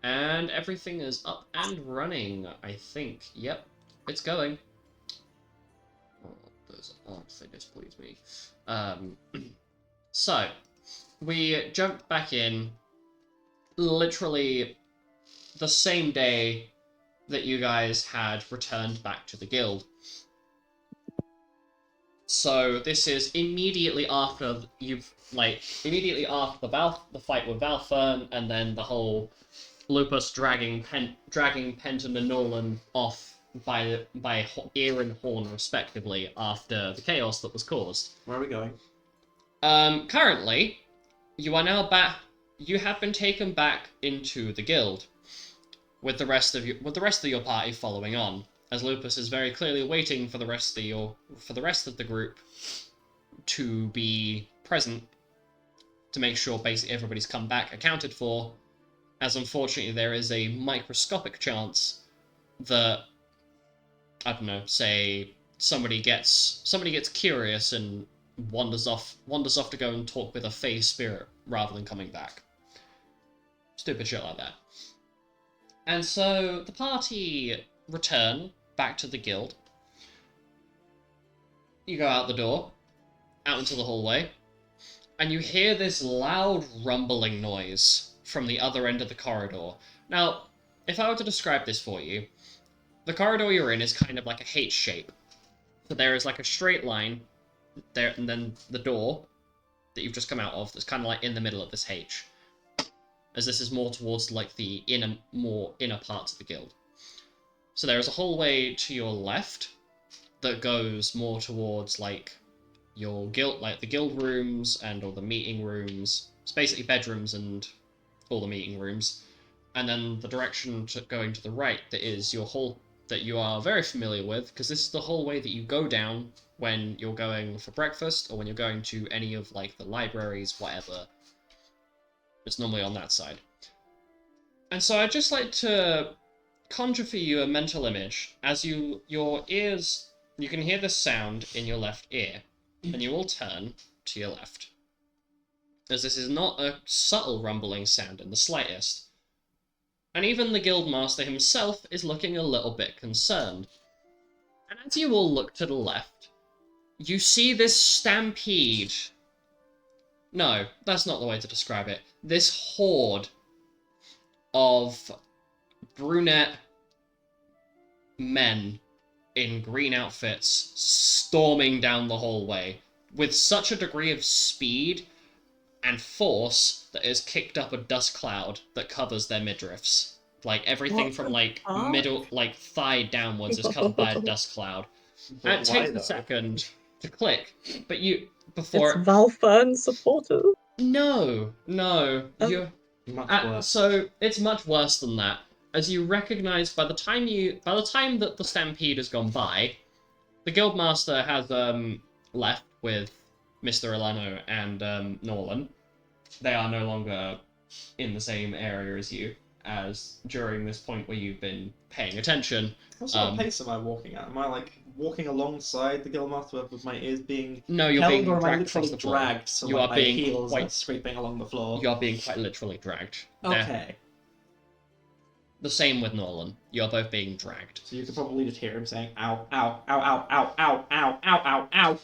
And everything is up and running, I think. Yep, it's going. Oh, those aren't, they displease me. So, we jumped back in literally the same day that you guys had returned back to the guild. So this is immediately after immediately after the fight with Valfern, and then the whole Lupus dragging Penton and Nolan off by ear and horn respectively after the chaos that was caused. Where are we going? Currently, you are now back. You have been taken back into the guild, with the rest of your party following on, as Lupus is very clearly waiting for the rest of the group to be present to make sure basically everybody's come back accounted for, as unfortunately there is a microscopic chance that, I don't know, say somebody gets curious and wanders off to go and talk with a fey spirit rather than coming back. Stupid shit like that. And so the party return back to the guild. You go out the door, out into the hallway, and you hear this loud rumbling noise from the other end of the corridor. Now, if I were to describe this for you, the corridor you're in is kind of like a H shape. So there is like a straight line there, and then the door that you've just come out of that's kind of like in the middle of this H, as this is more towards like the inner parts of the guild. So there is a hallway to your left that goes more towards like your guild, like the guild rooms and all the meeting rooms. It's basically bedrooms and all the meeting rooms. And then the direction going to the right that is your hall that you are very familiar with, because this is the hallway that you go down when you're going for breakfast or when you're going to any of like the libraries, whatever. It's normally on that side. And so I'd just like to conjure for you a mental image as you can hear the sound in your left ear, and you will turn to your left. As this is not a subtle rumbling sound in the slightest. And even the guildmaster himself is looking a little bit concerned. And as you all look to the left, you see this stampede. No, that's not the way to describe it. This horde of brunette men in green outfits storming down the hallway with such a degree of speed and force that it has kicked up a dust cloud that covers their midriffs. Like everything from like middle, like thigh downwards is covered by a dust cloud. And it takes a second to click, but before it's Valfern supporters. No, you're much worse. So it's much worse than that, as you recognise by the time that the stampede has gone by, the guildmaster has left with Mr. Ilano and Nolan. They are no longer in the same area as you, as during this point where you've been paying attention. What sort of pace am I walking at? Am I like walking alongside the guildmaster with my ears being No, you're held, being or am I dragged literally across the floor. dragged so You like, are my being heels are quite- scraping along the floor? You are being quite literally dragged. Okay. The same with Nolan. You're both being dragged. So you could probably just hear him saying, ow, ow, ow, ow, ow, ow, ow, ow, ow, ow.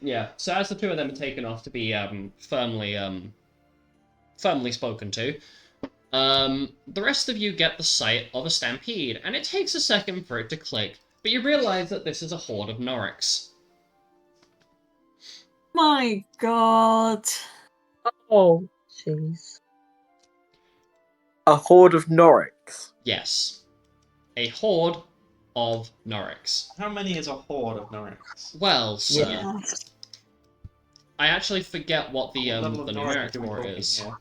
Yeah, so as the two of them are taken off to be firmly spoken to, the rest of you get the sight of a stampede, and it takes a second for it to click, but you realise that this is a horde of Noricks. My god. Oh, jeez. A horde of Noricks. Yes. A horde of Noricks. How many is a horde of Noricks? Well, sir, Yeah. I actually forget what the What level of Noric numeric are we for it talking is. here?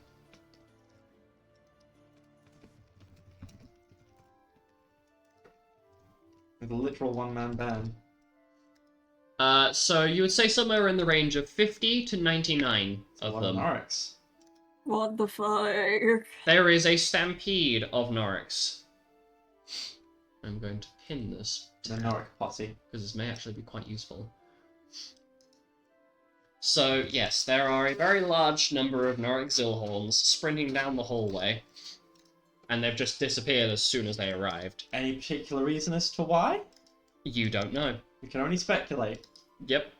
With a literal one-man band. So you would say somewhere in the range of 50 to 99 It's a of lot them. Noricks. What the fuck? There is a stampede of Noricks. I'm going to pin this, The Noric posse. because this may actually be quite useful. So, yes, there are a very large number of Noric Zilhorns sprinting down the hallway. and they've just disappeared as soon as they arrived. Any particular reason as to why? You don't know. We can only speculate. Yep.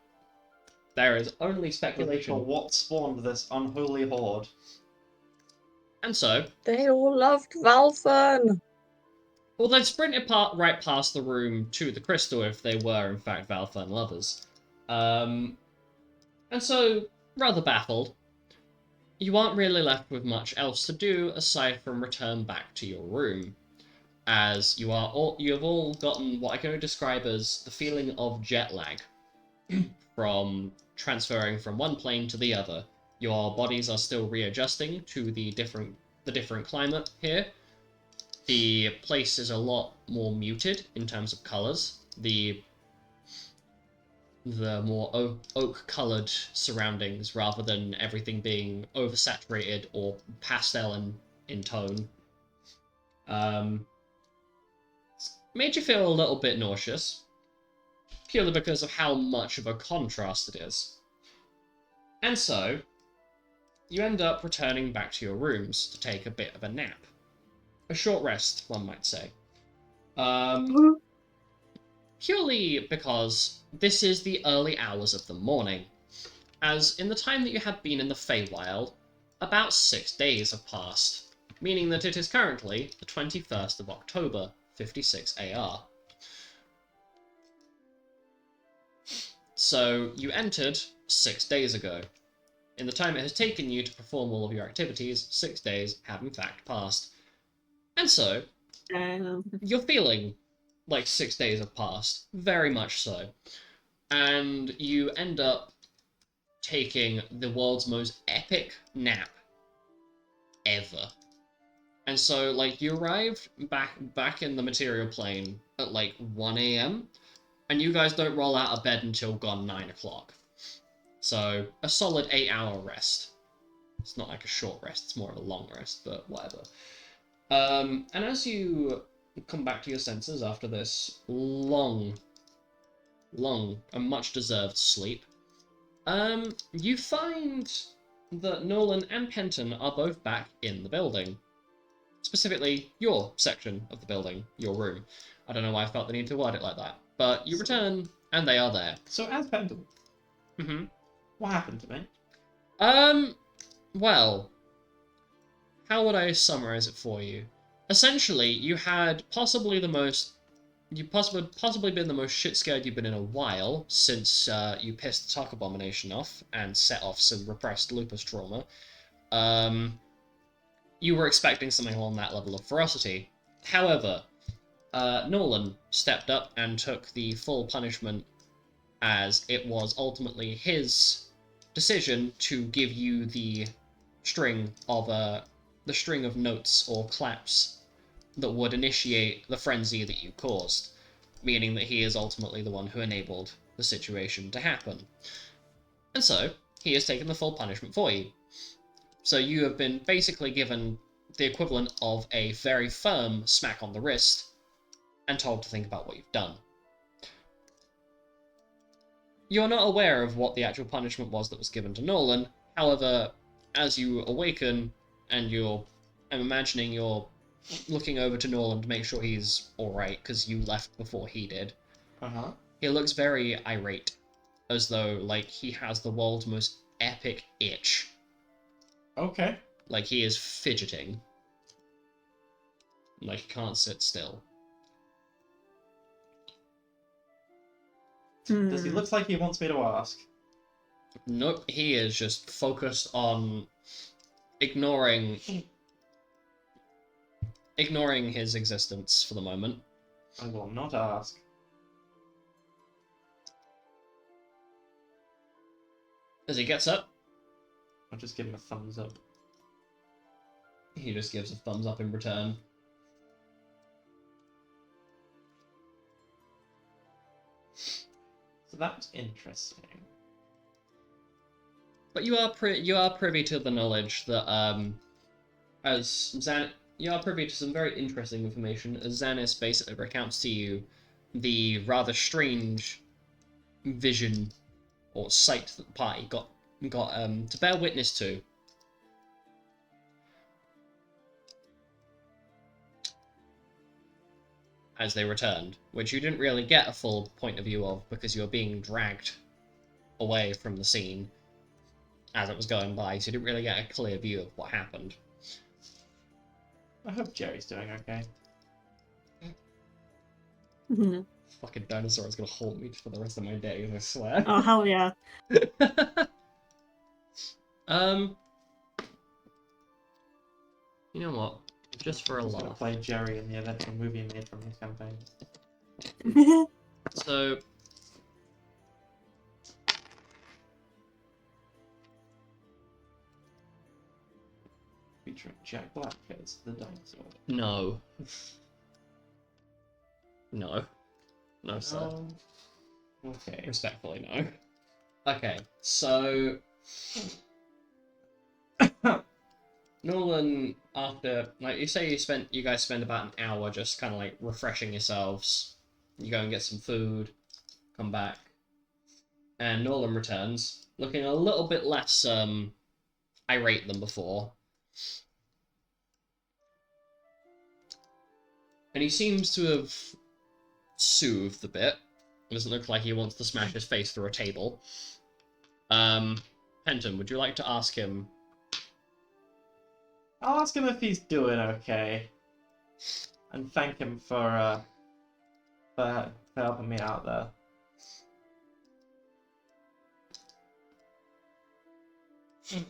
There is only We're not speculation. sure what spawned this unholy horde. And so, They all loved Valfen. well, they'd sprinted right past the room to the crystal if they were, in fact, Valfern lovers. And so, rather baffled, you aren't really left with much else to do aside from return back to your room, as you have all gotten what I can only describe as the feeling of jet lag from transferring from one plane to the other. Your bodies are still readjusting to the different climate here. The place is a lot more muted in terms of colors. The more oak-colored surroundings rather than everything being oversaturated or pastel in tone. Made you feel a little bit nauseous, purely because of how much of a contrast it is. And so, you end up returning back to your rooms to take a bit of a nap. A short rest, one might say. Purely because this is the early hours of the morning, as in the time that you have been in the Feywild, about 6 days have passed, meaning that it is currently the 21st of October, 56 AR. So you entered 6 days ago. In the time it has taken you to perform all of your activities, 6 days have in fact passed. And so, you're feeling like 6 days have passed, very much so. And you end up taking the world's most epic nap ever. And so, like, you arrived back in the material plane at like 1 a.m., and you guys don't roll out of bed until gone 9 o'clock. So, a solid 8-hour rest. It's not like a short rest, it's more of a long rest, but whatever. And as you come back to your senses after this long and much-deserved sleep, you find that Nolan and Penton are both back in the building. Specifically, your section of the building, your room. I don't know why I felt the need to word it like that. But you return, and they are there. So as Pendle, what happened to me? Well, how would I summarize it for you? Essentially, you had possibly been the most shit scared you've been in a while since you pissed the Talk Abomination off and set off some repressed lupus trauma. You were expecting something along that level of ferocity. However, Nolan stepped up and took the full punishment, as it was ultimately his decision to give you the string of notes or claps that would initiate the frenzy that you caused, meaning that he is ultimately the one who enabled the situation to happen. And so, he has taken the full punishment for you. So you have been basically given the equivalent of a very firm smack on the wrist and told to think about what you've done. You're not aware of what the actual punishment was that was given to Nolan. However, as you awaken and I'm imagining you're looking over to Nolan to make sure he's alright, because you left before he did. He looks very irate, as though, like, he has the world's most epic itch. Okay. Like, he is fidgeting. Like, he can't sit still. Does he look like he wants me to ask? Nope, he is just focused on ignoring his existence for the moment. I will not ask. As he gets up, I'll just give him a thumbs up. he just gives a thumbs up in return. So that's interesting. But you are privy to the knowledge that you are privy to some very interesting information, as Xanis basically recounts to you the rather strange vision or sight that the party got to bear witness to. as they returned, which you didn't really get a full point of view of because you were being dragged away from the scene as it was going by, so you didn't really get a clear view of what happened. I hope Jerry's doing okay. Mhm. Fucking dinosaur is gonna haunt me for the rest of my days, I swear. Oh, hell yeah. You know what? Just for a He's gonna laugh. play Jerry in the eventual movie made from his campaign. So, Featuring Jack Black as the dinosaur. no. No. No, sir. Okay. Respectfully, no. Okay, so... Nolan, after, like, you say you guys spend about an hour just kind of, like, refreshing yourselves. You go and get some food, come back, and Nolan returns, looking a little bit less, irate than before. And he seems to have soothed a bit. It doesn't look like he wants to smash his face through a table. Penton, would you like to ask him? I'll ask him if he's doing okay. And thank him for helping me out there.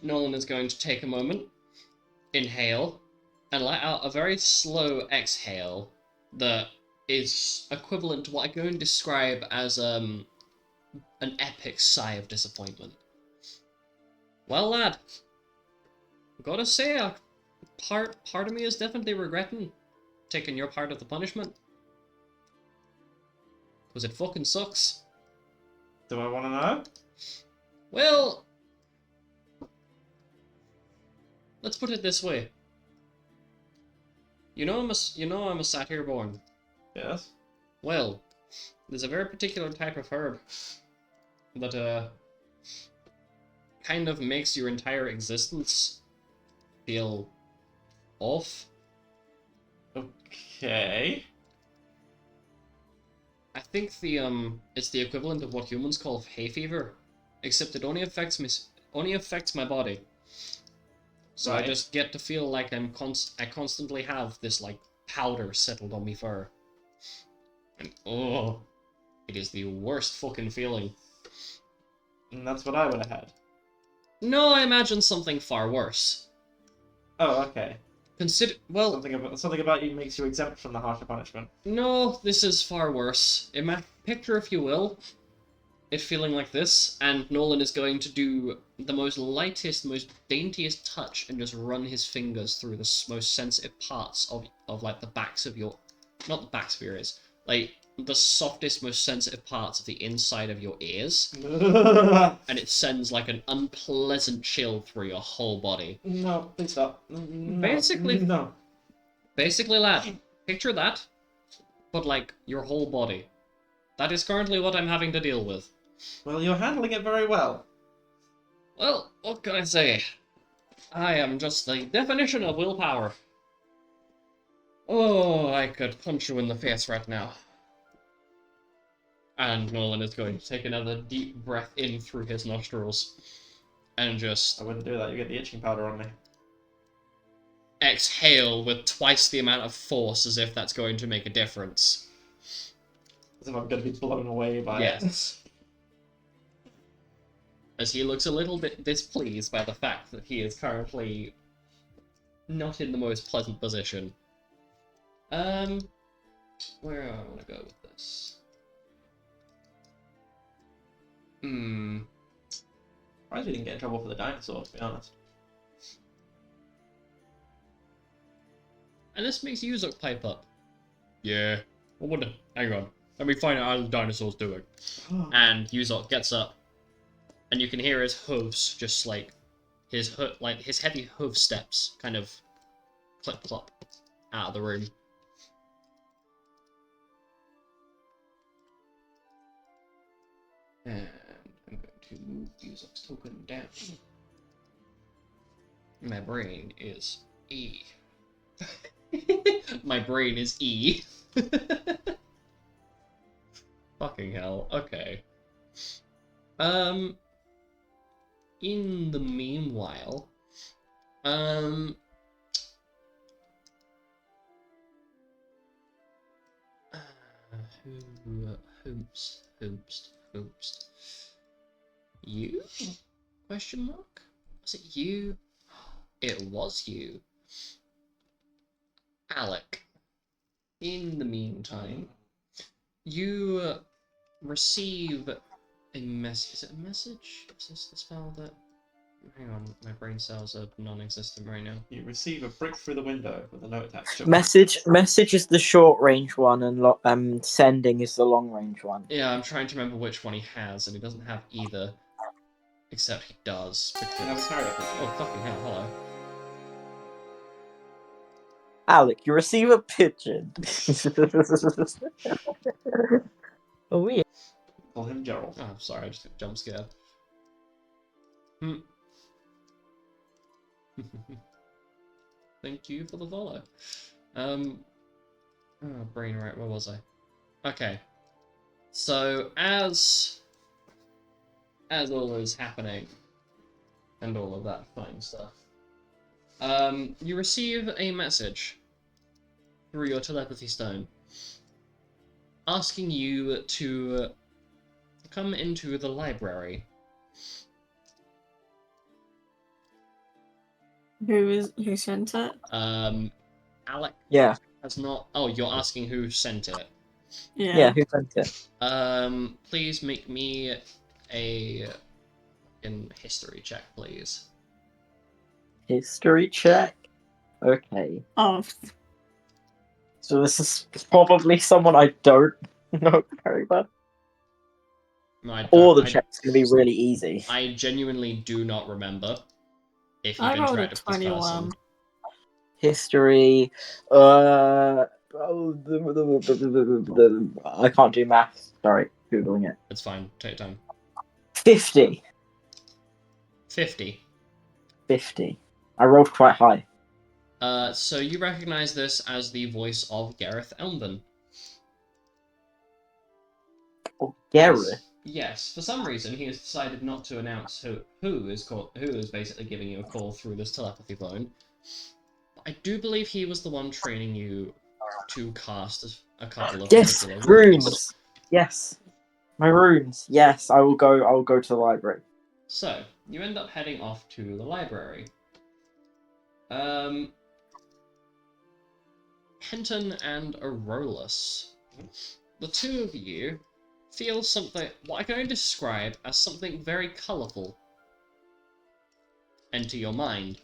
Nolan is going to take a moment, inhale, and let out a very slow exhale that is equivalent to what I go and describe as an epic sigh of disappointment. Well, lad, gotta say, part of me is definitely regretting taking your part of the punishment. Because it fucking sucks. Do I want to know? Well, let's put it this way. You know I'm a satyr born. Yes. Well, there's a very particular type of herb that kind of makes your entire existence feel off. Okay. I think it's the equivalent of what humans call hay fever, except it only affects my body. So Right. I just get to feel like I constantly have this like powder settled on me fur. And oh, it is the worst fucking feeling. And that's what I would have had. No, I imagine something far worse. Oh, okay. Well, Something about you makes you exempt from the harsher punishment. no, this is far worse. Picture, if you will, it feeling like this, and Nolan is going to do the most lightest, most daintiest touch and just run his fingers through the most sensitive parts of like the backs of your... Not the backs of your ears. Like, the softest, most sensitive parts of the inside of your ears. And it sends like an unpleasant chill through your whole body. No, please stop. No, Basically- no. Basically, lad, picture that, but like your whole body. That is currently what I'm having to deal with. Well, you're handling it very well. Well, what can I say? I am just the definition of willpower. Oh, I could punch you in the face right now. And Nolan is going to take another deep breath in through his nostrils. And just I wouldn't do that. You get the itching powder on me. exhale with twice the amount of force as if that's going to make a difference. As if I'm going to be blown away by it. Yes. As he looks a little bit displeased by the fact that he is currently not in the most pleasant position. Where do I want to go with this? Surprised we didn't get in trouble for the dinosaur, to be honest. And this makes Yuzuk pipe up. Yeah. Well, what the... Hang on. Let me find out how the dinosaur's doing. And Yuzok gets up, and you can hear his hooves just like his heavy hoof steps kind of clip clop out of the room. And I'm going to move Yuzok's token down. My brain is E. My brain is E. Fucking hell. Okay. In the meanwhile, um, hoops. You? Question mark? Was it you? It was you. Alec. In the meantime, you receive a message. Is it a message? Is this the spell that... Hang on, my brain cells are non-existent right now. You receive a brick through the window with a note attached. Message is the short range one, and sending is the long range one. Yeah, I'm trying to remember which one he has, and he doesn't have either. Except he does, because... Oh, fucking hell, hello. Alec, you receive a pigeon. Oh yeah. Call him Gerald. Oh, sorry, I just got jump scared. Hmm. Thank you for the follow. Oh, brain right, where was I? Okay. So, as all is happening, and all of that fine stuff, you receive a message through your telepathy stone asking you to come into the library. Who sent it? Alec Yeah. has not... Oh, you're asking who sent it. Yeah, who sent it? Please make me a history check, please. History check. Okay. Oh, So this is probably someone I don't know very well. No, Or the check's gonna be really easy. I genuinely do not remember if you've I rolled a interacted with this person. 21. History. I can't do maths. Sorry, googling it. It's fine. Take your time. 50. 50. 50. I rolled quite high. So you recognize this as the voice of Gareth Elmden. Oh, Gareth. Yes, for some reason he has decided not to announce who is basically giving you a call through this telepathy phone. I do believe he was the one training you to cast a couple of Yes, particular runes. Yes, my runes. Yes, I will go to the library. So you end up heading off to the library. Penton and Aurolus, the two of you feel something, what I can only describe as something very colourful, enter your mind.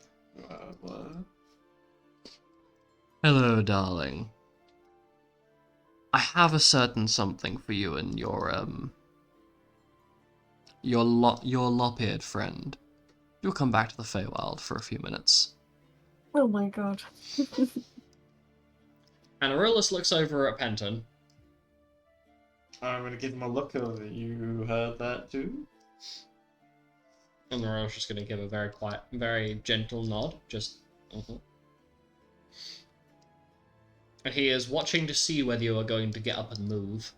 What? Hello, darling. I have a certain something for you and your lop-eared friend. You'll come back to the Feywild for a few minutes. Oh my god. And Aurolus looks over at Penton. I'm gonna give him a look over. You heard that too? And Aurolus just gonna give a very quiet, very gentle nod. Just, And he is watching to see whether you are going to get up and move.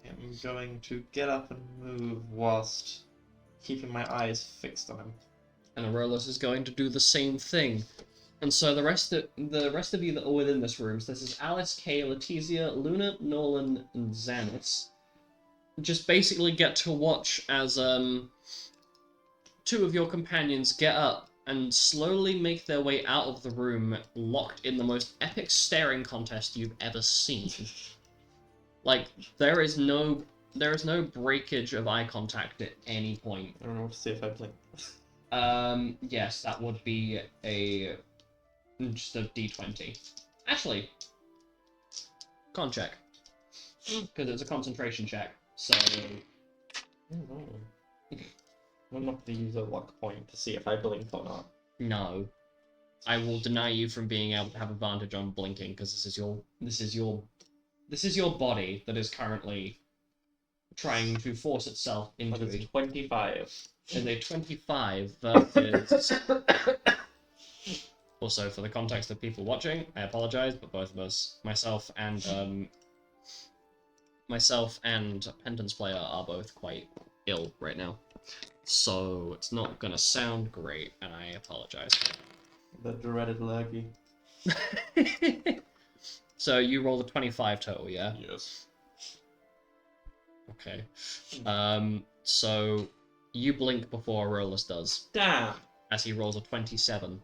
I'm going to get up and move whilst keeping my eyes fixed on him. And Aurolus is going to do the same thing. And so the rest of you that are within this room, so this is Alice, Kay, Letizia, Luna, Nolan, and Xanis, just basically get to watch as two of your companions get up and slowly make their way out of the room, locked in the most epic staring contest you've ever seen. Like, there is no breakage of eye contact at any point. I don't know what to see if I blink. Yes, that would be just a D20. Actually, con check. Because it's a concentration check, so... I'm not going to use a luck point to see if I blink or not. No. I will deny you from being able to have advantage on blinking, because this is your body that is currently trying to force itself into a 25. Is a 25 versus Also, for the context of people watching, I apologize, but both of us, myself and Pendant's player, are both quite ill right now. So it's not gonna sound great, and I apologize. The dreaded lurgy. So you rolled a 25 total, yeah? Yes. Okay. So you blink before Aurelus does, Damn. as he rolls a 27.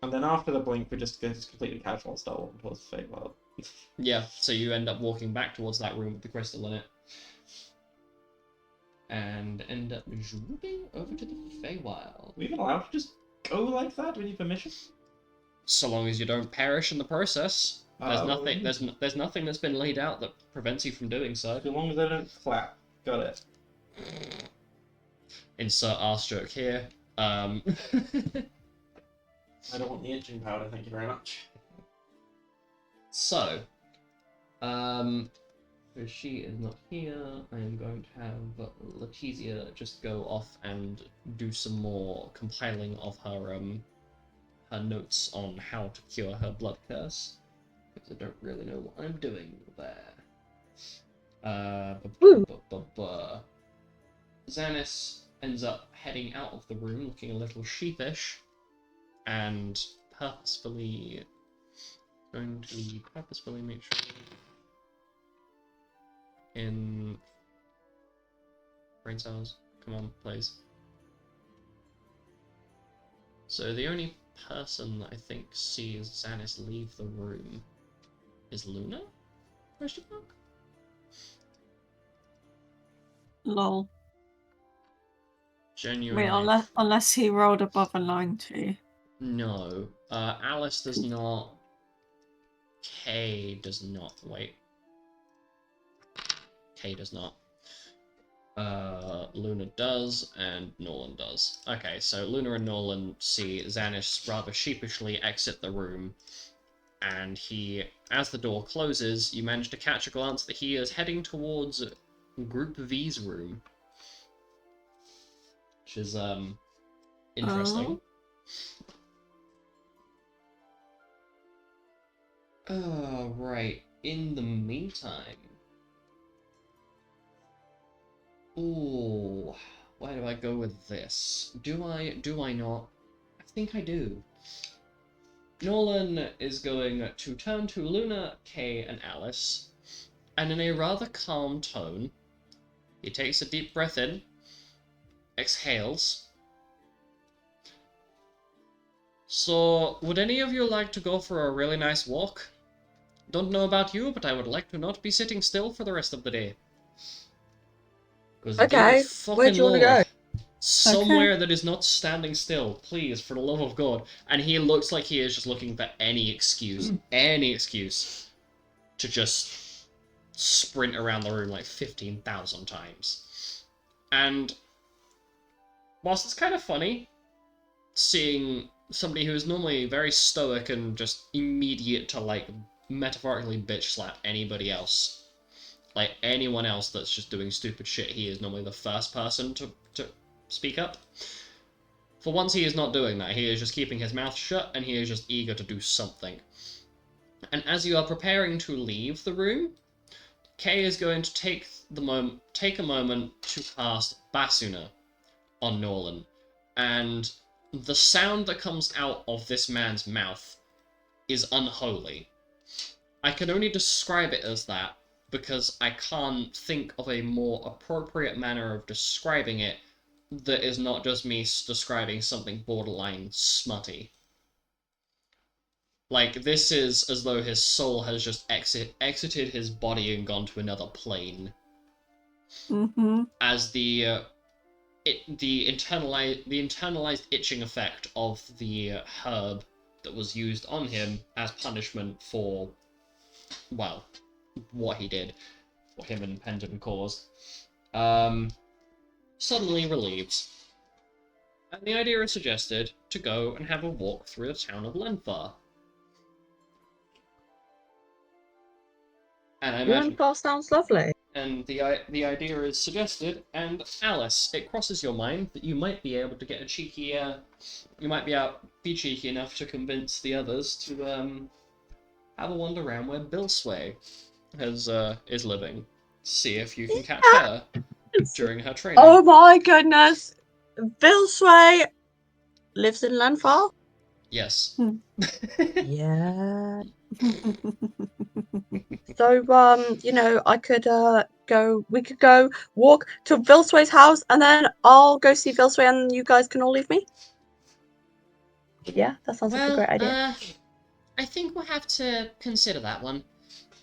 And then after the blink, we just go completely casual and start walking towards the Feywild. Yeah, so you end up walking back towards that room with the crystal in it. And end up zooming over to the Feywild. Are we even allowed to just go like that? Do we need permission? So long as you don't perish in the process. There's Oh. nothing. There's nothing that's been laid out that prevents you from doing so. As long as they don't clap. Got it. Insert arse joke here. I don't want the itching powder, thank you very much. So, if she is not here, I am going to have Letizia just go off and do some more compiling of her her notes on how to cure her blood curse, because I don't really know what I'm doing there. Xanis ends up heading out of the room looking a little sheepish, and purposefully make sure in brain cells. Come on, please. So the only person that I think sees Xanis leave the room is Luna? Question mark? – Lol. Genuinely. Wait, unless he rolled above a 90. No. Alice does not. Kay does not. Wait. Kay does not. Luna does, and Norland does. Okay, so Luna and Norland see Xanis rather sheepishly exit the room, and he, as the door closes, you manage to catch a glance that he is heading towards Group V's room. Which is, interesting. Oh, right. In the meantime... Ooh, where do I go with this? Do I not? I think I do. Nolan is going to turn to Luna, Kay, and Alice, and in a rather calm tone, he takes a deep breath in, exhales. So, would any of you like to go for a really nice walk? Don't know about you, but I would like to not be sitting still for the rest of the day. Okay, where do you want to go? Somewhere that is not standing still, please, for the love of God. And he looks like he is just looking for any excuse to just sprint around the room like 15,000 times. And whilst it's kind of funny seeing somebody who is normally very stoic and just immediate to, like, metaphorically bitch slap anybody else, like anyone else that's just doing stupid shit, he is normally the first person to speak up. For once, he is not doing that. He is just keeping his mouth shut, and he is just eager to do something. And as you are preparing to leave the room, Kay is going to take a moment to cast Basuna on Norland, and the sound that comes out of this man's mouth is unholy. I can only describe it as that because I can't think of a more appropriate manner of describing it that is not just me describing something borderline smutty. Like, this is as though his soul has just exited his body and gone to another plane. Mm-hmm. As the internalized itching effect of the herb that was used on him as punishment for, well, what he did, what him and Pendant caused, suddenly relieves. And the idea is suggested to go and have a walk through the town of Lenfar. And I imagine... Lenfar sounds lovely. and the idea is suggested, and Alice, it crosses your mind that you might be able to get a cheeky, you might be cheeky enough to convince the others to have a wander around where Bill Sway is living. See if you can catch her during her training. Oh my goodness. Bill Sway lives in Landfall? Yes. Yeah. So, I could we could go walk to Bill Sway's house and then I'll go see Bill Sway and you guys can all leave me? Yeah, that sounds like a great idea. I think we'll have to consider that one.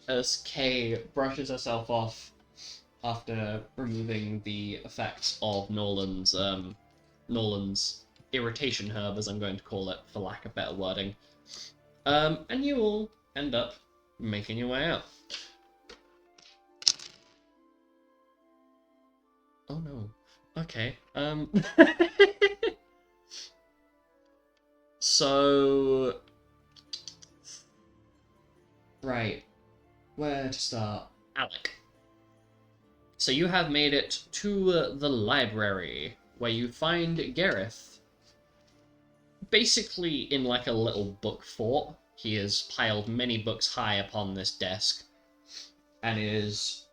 As Kay brushes herself off after removing the effects of Nolan's irritation herb, as I'm going to call it, for lack of better wording. And you all end up making your way out. Oh no. Okay. So... Right. Where to start? Alec. So you have made it to the library, where you find Gareth basically in like a little book fort. He has piled many books high upon this desk, and is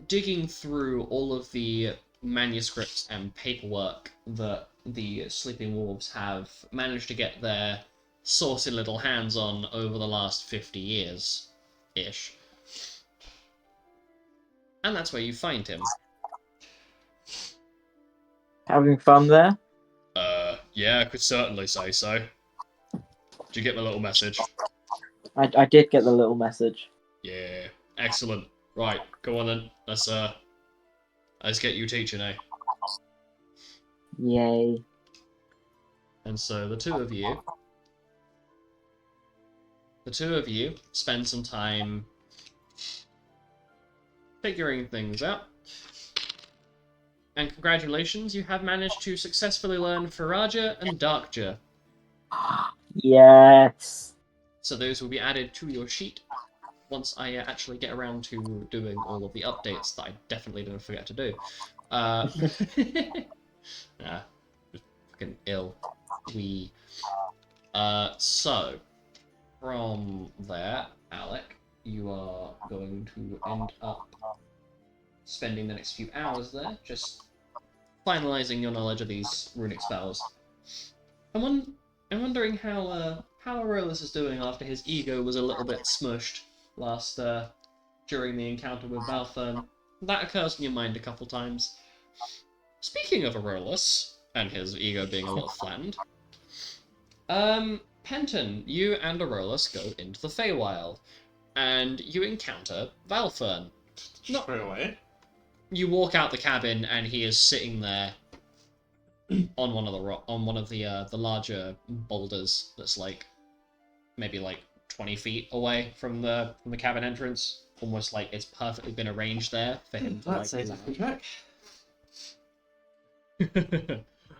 digging through all of the manuscripts and paperwork that the Sleeping Wolves have managed to get their saucy little hands on over the last 50 years-ish. And that's where you find him. Having fun there? Yeah, I could certainly say so. Did you get my little message? I did get the little message. Yeah, excellent. Right, go on then. Let's get you teaching, eh? Yay. And so the two of you spend some time figuring things out. And congratulations, you have managed to successfully learn Faraja and Darkja. Yes. So those will be added to your sheet once I actually get around to doing all of the updates that I definitely didn't forget to do. Nah, just fucking ill. So, from there, Alec, you are going to end up spending the next few hours there, just finalizing your knowledge of these runic spells. I'm wondering how Aurelus is doing after his ego was a little bit smushed last during the encounter with Valfern. That occurs in your mind a couple times. Speaking of Aurelus and his ego being a little flattened, Penton, you and Aurelus go into the Feywild, and you encounter Valfern. Not really. You walk out the cabin, and he is sitting there on one of the larger boulders that's like maybe like 20 feet away from the cabin entrance, almost like it's perfectly been arranged there for him to That's like. a different track.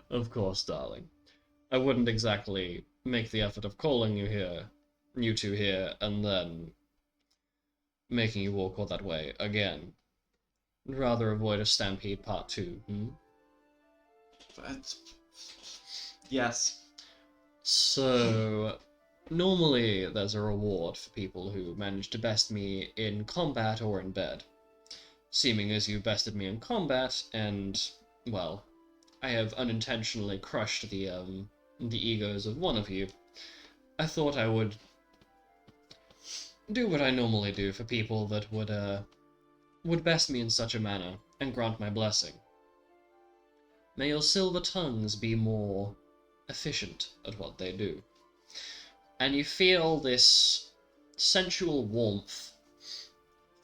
Of course, darling. I wouldn't exactly make the effort of calling you two here, and then making you walk all that way again. Rather avoid a stampede part 2, But... Yes. So, normally there's a reward for people who manage to best me in combat or in bed. Seeming as you bested me in combat, and, well, I have unintentionally crushed the egos of one of you, I thought I would do what I normally do for people that would best me in such a manner, and grant my blessing. May your silver tongues be more efficient at what they do. And you feel this sensual warmth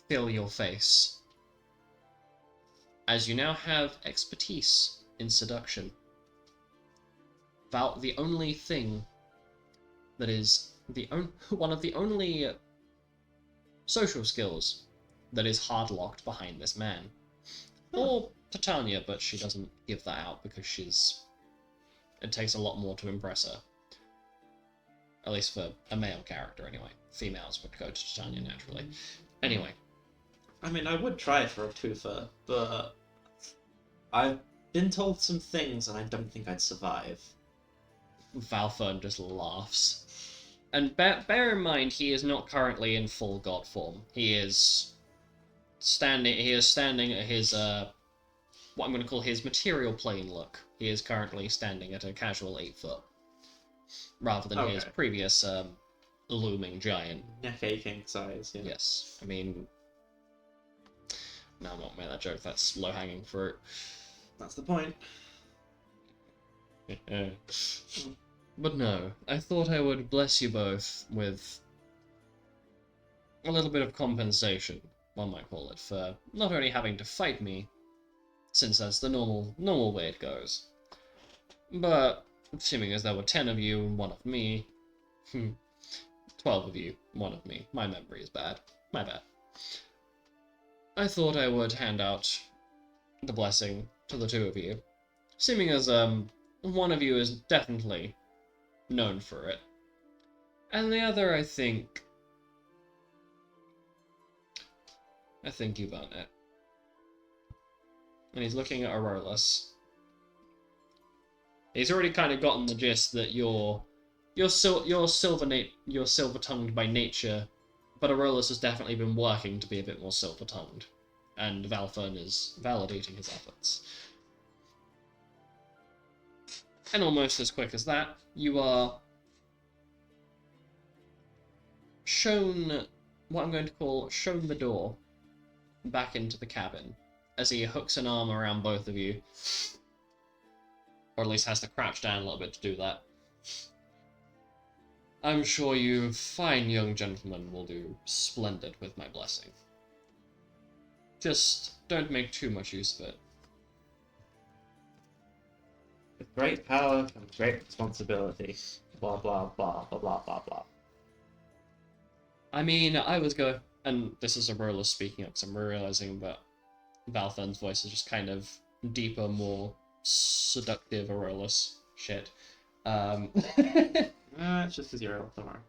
fill your face, as you now have expertise in seduction. About the only thing that is one of the only social skills that is hard-locked behind this man. Or Titania, but she doesn't give that out because it takes a lot more to impress her. At least for a male character, anyway. Females would go to Titania naturally. Anyway. I mean, I would try for a twofer, but I've been told some things and I don't think I'd survive. Valfern just laughs. And bear in mind, he is not currently in full god form. He is standing at his, what I'm going to call his material plane look. He is currently standing at a casual 8 foot. Rather than his Okay. previous, looming giant. Neck aching size, yeah. Yes. I mean... No, I'm not making that joke. That's low-hanging fruit. That's the point. But no, I thought I would bless you both with a little bit of compensation, one might call it, for not only having to fight me, since that's the normal way it goes, but assuming as there were 10 of you and 1 of me, 12 of you, 1 of me. My memory is bad. My bad. I thought I would hand out the blessing to the 2 of you, assuming as 1 of you is definitely known for it, and the other, I think you've earned it. And he's looking at Aurolus. He's already kind of gotten the gist that you're silver-tongued by nature, but Aurolus has definitely been working to be a bit more silver-tongued, and Valfern is validating his efforts. And almost as quick as that, you are shown what I'm going to call shown the door back into the cabin, as he hooks an arm around both of you, or at least has to crouch down a little bit to do that. I'm sure you fine young gentlemen will do splendid with my blessing. Just don't make too much use of it. With great power comes great responsibility. Blah, blah, blah, blah, blah, blah, blah. I mean, and this is Aurora speaking up, because I'm realizing that Valfern's voice is just kind of deeper, more seductive Aurorus shit. It's just because you're ill, don't worry.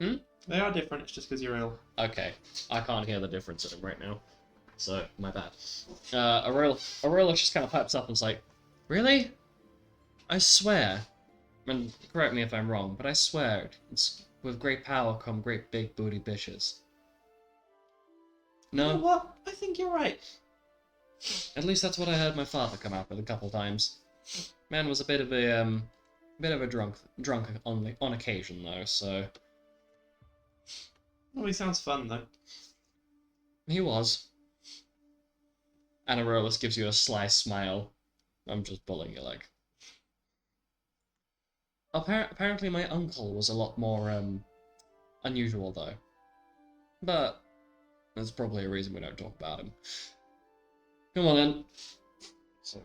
Hmm? They are different, it's just because you're ill. Okay, I can't hear the difference in him right now, so my bad. Aurora just kind of pipes up and is like, really? I swear, and correct me if I'm wrong, but I swear, it's with great power come great big booty bitches. You know No? what? I think you're right. At least that's what I heard my father come out with a couple times. Man was a bit of a drunk on occasion though, so Oh, he sounds fun though. he was. And Aurorus gives you a sly smile. I'm just pulling your leg. Apparently my uncle was a lot more unusual though, but there's probably a reason we don't talk about him. Come on then. So,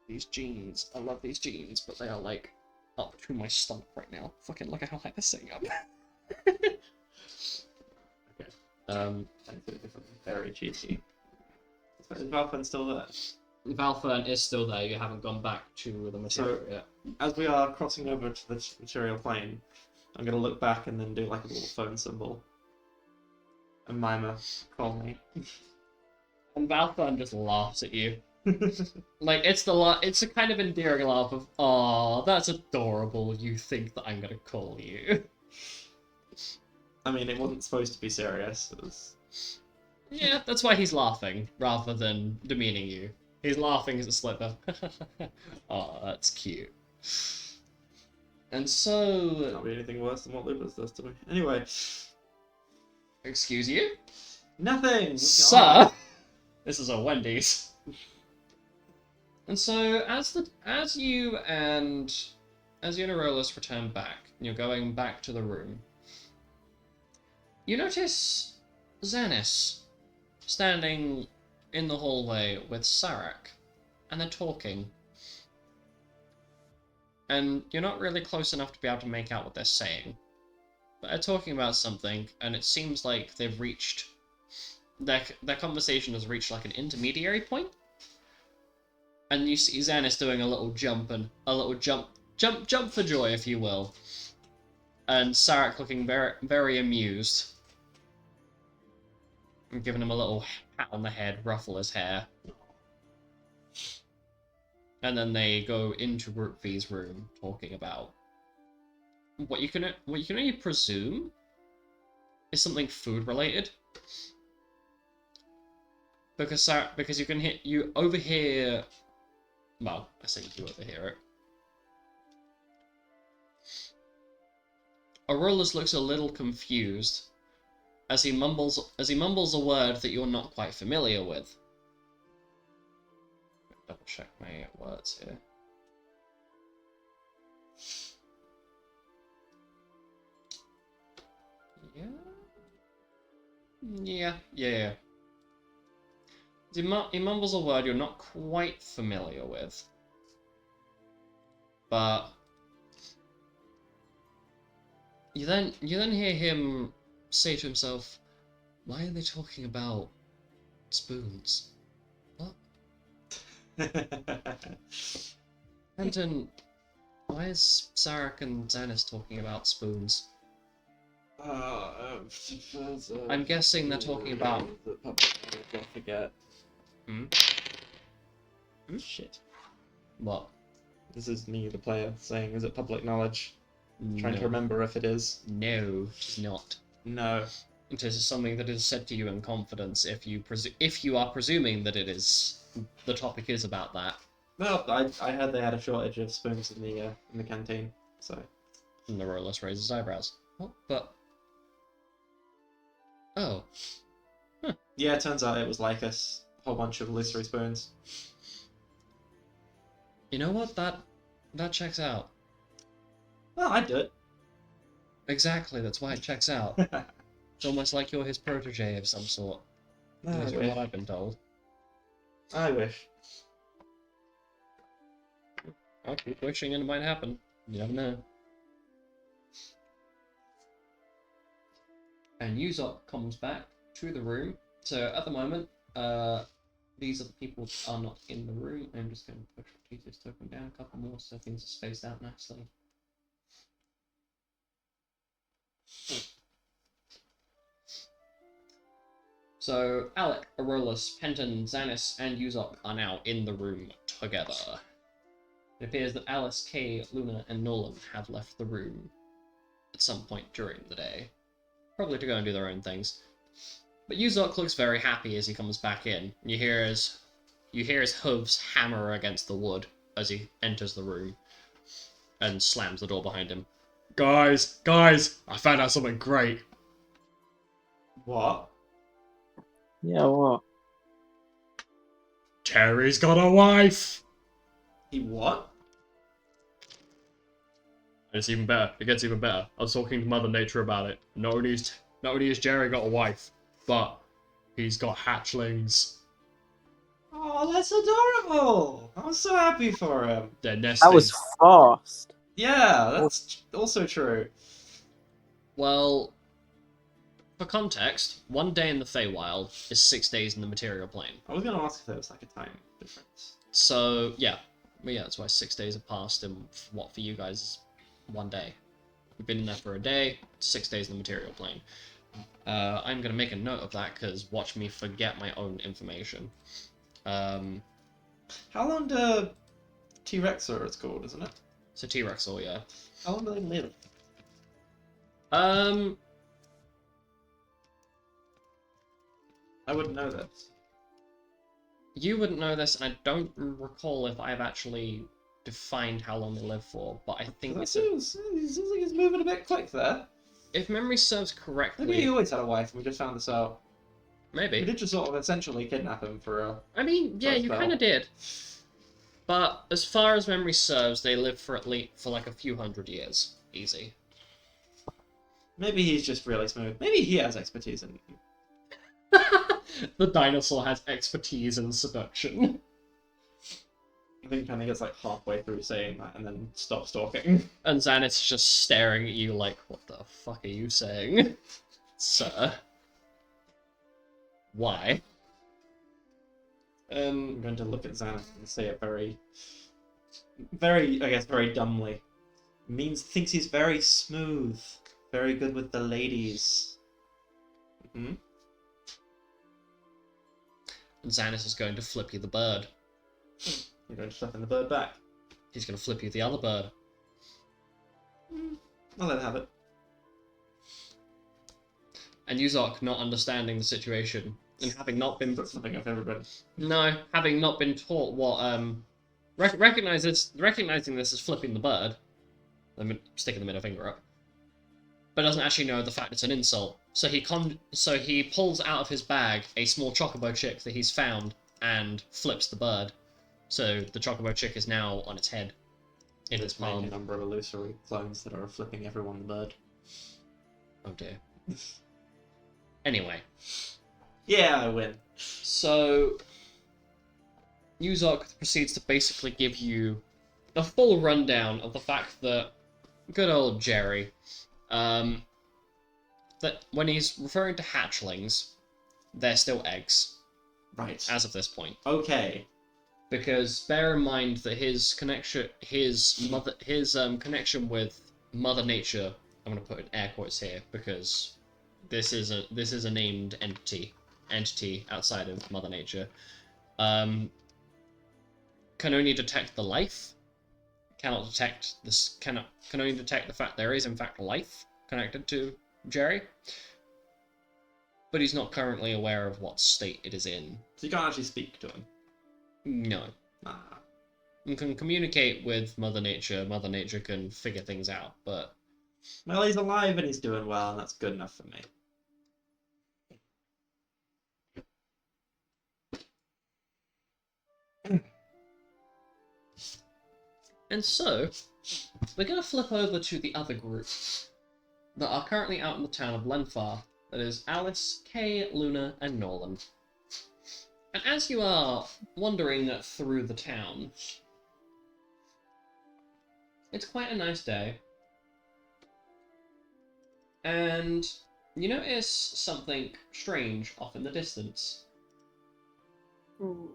these jeans. I love these jeans, but they are like up to my stomach right now. Fucking look at how high they're sitting up. Okay. Very cheeky. Is Valfern still there? Valfern is still there. You haven't gone back to the material yet. As we are crossing over to the material plane, I'm going to look back and then do like a little phone symbol. And Mima, call me. And Valfern just laughs at you. Like, it's a kind of endearing laugh of, "Aw, that's adorable, you think that I'm gonna call you." I mean, it wasn't supposed to be serious. It was... Yeah, that's why he's laughing, rather than demeaning you. He's laughing as a slipper. Aw, that's cute. And so... Can't be anything worse than what Lupus does to me. Anyway. Excuse you? Nothing! Sir! This is a Wendy's. And so, as you and Aurolus return back, you're going back to the room, you notice Xanis standing in the hallway with Sarak, and they're talking. And you're not really close enough to be able to make out what they're saying. But they're talking about something, and it seems like they've reached... Their conversation has reached like an intermediary point. And you see Xanis doing a little jump for joy, if you will. And Sarak looking very, very amused. and giving him a little pat on the head, ruffle his hair. And then they go into Group V's room, talking about what you can only presume is something food related. Because you overhear. Well, I say you overhear it. Aurelius looks a little confused as he mumbles a word that you're not quite familiar with. Double check my words here. Yeah. He mumbles a word you're not quite familiar with, but you then hear him say to himself, "Why are they talking about spoons? What? Anton, why is Sarek and Xanis talking about spoons?" I'm guessing they're talking about. I forget. Shit. What? This is me, the player, saying, "Is it public knowledge?" Trying to No. remember if it is. No, it's not. No. It is something that is said to you in confidence if you are presuming that it is. The topic is about that. Well, I heard they had a shortage of spoons in the canteen, so. And the Rolus raises his eyebrows. What? But. Oh. Yeah, it turns out it was like a whole bunch of illusory spoons. You know what? That checks out. Well, I'd do it. Exactly, that's why it checks out. It's almost like you're his protege of some sort. I Is what wish. I've been told. I wish. I'll keep wishing and it might happen. You never know. And Yuzok comes back to the room. So at the moment, these other people are not in the room. I'm just going to push Jesus token down a couple more so things are spaced out nicely. So Alec, Aurolus, Penton, Xanis, and Yuzok are now in the room together. It appears that Alice, Kay, Luna, and Nolan have left the room at some point during the day. Probably to go and do their own things. But Yuzok looks very happy as he comes back in. You hear his hooves hammer against the wood as he enters the room and slams the door behind him. Guys, I found out something great. What? Yeah, what? Terry's got a wife. He what? It's even better. It gets even better. I was talking to Mother Nature about it. Not only has Jerry got a wife, but he's got hatchlings. Oh, that's adorable! I'm so happy for him. They're nesting. That was fast. Yeah, that's also true. Well, for context, 1 day in the Feywild is 6 days in the material plane. I was gonna ask if there was like a time difference. So, yeah. Well, yeah, that's why 6 days have passed, and what for you guys is 1 day. We've been in there for a day, 6 days in the material plane. I'm going to make a note of that, because watch me forget my own information. How long do T-Rex are it's called, isn't it? It's a T-Rex, oh yeah. How long do they live? I wouldn't know this. You wouldn't know this, and I don't recall if I've actually defined how long they live for, but I think That it's seems like it's moving a bit quick there. if memory serves correctly. Maybe he always had a wife and we just found this out. We Maybe. did just sort of essentially kidnap him for a... I mean, yeah, First you spell. kind of did. But as far as memory serves, they live for like a few hundred years, easy. Maybe he's just really smooth. Maybe he has expertise in... The dinosaur has expertise in seduction. I think he kind of gets like halfway through saying that and then stops talking. And Xanis is just staring at you like, what the fuck are you saying? Sir. Why? I'm going to look at Xanath and say it very, I guess, very dumbly. Thinks he's very smooth, very good with the ladies. Xanis is going to flip you the bird. You're going to stuff in the bird back. He's going to flip you the other bird. I'll let it have it. And Yuzok, not understanding the situation, and having not been... Put something up everybody. No, having not been taught what, recognizing this as flipping the bird, sticking the middle finger up, but doesn't actually know the fact it's an insult. So he pulls out of his bag a small chocobo chick that he's found and flips the bird. So the chocobo chick is now on its head, in its Let's make a palm. number of illusory clones that are flipping everyone the bird. Oh dear. Anyway. Yeah, I win. So, Yuzok proceeds to basically give you a full rundown of the fact that good old Jerry, that when he's referring to hatchlings, they're still eggs, Right. as of this point. Okay. Because bear in mind that his connection with Mother Nature, I'm going to put in air quotes here, because this is a named entity outside of Mother Nature, can only detect the life, can only detect the fact there is in fact life connected to Jerry, but he's not currently aware of what state it is in. So you can't actually speak to him? No. Ah. You can communicate with Mother Nature. Mother Nature can figure things out, but Well, he's alive and he's doing well, and that's good enough for me. and so we're going to flip over to the other group that are currently out in the town of Lenfar. That is Alice, Kay, Luna, and Nolan. And as you are wandering through the town, it's quite a nice day. And you notice something strange off in the distance. Ooh.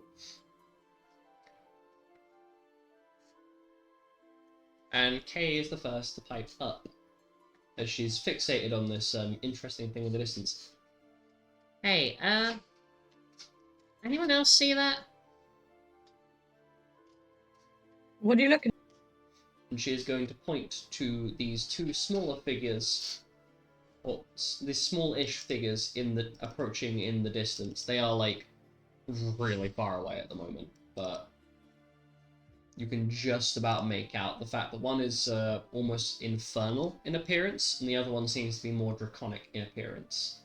And Kay is the first to pipe up, as she's fixated on this interesting thing in the distance. Hey, anyone else see that? What are you looking? And she is going to point to these two smaller figures, or these small-ish figures approaching in the distance. They are like really far away at the moment, but you can just about make out the fact that one is almost infernal in appearance, and the other one seems to be more draconic in appearance.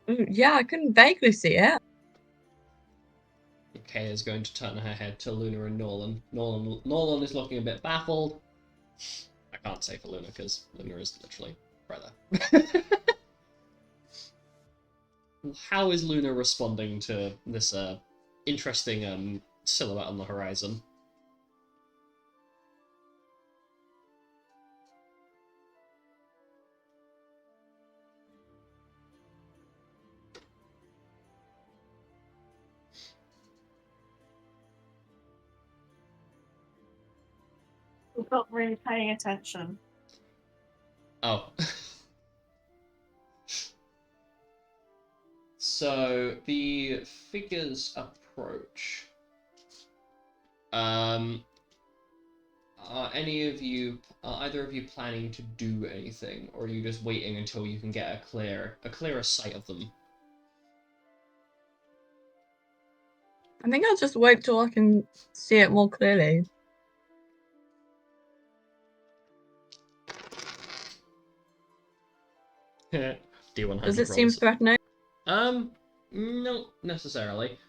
Yeah, I can vaguely see it. Kay is going to turn her head to Luna and Nolan. Nolan is looking a bit baffled. I can't say for Luna because Luna is literally right there. How is Luna responding to this interesting silhouette on the horizon? I'm not really paying attention. Oh. So the figures approach. Are either of you planning to do anything, or are you just waiting until you can get a clearer sight of them? I think I'll just wait till I can see it more clearly. D100 Does it seem rolls. threatening? No, necessarily.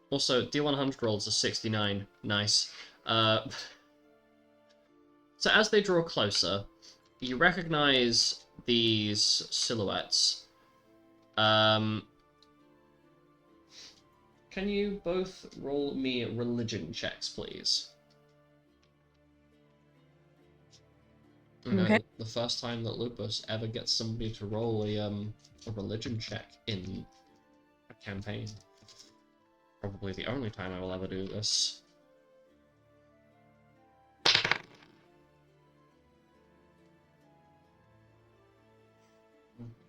Also, D100 rolls are 69. Nice. So as they draw closer, you recognize these silhouettes. Can you both roll me religion checks, please? Okay. The first time that Lupus ever gets somebody to roll a religion check in a campaign. Probably the only time I will ever do this.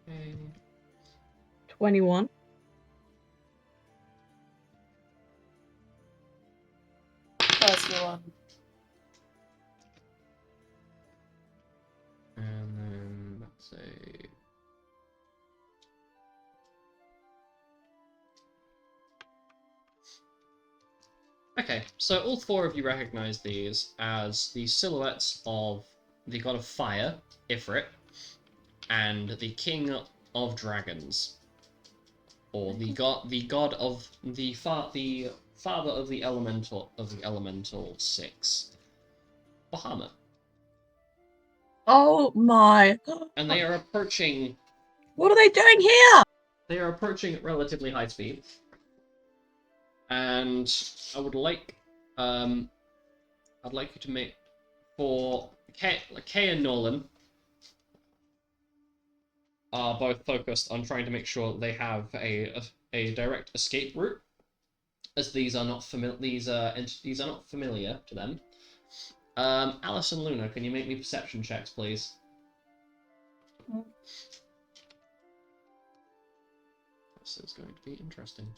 Okay. 21. And then let's say. Okay, so all four of you recognize these as the silhouettes of the god of fire, Ifrit, and the king of dragons, or the god of the father of the elemental six, Bahamut. Oh my. And they are approaching. What are they doing here? They are approaching at relatively high speed. And I would like, I'd like you to make for Kay and Nolan are both focused on trying to make sure they have a direct escape route, as these are not entities are not familiar to them. Alice and Luna, can you make me perception checks, please? This is going to be interesting.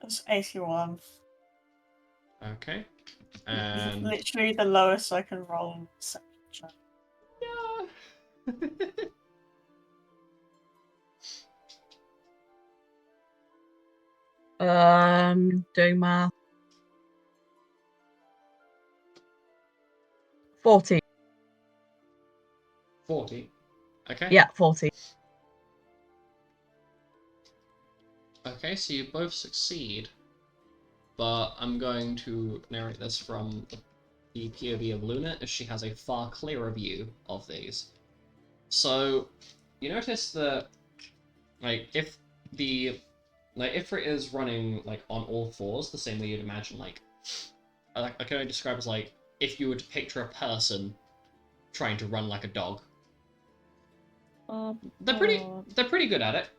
It's 81. Okay. And Literally the lowest I can roll in perception. Doing math. 40. 40. Okay. Yeah, 40. Okay, so you both succeed, but I'm going to narrate this from the POV of Luna, as she has a far clearer view of these. So, you notice that, like, if Ifrit is running, like, on all fours, the same way you'd imagine, like, I can only describe as, like, if you were to picture a person trying to run like a dog. They're pretty good at it.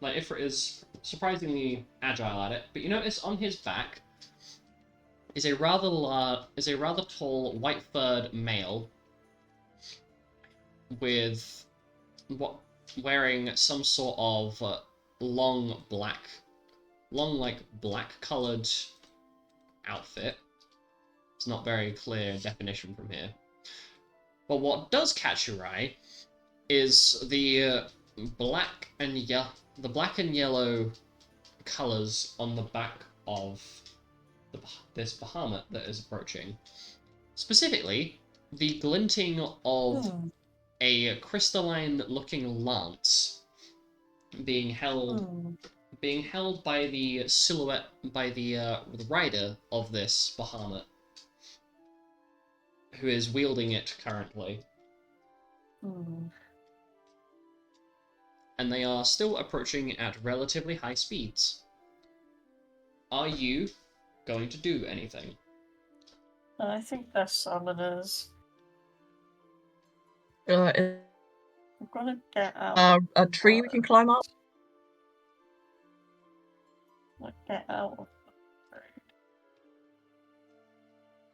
Like, Ifrit is surprisingly agile at it, but you notice on his back is a rather tall white-furred male with wearing some sort of long black-colored outfit. It's not very clear definition from here. But what does catch your eye is the black and yellow colors on the back of this Bahamut that is approaching. Specifically, the glinting of a crystalline-looking lance being held by the silhouette by the rider of this Bahamut, who is wielding it currently. And they are still approaching at relatively high speeds. Are you going to do anything? I think they're summoners. Is I'm gonna get out. a tree we can climb up? Like, get out of the road.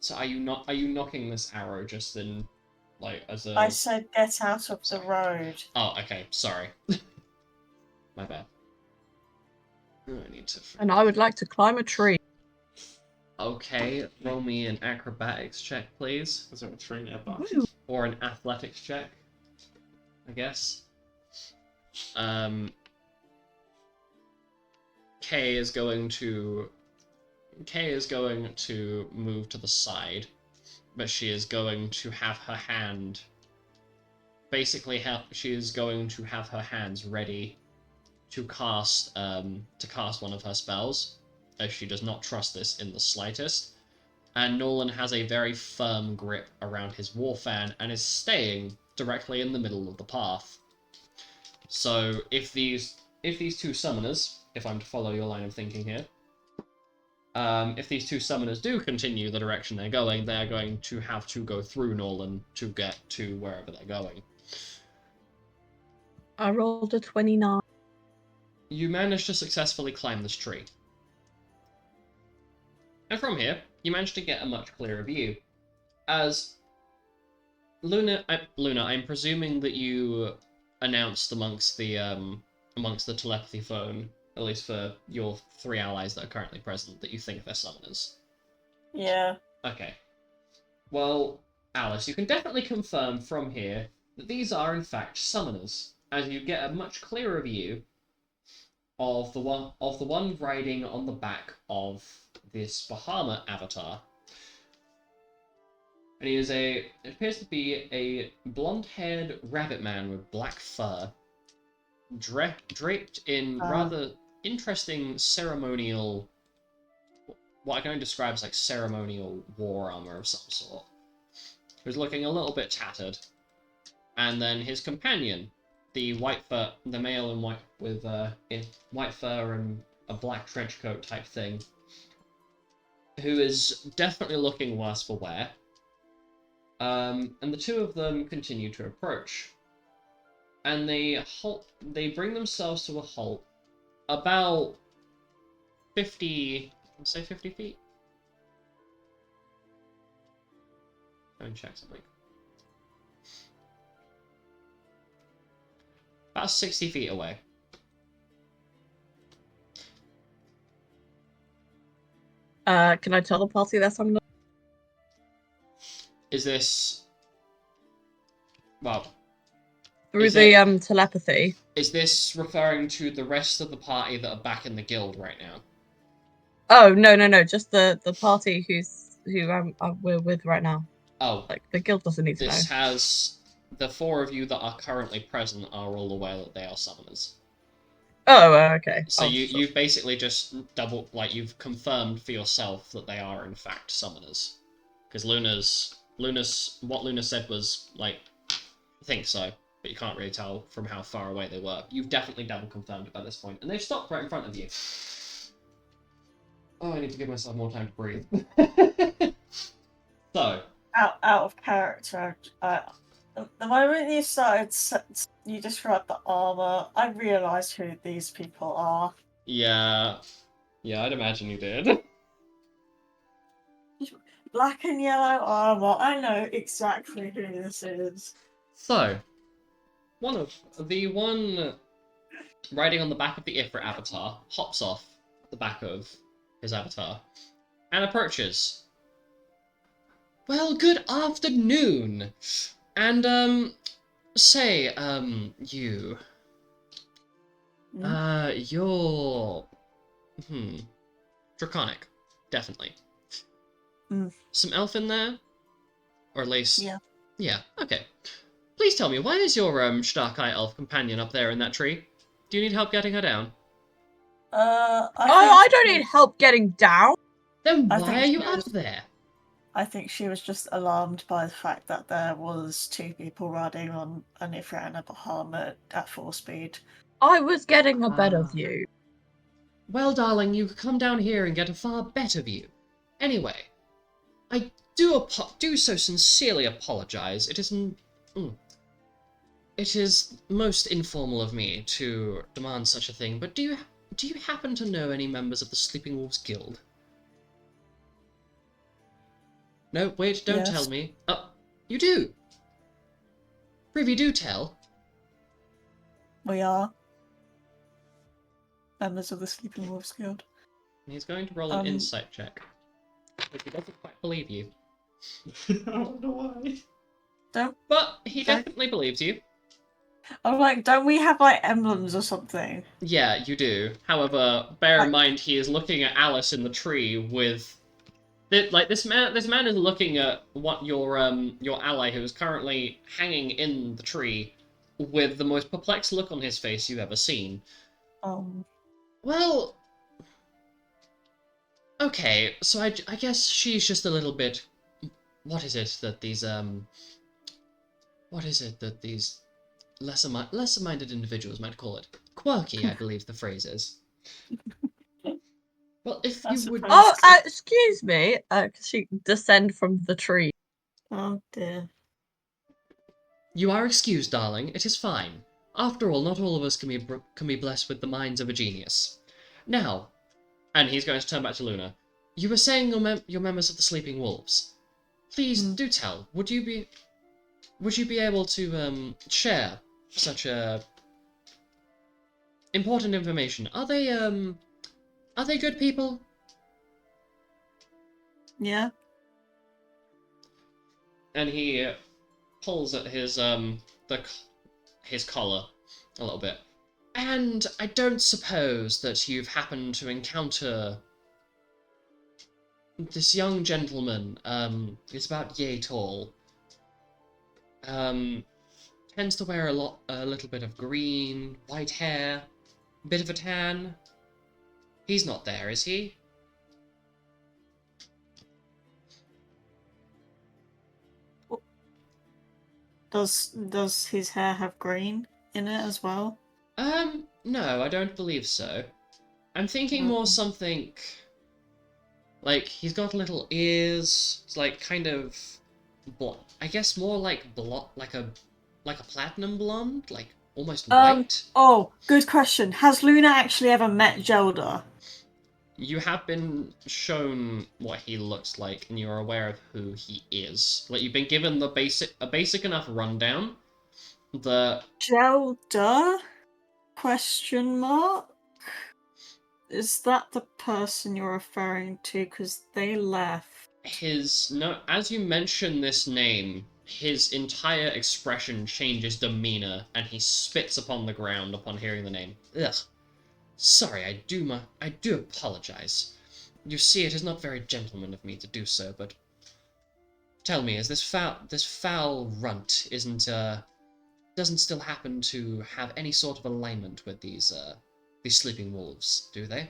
So are you knocking this arrow just in, like, as a... I said get out of the road. Oh, okay, sorry. My bad. I need to... And I would like to climb a tree. Okay, roll me an acrobatics check, please. Is there a tree nearby? Or an athletics check, I guess. Kay is going to move to the side, but she is going to have her hand. Basically, she is going to have her hands ready to cast one of her spells, as she does not trust this in the slightest. And Nolan has a very firm grip around his war fan and is staying directly in the middle of the path. So if these two summoners, if I'm to follow your line of thinking here, if these two summoners do continue the direction they're going to have to go through Nolan to get to wherever they're going. I rolled a 29. You manage to successfully climb this tree. And from here, you manage to get a much clearer view, as Luna, I'm presuming that you announced amongst the telepathy phone, at least for your 3 allies that are currently present, that you think they're summoners. Yeah. Okay. Well, Alice, you can definitely confirm from here that these are in fact summoners, as you get a much clearer view of the one riding on the back of this Bahamut avatar. And it appears to be a blonde-haired rabbit man with black fur, draped in rather interesting ceremonial, what I can only describe as like ceremonial war armor of some sort, who's looking a little bit tattered. And then his companion, the male in white with in white fur and a black trench coat type thing, who is definitely looking worse for wear. And the two of them continue to approach. And they bring themselves to a halt about 50, let's say 50 feet? Go and check something. About 60 feet away. Can I tell the party that's on? Is this... Well... Through the telepathy. Is this referring to the rest of the party that are back in the guild right now? Oh, no, just the party who we're with right now. Oh. Like, the guild doesn't need to know. This has... The 4 of you that are currently present are all aware that they are summoners. Oh, okay. So you've basically just you've confirmed for yourself that they are in fact summoners. Because what Luna said was, like, I think so, but you can't really tell from how far away they were. You've definitely double confirmed it by this point, and they've stopped right in front of you. Oh, I need to give myself more time to breathe. So. Out of character. The moment you described the armor, I realised who these people are. Yeah, I'd imagine you did. Black and yellow armor. I know exactly who this is. So, one riding on the back of the Ifrit avatar hops off the back of his avatar and approaches. Well, good afternoon. And say, you. You're draconic, definitely. Some elf in there? Or at least... Yeah, okay. Please tell me, why is your Stark-Eye elf companion up there in that tree? Do you need help getting her down? I don't need help getting down! Then why are you up there? I think she was just alarmed by the fact that there was 2 people riding on an Ifrit and a Bahamut at full speed. I was getting a better view. Well, darling, you could come down here and get a far better view. Anyway, I do so sincerely apologize. It is most informal of me to demand such a thing, but do you happen to know any members of the Sleeping Wolves Guild? No, wait, don't tell me. Oh, you do? Privy, do tell. We are members of the Sleeping Wolves Guild. He's going to roll an insight check. But he doesn't quite believe you. I don't know why. But he definitely believes you. I'm like, don't we have like emblems or something? Yeah, you do. However, bear in mind he is looking at Alice in the tree with... Like, this man is looking at what your ally who is currently hanging in the tree with the most perplexed look on his face you've ever seen. Well... Okay, so I guess she's just a little bit... What is it that these lesser-minded individuals might call it? Quirky, I believe the phrase is. Well, if you would... Oh, excuse me. She descend from the tree. Oh, dear. You are excused, darling. It is fine. After all, not all of us can be blessed with the minds of a genius. Now, and he's going to turn back to Luna. You were saying you're members of the Sleeping Wolves. Please do tell. Would you be... would you be able to share such important information? Are they good people? Yeah. And he pulls at his his collar a little bit. And I don't suppose that you've happened to encounter this young gentleman. He's about yay tall. Tends to wear a little bit of green, white hair, bit of a tan. He's not there, is he? Does his hair have green in it as well? No, I don't believe so. I'm thinking more something like he's got little ears. It's like kind of, I guess more like like a platinum blonde, like almost white. Oh, good question. Has Luna actually ever met Zelda? You have been shown what he looks like, and you're aware of who he is. Like you've been given a basic enough rundown. Zelda? Question mark? Is that the person you're referring to? Because they left. As you mention this name, his entire expression changes demeanor, and he spits upon the ground upon hearing the name. Ugh. Sorry, I do apologize. You see, it is not very gentleman of me to do so, but tell me, is this foul runt doesn't still happen to have any sort of alignment with these sleeping wolves, do they?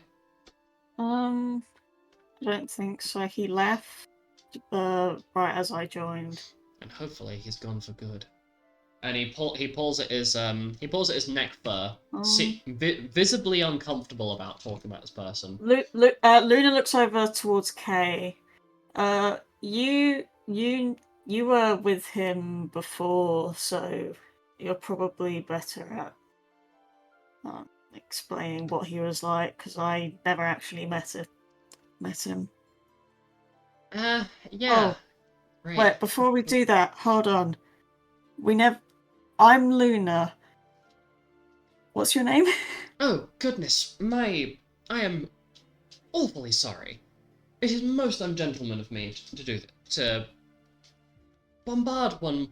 I don't think so. He left right as I joined. And hopefully he's gone for good. And he pulls at his neck fur, visibly uncomfortable about talking about this person. Luna looks over towards Kay. You were with him before, so you're probably better at explaining what he was like, because I never actually met him. Yeah. Oh, right. wait, before we do that, hold on. I'm Luna. What's your name? Oh, goodness, I am awfully sorry. It is most ungentleman of me to bombard one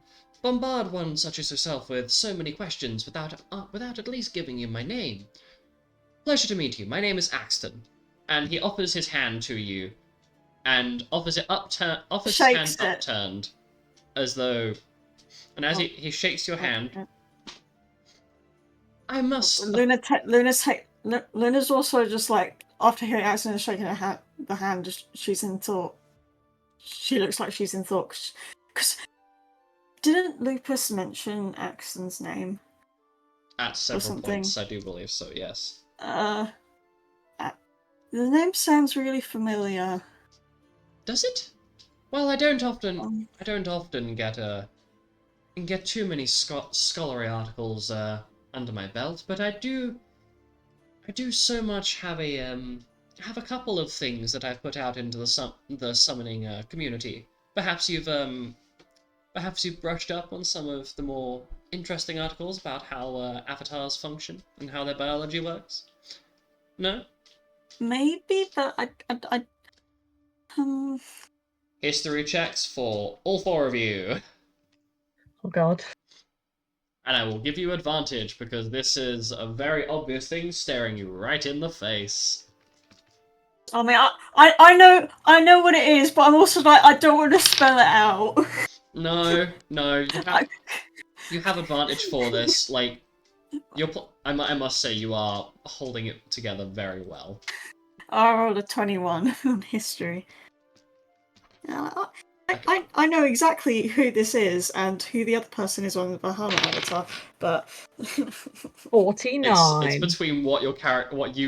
such as yourself with so many questions without at least giving you my name. Pleasure to meet you. My name is Axton. And he offers his hand to you, and offers his hand upturned, as though. And as he shakes your hand, I must. Luna's also just like, after hearing Axton shaking the hand, she's in thought. She looks like she's in thought. Because didn't Lupus mention Axton's name? At several points, I do believe so, yes. The name sounds really familiar. Does it? Well, I don't often get too many scholarly articles under my belt, but I do so much have a couple of things that I've put out into the summoning community. Perhaps you've brushed up on some of the more interesting articles about how avatars function and how their biology works. No? Maybe, but I History checks for all four of you. Oh god. And I will give you advantage because this is a very obvious thing staring you right in the face. I mean, I know what it is, but I'm also like, I don't want to spell it out. No, you have advantage for this. Like, I must say, you are holding it together very well. I rolled a 21 on history. I know exactly who this is and who the other person is on the Bahama avatar, but 49. It's between what you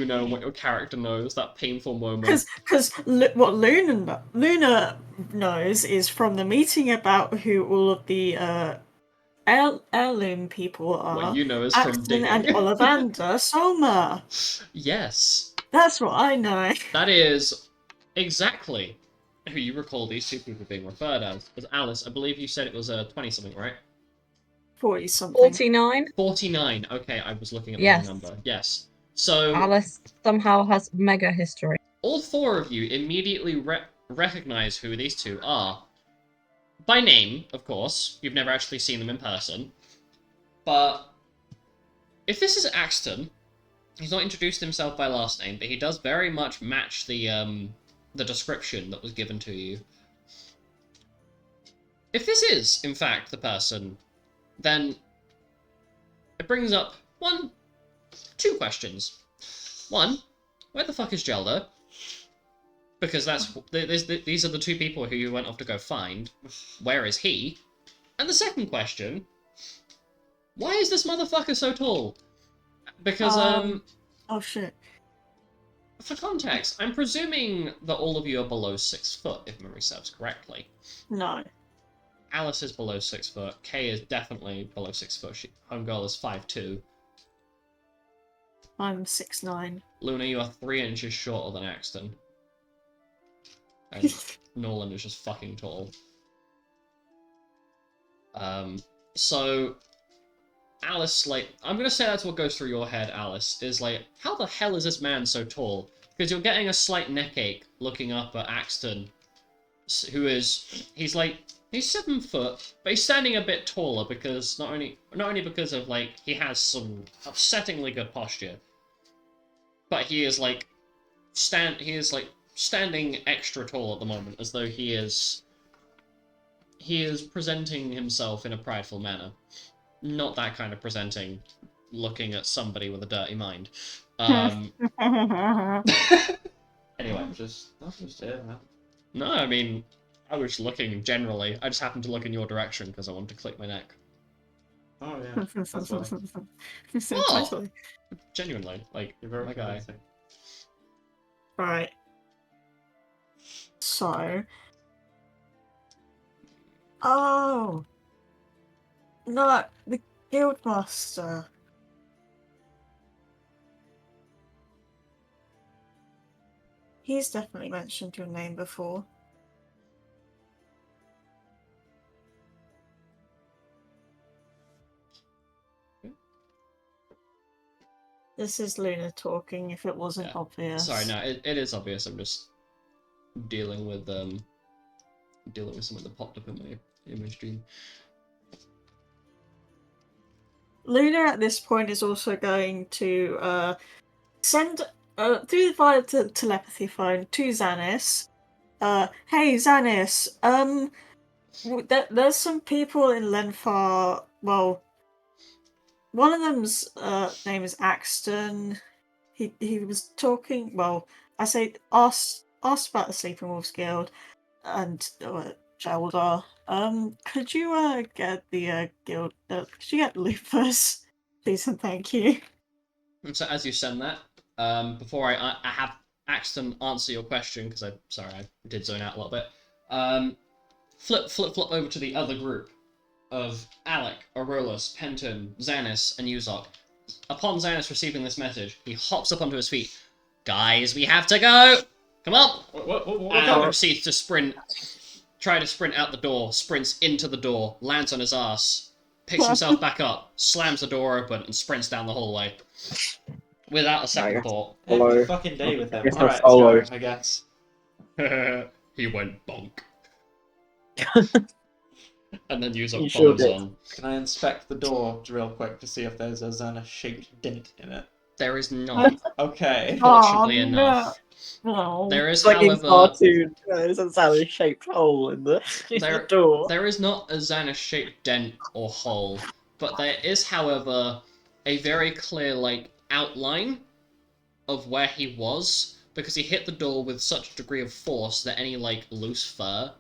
know and what your character knows. That painful moment. Because what Luna knows is from the meeting about who all of the heirloom people are. What you know is from Axton digging. and Ollivander Soma. Yes. That's what I know. That is exactly who you recall these two people being referred as. Alice, I believe you said it was 20-something, right? 40 something. 49. 49. Okay, I was looking at the Yes. wrong number. Yes. So Alice somehow has mega history. all four of you immediately recognize who these two are. By name, of course. You've never actually seen them in person. But if this is Axton, he's not introduced himself by last name, but he does very much match the description that was given to you. If this is, in fact, the person, then it brings up two questions. One, where the fuck is Gelda? Because these are the two people who you went off to go find. Where is he? And the second question, why is this motherfucker so tall? Because, Oh shit. for context, I'm presuming that all of you are below 6 foot, if memory serves correctly. No. Alice is below 6 foot. Kay is definitely below 6 foot. Homegirl is 5'2". I'm 6'9". Luna, you are 3 inches shorter than Axton. And Nolan is just fucking tall. So Alice, like, I'm gonna say that's what goes through your head, Alice, is like, how the hell is this man so tall? Because you're getting a slight neck ache looking up at Axton, he's 7 foot, but he's standing a bit taller because not only because of like he has some upsettingly good posture, but he is standing extra tall at the moment, as though he is presenting himself in a prideful manner. Not that kind of presenting, looking at somebody with a dirty mind. Anyway. That's just it, man. No, I mean, I was looking generally. I just happened to look in your direction because I wanted to click my neck. Oh yeah, that's why. Totally. Genuinely, like, You're very my guy. convincing. Right. So. Oh. No, the Guildmaster. He's definitely mentioned your name before. This is Luna talking, if it wasn't obvious. Sorry, no, it is obvious. I'm just dealing with something that popped up in my image stream. Luna at this point is also going to send through the telepathy phone to Xanis. Hey Xanis, there's some people in Lenfar. Well, one of them's name is Axton. He was talking. Well, I say asked about the Sleeping Wolves Guild and Gelda. Could you get the guild? Could you get Lupus, please and thank you. And so as you send that, before I have Axton answer your question, because I did zone out a little bit. Flip over to the other group of Alec, Aurolus, Penton, Xanis, and Uzok. Upon Xanis receiving this message, he hops up onto his feet. Guys, we have to go! Come on! And proceeds to try to sprint out the door, sprints into the door, lands on his ass, picks himself back up, slams the door open, and sprints down the hallway. Without a second thought. Every fucking day with him. Guess Alright, that's let's go, I guess. He went bonk. And then Uzok You sure follows did. on. Can I inspect the door real quick to see if there's a Xana-shaped dent in it? There is not, Okay. fortunately enough. No. There is, It's like in however, cartoon. There's a salad-shaped hole in the door. there is not a Xana-shaped dent or hole, but there is, however, a very clear, like, outline of where he was, because he hit the door with such a degree of force that any, like, loose fur,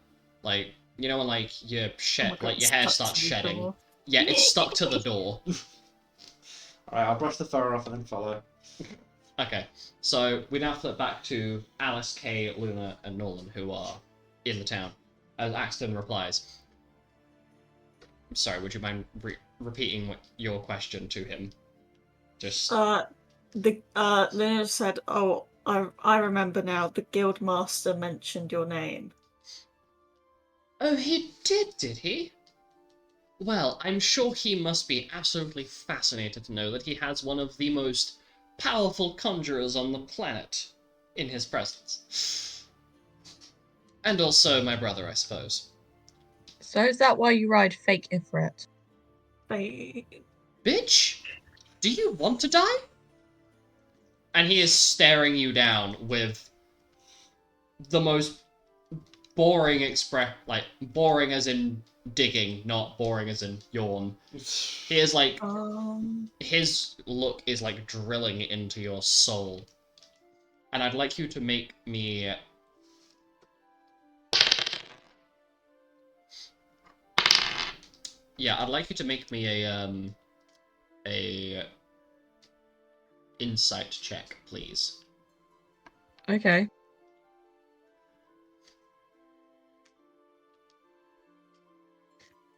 like, you know when, like, your hair starts shedding? Yeah, it's stuck to the door. Alright, I'll brush the fur off and then follow. Okay, so we now flip back to Alice, Kay, Luna, and Nolan, who are in the town, as Axton replies. Sorry, would you mind repeating your question to him? Just... Luna said, "Oh, I remember now. The Guildmaster mentioned your name." Oh, he did he? Well, I'm sure he must be absolutely fascinated to know that he has one of the most powerful conjurers on the planet in his presence. And also my brother, I suppose. So is that why you ride fake Ifrit? Bitch, do you want to die? And he is staring you down with the most boring boring as in digging, not boring as in yawn. He is like, his look is like drilling into your soul. And I'd like you to make me... Yeah, I'd like you to make me a insight check, please. Okay.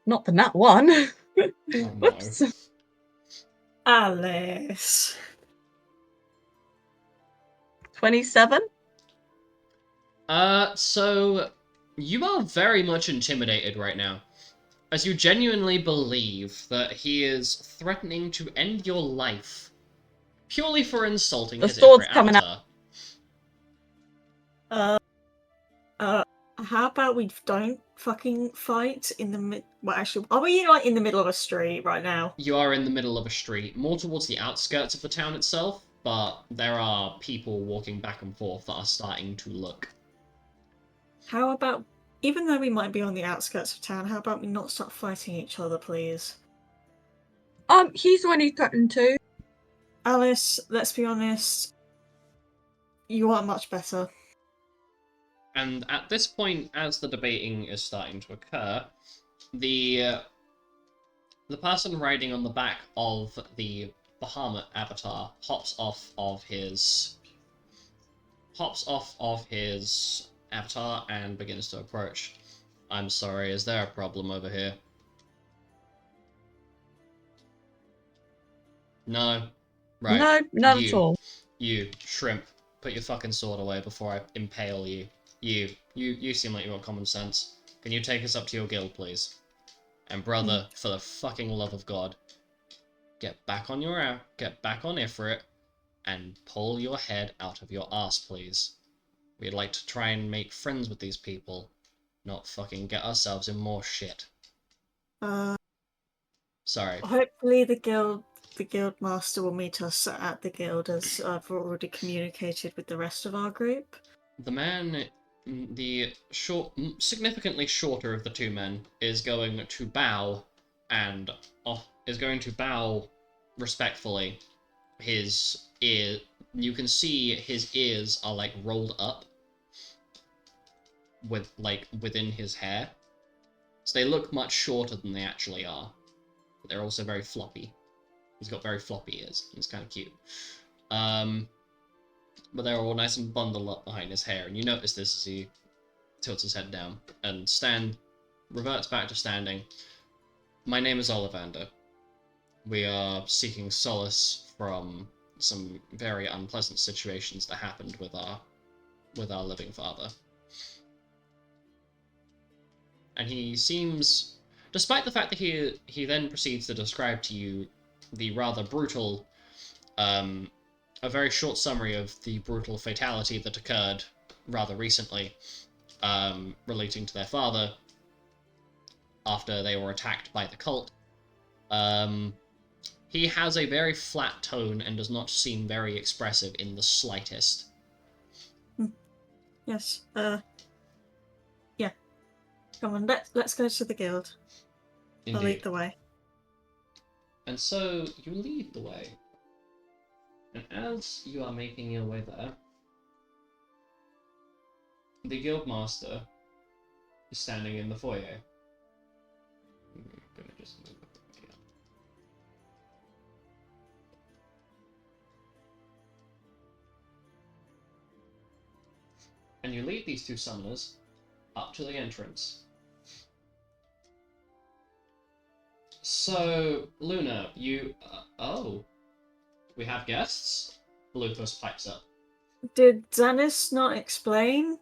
Not the nat one. Oh, no. Whoops. Alice. 27? So you are very much intimidated right now, as you genuinely believe that he is threatening to end your life purely for insulting The his sword's Ifrit coming avatar. How about we don't fucking fight in the well, actually, are we like in the middle of a street right now? You are in the middle of a street, more towards the outskirts of the town itself, but there are people walking back and forth that are starting to look. How about, even though we might be on the outskirts of town, how about we not start fighting each other, please? He's the one who threatened to. Alice, let's be honest, you are much better. And at this point, as the debating is starting to occur, the person riding on the back of the Bahamut avatar hops off of his avatar and begins to approach. I'm sorry, is there a problem over here? No? Right. No, not at all. You, shrimp, put your fucking sword away before I impale you. You seem like you got common sense. Can you take us up to your guild, please? And brother, for the fucking love of God, get back on Ifrit and pull your head out of your ass, please. We'd like to try and make friends with these people, not fucking get ourselves in more shit. Sorry. Hopefully the guild master will meet us at the guild, as I've already communicated with the rest of our group. The man, significantly shorter of the two men, is going to bow respectfully. His ear, you can see his ears are like rolled up within his hair, so they look much shorter than they actually are. But they're also very floppy. He's got very floppy ears. It's kind of cute. But they're all nice and bundled up behind his hair, and you notice this as he tilts his head down and reverts back to standing. My name is Ollivander. We are seeking solace from some very unpleasant situations that happened with our living father. And he seems, despite the fact that he then proceeds to describe to you the rather brutal, a very short summary of the brutal fatality that occurred rather recently, relating to their father after they were attacked by the cult. He has a very flat tone and does not seem very expressive in the slightest. Yes, yeah. Come on, let's go to the guild. Indeed. I'll lead the way. And so you lead the way. And as you are making your way there, the guildmaster is standing in the foyer. I'm gonna just move it here. And you lead these two summoners up to the entrance. So, Luna, you... oh. We have guests? Lupus pipes up. Did Xanis not explain?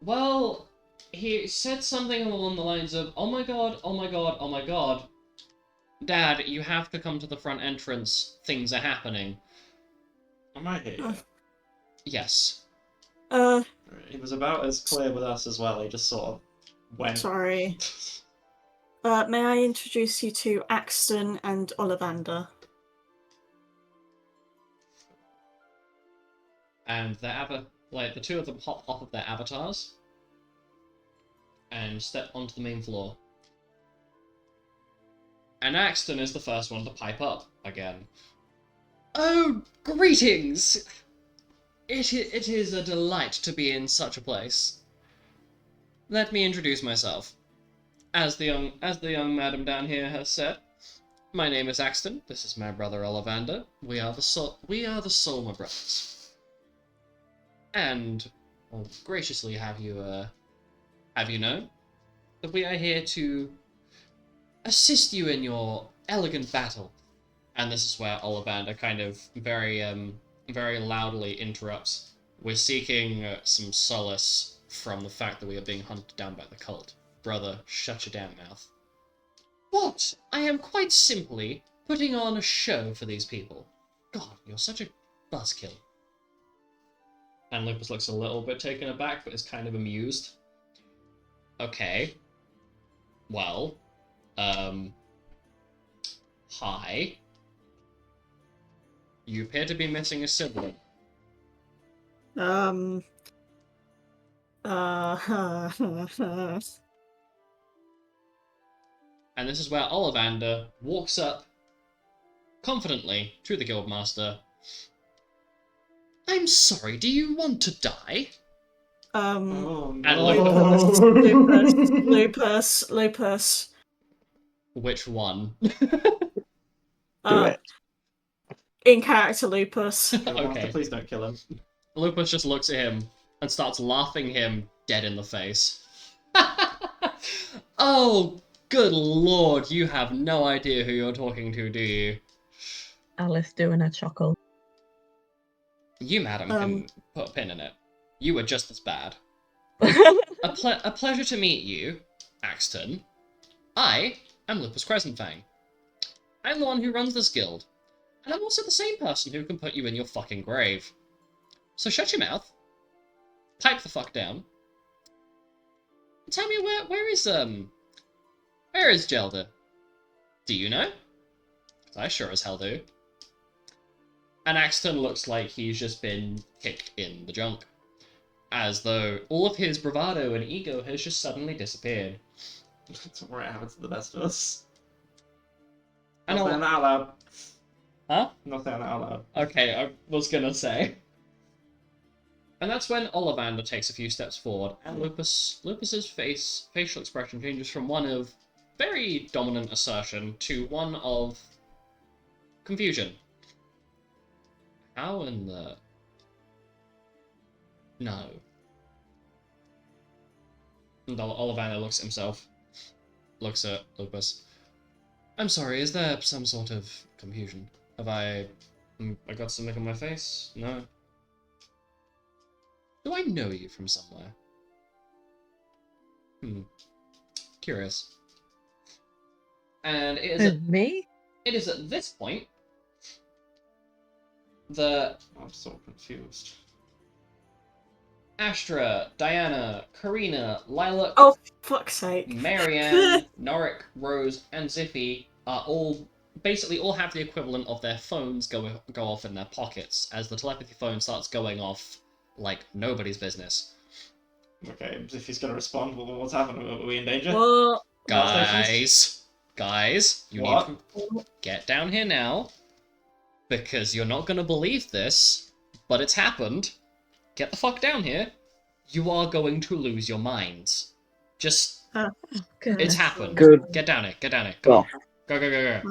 Well, he said something along the lines of, oh my god, oh my god, oh my god. Dad, you have to come to the front entrance. Things are happening. Am I here? Yes. He was about as clear with us as well. He just sort of went. Sorry. May I introduce you to Axton and Ollivander? And the two of them hop off of their avatars and step onto the main floor. And Axton is the first one to pipe up again. Oh, greetings! It is a delight to be in such a place. Let me introduce myself. As the young madam down here has said, my name is Axton. This is my brother Ollivander. We are the Solmer brothers. And I'll graciously have you know that we are here to assist you in your elegant battle. And this is where Ollivander kind of very loudly interrupts. We're seeking some solace from the fact that we are being hunted down by the cult. Brother, shut your damn mouth. What? I am quite simply putting on a show for these people. God, you're such a buzzkill. And Lupus looks a little bit taken aback, but is kind of amused. Okay. Well, hi. You appear to be missing a sibling. And this is where Ollivander walks up confidently to the Guildmaster. I'm sorry, do you want to die? Oh, And Lupus. Which one? Do it. In character, Lupus. Okay. Please don't kill him. Lupus just looks at him and starts laughing him dead in the face. Oh, good lord, you have no idea who you're talking to, do you? Alice doing a chuckle. You, madam, can put a pin in it. You were just as bad. A pleasure to meet you, Axton. I am Lupus Crescentfang. I'm the one who runs this guild. And I'm also the same person who can put you in your fucking grave. So shut your mouth. Pipe the fuck down. And tell me where is Gelder? Do you know? 'Cause I sure as hell do. And Axton looks like he's just been kicked in the junk. As though all of his bravado and ego has just suddenly disappeared. Don't worry, it happens to the best of us. And Not saying that out loud. Huh? Not saying that out loud. Okay, I was gonna say. And that's when Ollivander takes a few steps forward, and Lupus's facial expression changes from one of very dominant assertion to one of confusion. How in the... No. And Ollivander looks at himself, looks at Lupus. I'm sorry, is there some sort of confusion? Have I got something on my face? No? Do I know you from somewhere? Curious. And it is at this point that I'm so confused. Astra, Diana, Karina, Lilac, Oh, fuck's sake. Marianne, Norik, Rose, and Zippy are all have the equivalent of their phones go off in their pockets as the telepathy phone starts going off like nobody's business. Okay, if he's gonna respond, what's happening? Are we in danger? What? Guys, you What? need to get down here now, because you're not gonna believe this, but it's happened. Get the fuck down here. You are going to lose your minds. Just, it's happened. Good. Get down it. Come on. Go. Okay.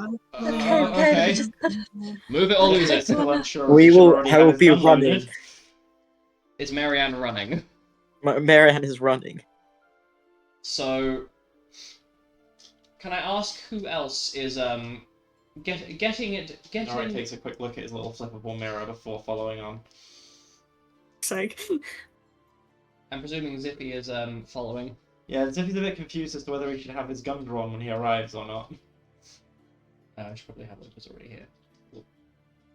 Move it or lose it. Still unsure. We Should will already have help his you gun running. loaded. Is Marianne running? Marianne is running. So, can I ask who else is getting it? Alright, takes a quick look at his little flippable mirror before following on. Sake. I'm presuming Zippy is following. Yeah, Zippy's a bit confused as to whether he should have his gun drawn when he arrives or not. I should probably have Lupus already here.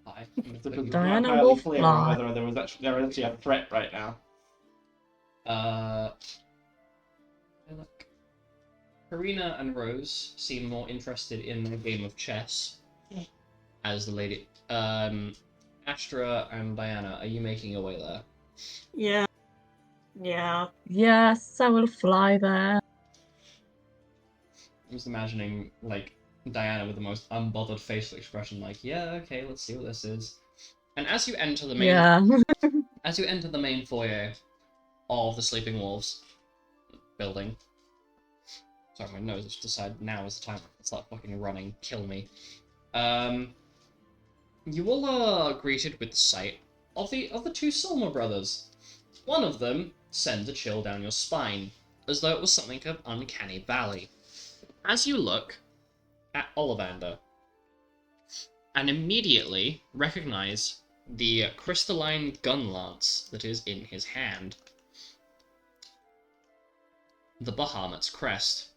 Hi. It was not Diana entirely will clear on fly. whether there was actually a threat right now. Look. Karina and Rose seem more interested in a game of chess. As the lady. Astra and Diana, are you making your way there? Yeah. Yeah. Yes, I will fly there. I'm just imagining, like, Diana with the most unbothered facial expression, like, yeah, okay, let's see what this is. And as you enter the main Yeah. as you enter the main foyer of the Sleeping Wolves building. Sorry, my nose has decided now is the time to start fucking running. Kill me. You all are greeted with the sight of the two Solmer brothers. One of them sends a chill down your spine, as though it was something of uncanny valley. As you look at Ollivander, and immediately recognize the crystalline gun lance that is in his hand. The Bahamut's crest.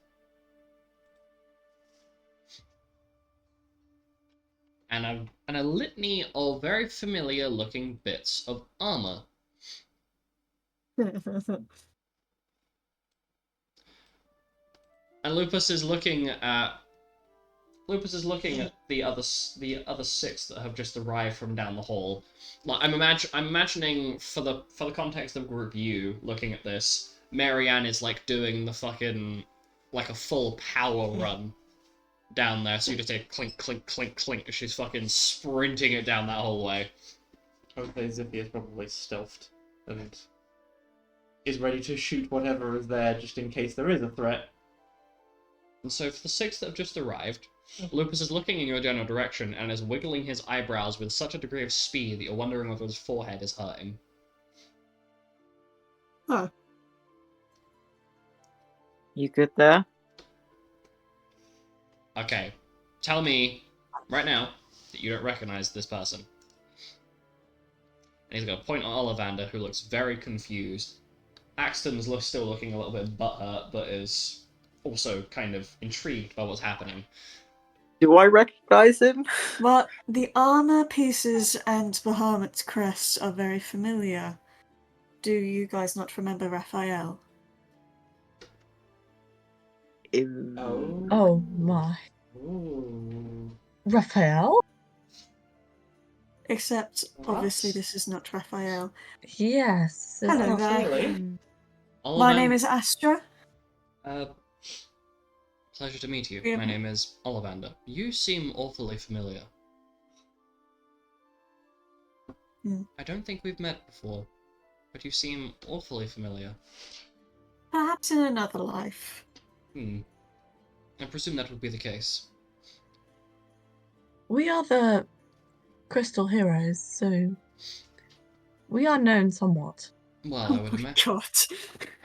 And a litany of very familiar looking bits of armor. And Lupus is looking at the other six that have just arrived from down the hall. Like I'm imagining for the context of Group U, looking at this, Marianne is like doing the fucking like a full power run down there. So you just hear clink clink clink clink as she's fucking sprinting it down that hallway. I would say Zippy is probably stealthed and is ready to shoot whatever is there just in case there is a threat. And so for the six that have just arrived, Lupus is looking in your general direction and is wiggling his eyebrows with such a degree of speed that you're wondering whether his forehead is hurting. Huh. You good there? Okay, tell me right now that you don't recognize this person. And he's going to point at Ollivander, who looks very confused. Axton's still looking a little bit butthurt, but is also kind of intrigued by what's happening. Do I recognize him? Well, the armor pieces and Bahamut's crest are very familiar. Do you guys not remember Raphael? Oh my. Ooh. Raphael? Except, obviously, What? this is not Raphael. Yes. it's Hello not- there. Really? My name is Astra. Pleasure to meet you. Yeah. My name is Ollivander. You seem awfully familiar. I don't think we've met before, but you seem awfully familiar. Perhaps in another life. I presume that would be the case. We are the Crystal Heroes, so we are known somewhat. Well, Oh my god.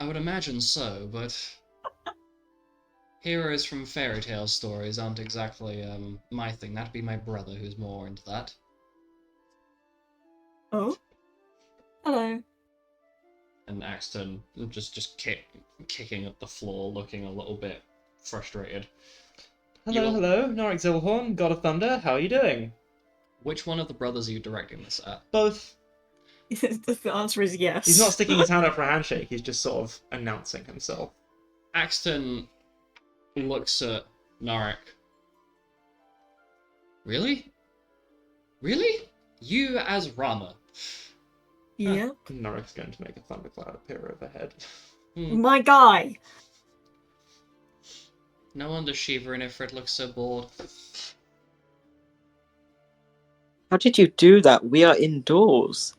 I would imagine so, but heroes from fairy tale stories aren't exactly my thing. That'd be my brother who's more into that. Oh? Hello. And Axton just kicking at the floor, looking a little bit frustrated. Hello, hello, Norik Zilhorn, God of Thunder, how are you doing? Which one of the brothers are you directing this at? Both. The answer is yes. He's not sticking his hand out for a handshake, he's just sort of announcing himself. Axton looks at Norik. Really? Really? You as Rama? Yeah. Norik's going to make a thundercloud appear overhead. My guy. No wonder Shiva and Ifrit look so bored. How did you do that? We are indoors.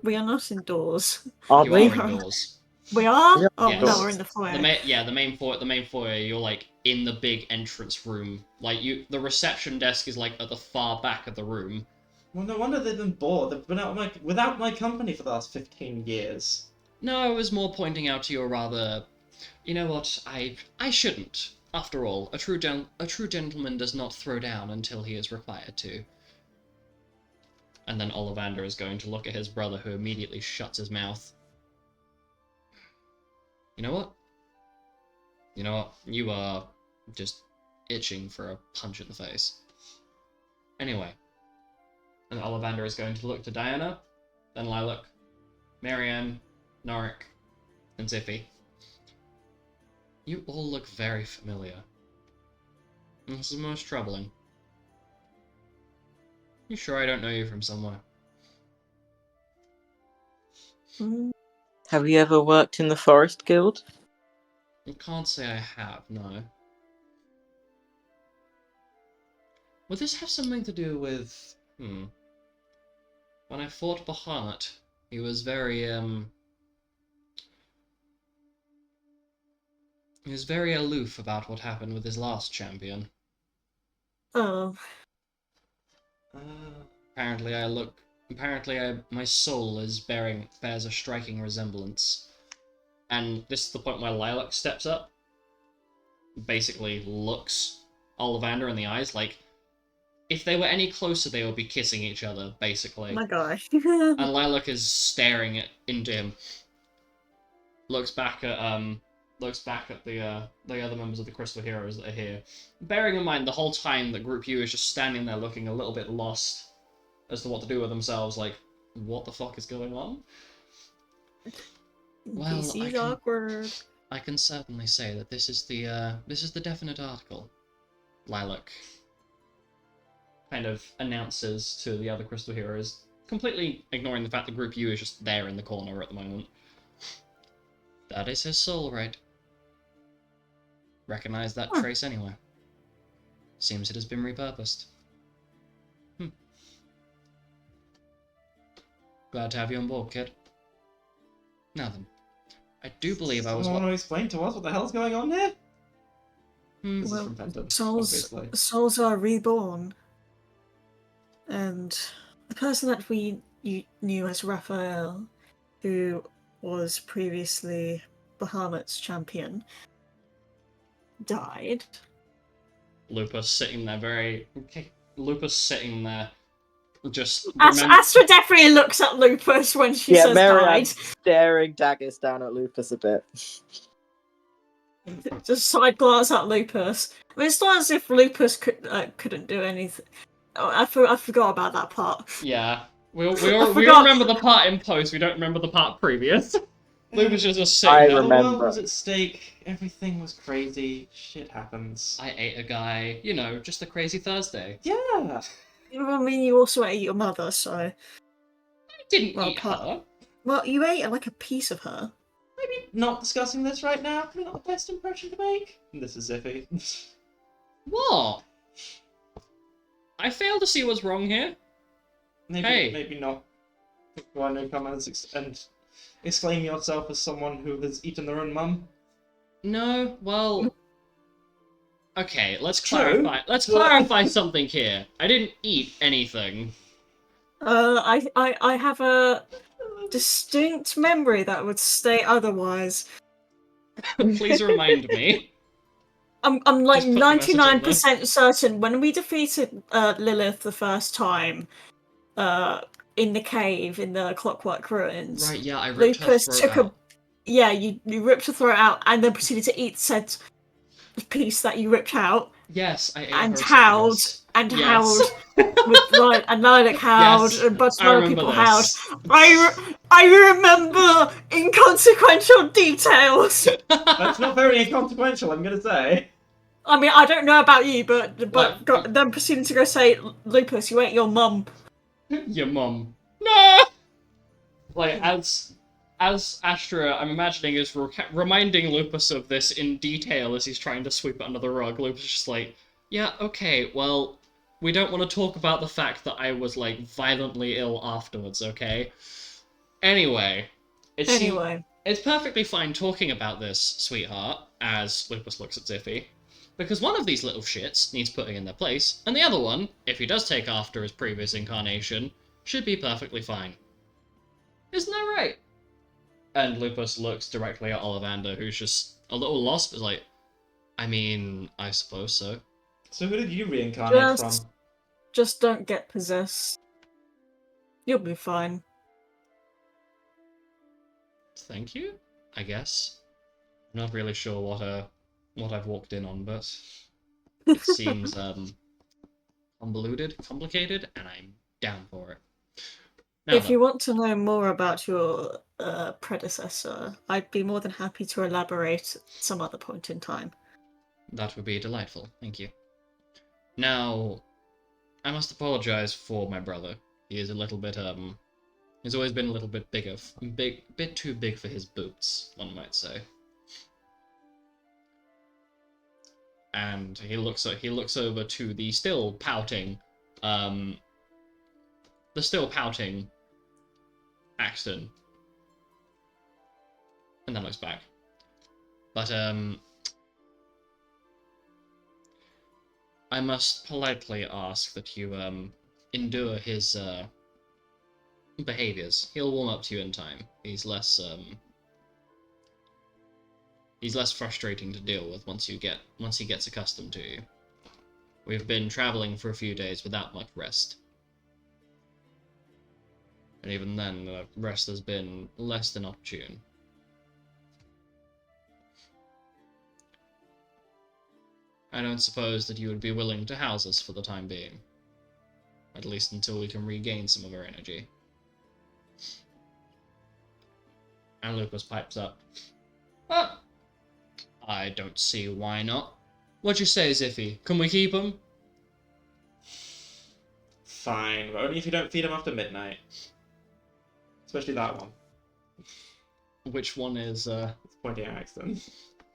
We are not indoors. Are You we? are indoors. We are? Yeah. Oh, Yes. no, we're in the foyer. The main foyer. You're like in the big entrance room. Like the reception desk is like at the far back of the room. Well, no wonder they've been bored. They've been without my company for the last 15 years. No, I was more pointing out to your rather. You know what? I shouldn't. After all, a true gentleman does not throw down until he is required to. And then Ollivander is going to look at his brother, who immediately shuts his mouth. You know what? You know what? You are just itching for a punch in the face. Anyway. And Ollivander is going to look to Diana, then Lilac, Marianne, Norik, and Zippy. You all look very familiar. And this is most troubling. You sure I don't know you from somewhere? Have you ever worked in the Forest Guild? I can't say I have, no. Would this have something to do with... When I fought Bahamut, he was very, he was very aloof about what happened with his last champion. Oh. Apparently my soul bears a striking resemblance. And this is the point where Lilac steps up, basically looks Ollivander in the eyes, like, if they were any closer they would be kissing each other, basically. My gosh. And Lilac is staring into him. Looks back at the other members of the Crystal Heroes that are here. Bearing in mind the whole time that Group U is just standing there looking a little bit lost as to what to do with themselves, like, what the fuck is going on? Well, This is awkward. I can certainly say that this is the definite article. Lilac kind of announces to the other Crystal Heroes, completely ignoring the fact that Group U is just there in the corner at the moment. That is his soul, right? Recognize that trace anywhere. Seems it has been repurposed. Glad to have you on board, kid. Now then, I do believe I was... Want to explain to us what the hell's going on here? This is Well, from Fenton, souls obviously. are reborn. And the person that you knew as Raphael, who was previously Bahamut's champion, died. Lupus sitting there just... Astra definitely looks at Lupus when she says Marianne died. staring daggers down at Lupus a bit. Just side glance at Lupus. I mean, it's not as if Lupus couldn't do anything. Oh, I forgot about that part. Yeah. We all remember the part in post, we don't remember the part previous. Lupus is just sitting I there. remember. The world was at stake, everything was crazy, shit happens. I ate a guy, just a crazy Thursday. Yeah! I mean, you also ate your mother, so... I didn't Well, eat her. Well, you ate like a piece of her. Maybe not discussing this right now, probably not the best impression to make. This is Zippy. What? I fail to see what's wrong here. Maybe not. Why no comments and exclaim yourself as someone who has eaten their own mum? No, well... Okay, let's True. clarify. Let's clarify something here. I didn't eat anything. I have a distinct memory that would state otherwise. Please remind me. I'm like Just put the message in there. 99% certain when we defeated Lilith the first time, in the cave in the Clockwork Ruins. Right, yeah, I ripped her Lupus throat took out. you ripped her throat out and then proceeded to eat said piece that you ripped out. Yes, I ate And her howled esophagus. and Yes. howled with and Lilac howled Yes, and a bunch of I other remember people this. howled. I remember inconsequential details. That's not very inconsequential, I'm gonna say. I mean, I don't know about you, but Like- then proceeding to go say, Lupus, you ate your mum. Your mum. No! Like, as Astra, I'm imagining, is reminding Lupus of this in detail as he's trying to sweep it under the rug. Lupus is just like, yeah, okay, well, we don't want to talk about the fact that I was, like, violently ill afterwards, okay? Anyway. It's perfectly fine talking about this, sweetheart, as Lupus looks at Zippy. Because one of these little shits needs putting in their place, and the other one, if he does take after his previous incarnation, should be perfectly fine. Isn't that right? And Lupus looks directly at Ollivander, who's just a little lost, but is like, I mean, I suppose so. So who did you reincarnate from? Just don't get possessed. You'll be fine. Thank you, I guess. I'm not really sure what I've walked in on, but it seems convoluted, complicated, and I'm down for it. Now If you want to know more about your predecessor, I'd be more than happy to elaborate some other point in time. that would be delightful. Thank you. Now, I must apologize for my brother. He is a little bit, he's always been a little bit bit too big for his boots, one might say. And he looks over to the still pouting Axton, and then looks back. But I must politely ask that you endure his behaviors. He'll warm up to you in time. He's less frustrating to deal with once he gets accustomed to you. We've been traveling for a few days without much rest. And even then, the rest has been less than opportune. I don't suppose that you would be willing to house us for the time being. At least until we can regain some of our energy. And Lucas pipes up. Ah, I don't see why not. What'd you say, Ziffy? Can we keep him? Fine, but only if you don't feed him after midnight. Especially that one. Which one is, It's pointing at Axton.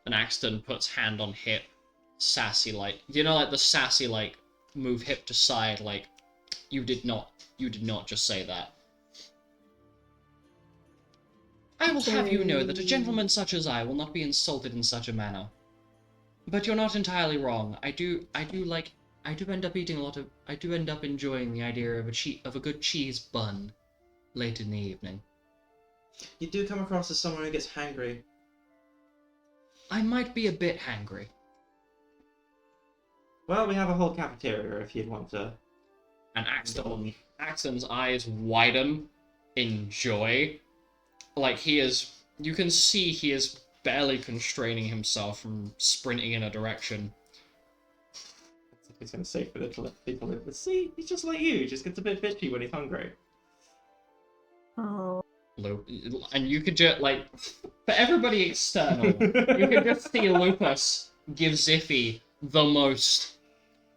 And Axton puts hand on hip, sassy like, you know, like the sassy like move hip to side, like you did not just say that. I will have you know that a gentleman such as I will not be insulted in such a manner. But you're not entirely wrong. I do end up enjoying the idea of a good cheese bun late in the evening. You do come across as someone who gets hangry. I might be a bit hangry. Well, we have a whole cafeteria if you'd want to. And Axton's eyes widen in joy. Like you can see he is barely constraining himself from sprinting in a direction. That's what he's going to say for the people in the sea. He's just like you. He just gets a bit bitchy when he's hungry. Oh. And you could just, like, for everybody external, you could just see Lupus give Ziffy the most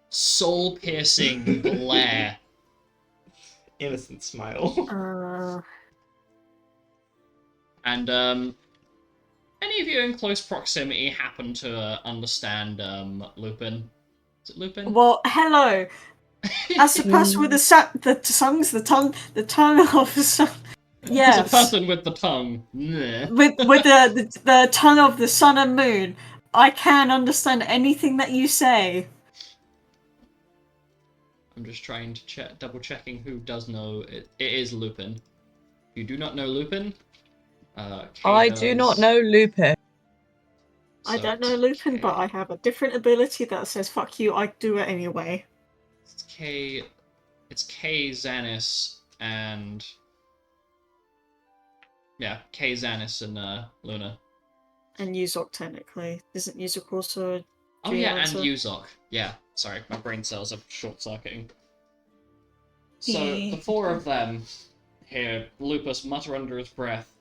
soul-piercing glare. Innocent smile. And, any of you in close proximity happen to understand, Lupin? Is it Lupin? Well, hello. As a person with the tongue of the sun. Yes. As a person with the tongue. With the tongue of the sun and moon, I can understand anything that you say. I'm just trying to double checking who does know it. It is Lupin. If you do not know Lupin, I do not know Lupin. I don't know Lupin, but I have a different ability that says "fuck you." I do it anyway. It's K Xanis and K Xanis and Luna. And Yuzok technically isn't Yuzok also? A Oh yeah, and Geomancer? Yuzok. Yeah, sorry, my brain cells are short-circuiting. So the four of them hear Lupus mutter under his breath,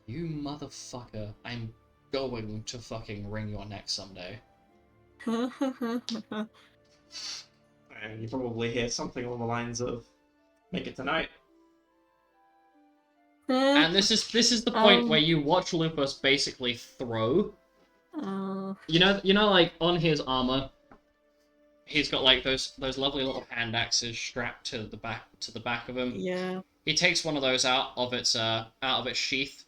"You motherfucker, I'm going to fucking wring your neck someday." And you probably hear something along the lines of, "Make it tonight." And this is the point where you watch Lupus basically throw. You know, like on his armor, he's got like those lovely little hand axes strapped to the back of him. Yeah. He takes one of those out of its sheath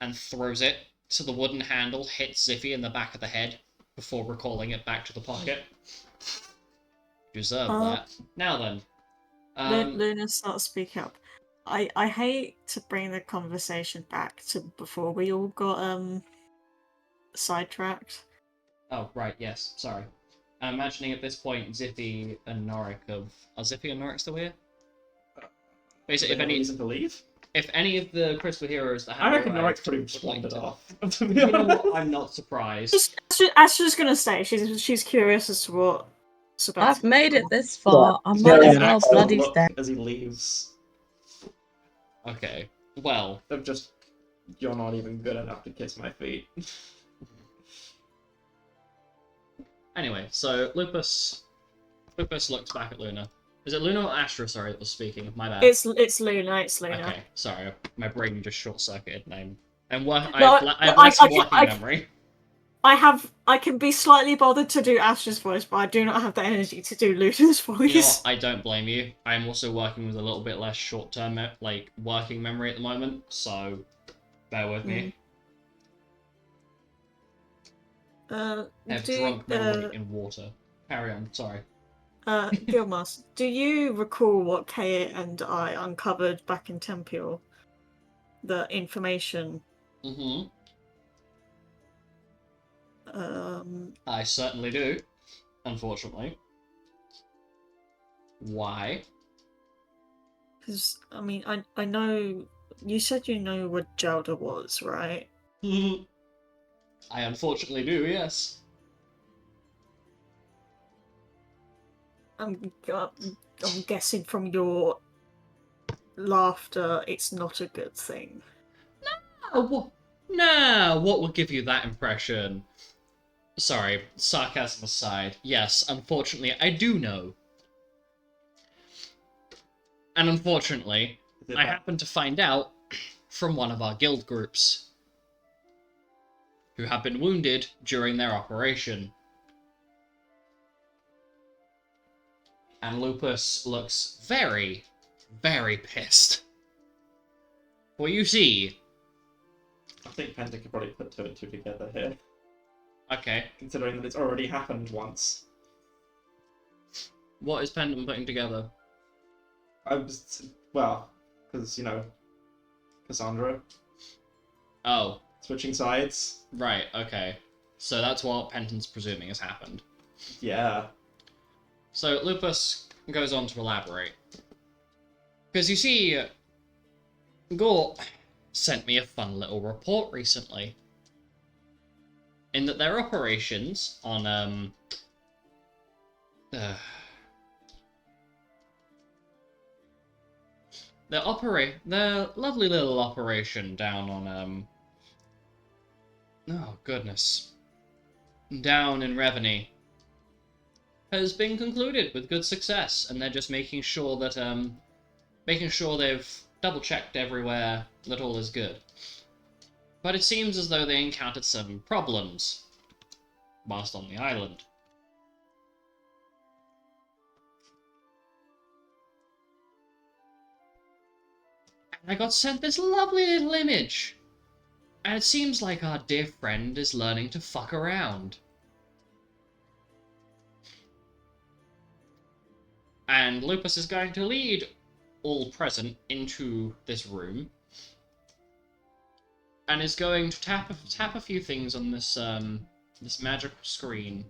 and throws it to the wooden handle, hits Ziffy in the back of the head before recalling it back to the pocket. Deserve that. Now then, Luna starts to speak up. I hate to bring the conversation back to before we all got sidetracked. Oh right, yes, sorry. I'm imagining at this point Ziffy and Norik are Ziffy and Norik still here? Basically, Any reason to leave? if any of the crystal heroes that have I reckon arrived Norik's pretty would much like wandered to- off. To be You know honest. what? I'm not surprised. As she's gonna say, she's curious as to what So back I've to- made it this far. I might Yeah. as well Axel bloody look stay. as he leaves. Okay. Well, Of just, you're not even good enough to kiss my feet. anyway, so Lupus looks back at Luna. Is it Luna or Astra, sorry, that was speaking? My bad. It's Luna. It's Luna. Okay, sorry. My brain just short-circuited name. And I No, have I- less I- working I- memory. I can be slightly bothered to do Astra's voice, but I do not have the energy to do Luna's voice. You know what? I don't blame you. I'm also working with a little bit less short-term, working memory at the moment, so bear with me. I have drunk memory in water. Carry on, sorry. Gilmas, do you recall what Kate and I uncovered back in Temple? The information. Mm-hmm. Um, I certainly do, unfortunately. Why? because I mean, I know you said you know what Gelda was, right? I unfortunately do, yes. I'm guessing from your laughter, it's not a good thing. What would give you that impression? Sorry, sarcasm aside. Yes, unfortunately, I do know. And unfortunately, Is it I that- happen to find out from one of our guild groups, who have been wounded during their operation. And Lupus looks very, very pissed. Well, you see... I think Penta could probably put two and two together here, Okay, considering that it's already happened once. what is Pendant putting together? Well, because, you know, Cassandra, Oh, switching sides. right, okay. So that's what Penton's presuming has happened. Yeah. So Lupus goes on to elaborate. Because you see, Gore sent me a fun little report recently. In that their operations on, their lovely little operation down on, oh goodness. Down in Reveney has been concluded with good success, and they're just making sure that, they've double-checked everywhere that all is good. But it seems as though they encountered some problems whilst on the island. And I got sent this lovely little image. And it seems like our dear friend is learning to fuck around. And Lupus is going to lead all present into this room. And is going to tap a few things on this this magical screen.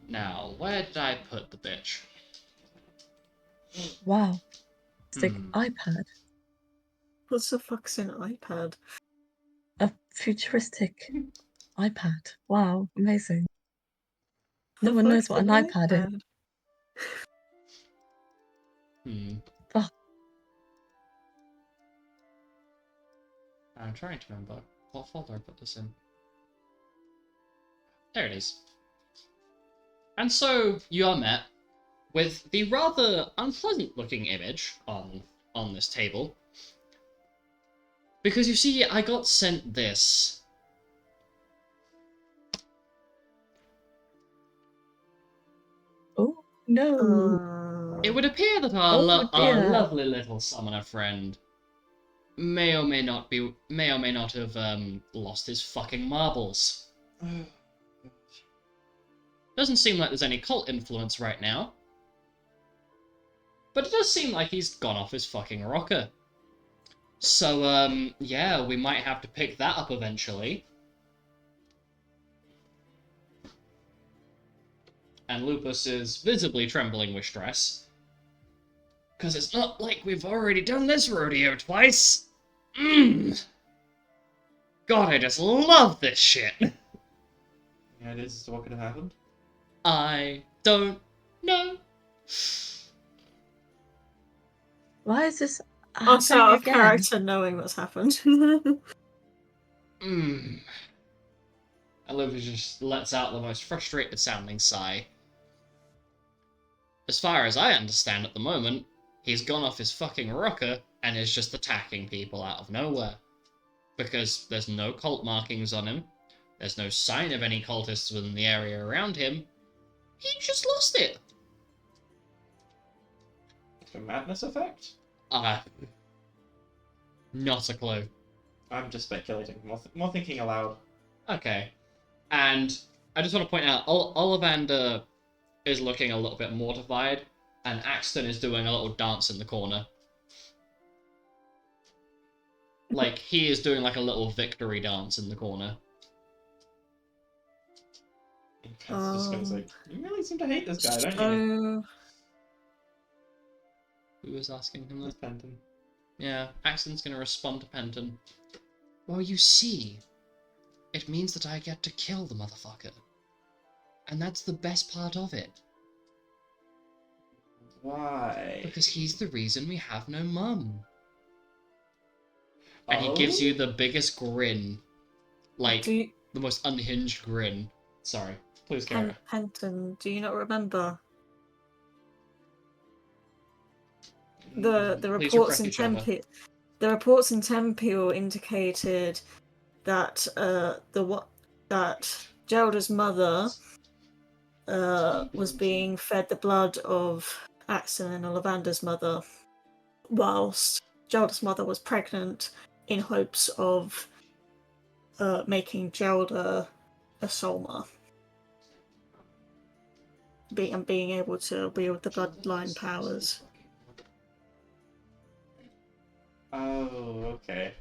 Now, where did I put the bitch? Wow. It's like Hmm. iPad. What the fuck's an iPad? A futuristic iPad. Wow, amazing. No one knows what an iPad is. Hmm. Fuck. I'm trying to remember what folder I put this in. There it is. And so you are met with the rather unpleasant-looking image on this table. Because you see, I got sent this. Oh, no. It would appear that our, Oh, our dear. lovely little summoner friend may or may not have lost his fucking marbles. Doesn't seem like there's any cult influence right now. But it does seem like he's gone off his fucking rocker. So, yeah, we might have to pick that up eventually. And Lupus is visibly trembling with stress. Because it's not like we've already done this rodeo twice. God, I just love this shit. Any ideas as to what could have happened? I don't know. Why is this Also happening out of again? character knowing what's happened. Hmm. Olivia just lets out the most frustrated sounding sigh. As far as I understand at the moment, he's gone off his fucking rocker and is just attacking people out of nowhere. Because there's no cult markings on him, there's no sign of any cultists within the area around him. He just lost it. The madness effect? Not a clue. I'm just speculating. More thinking aloud. Okay. And I just want to point out, Ollivander is looking a little bit mortified, and Axton is doing a little dance in the corner. Like, he is doing like a little victory dance in the corner. Kaz just gonna say, you really seem to hate this guy, don't you? Who was asking him that? It's Penton. Yeah, Axton's gonna respond to Penton. Well, you see, it means that I get to kill the motherfucker. And that's the best part of it. Why? Because he's the reason we have no mum. And he gives you the biggest grin. Like, the most unhinged grin. Sorry. Please carry on. Penton, do you not remember? The Please reports refresh in each other. Tempe, the reports in Tempe indicated that that Gelder's mother was being fed the blood of Axon and Ollivander's mother, whilst Gelder's mother was pregnant, in hopes of making Gelder a Solma. And being able to wield the bloodline powers. Oh, okay.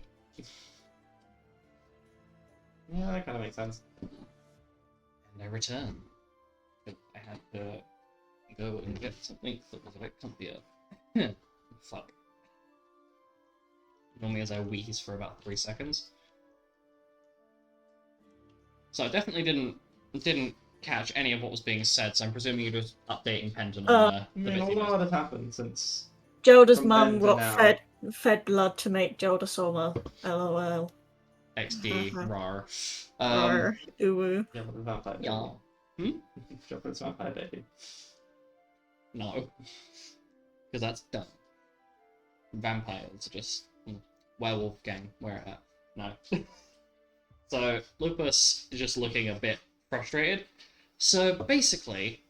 Yeah, that kind of makes sense. And I return. I had to go and get something that was a bit comfier. Fuck. Normally as I wheeze for about 3 seconds. So I definitely didn't catch any of what was being said, so I'm presuming you're just updating Penton on I the mean, a bit you lot missed. has happened since... Gelder's From mum then to got now. fed blood to make Gelder Solma. LOL. XD, rar. Or uwu. Yeah, but the vampire baby. Yeah. Joffrey's vampire baby. No. Because that's dumb. Vampires are just werewolf gang, where at? No. So Lupus is just looking a bit frustrated. So basically,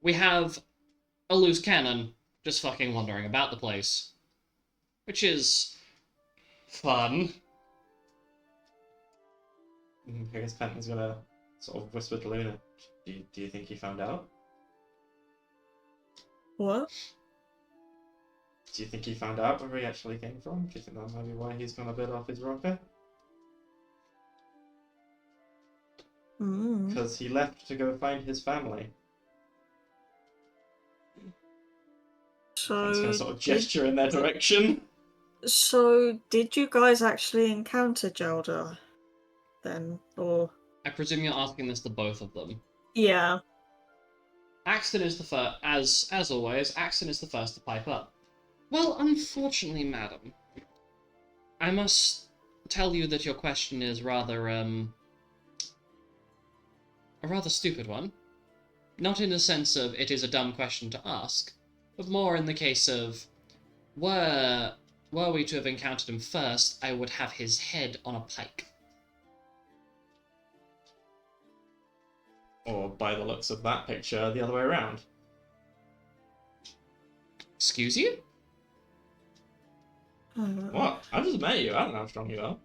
we have a loose cannon just fucking wandering about the place. Which is fun. I guess Penton's gonna sort of whisper to Luna, do you think he found out? What? Do you think he found out where he actually came from? Do you think that might be why he's gonna bit off his rocker? Because he left to go find his family. So He's gonna sort of gesture in their direction. So did you guys actually encounter Gelder then? Or I presume you're asking this to both of them. yeah. Axton is the first, as always, Axton is the first to pipe up. Well, unfortunately, madam, I must tell you that your question is rather, a rather stupid one. Not in the sense of it is a dumb question to ask, but more in the case of, were we to have encountered him first, I would have his head on a pike. Or by the looks of that picture, the other way around. Excuse you? What? I just met you. I don't know how strong you are.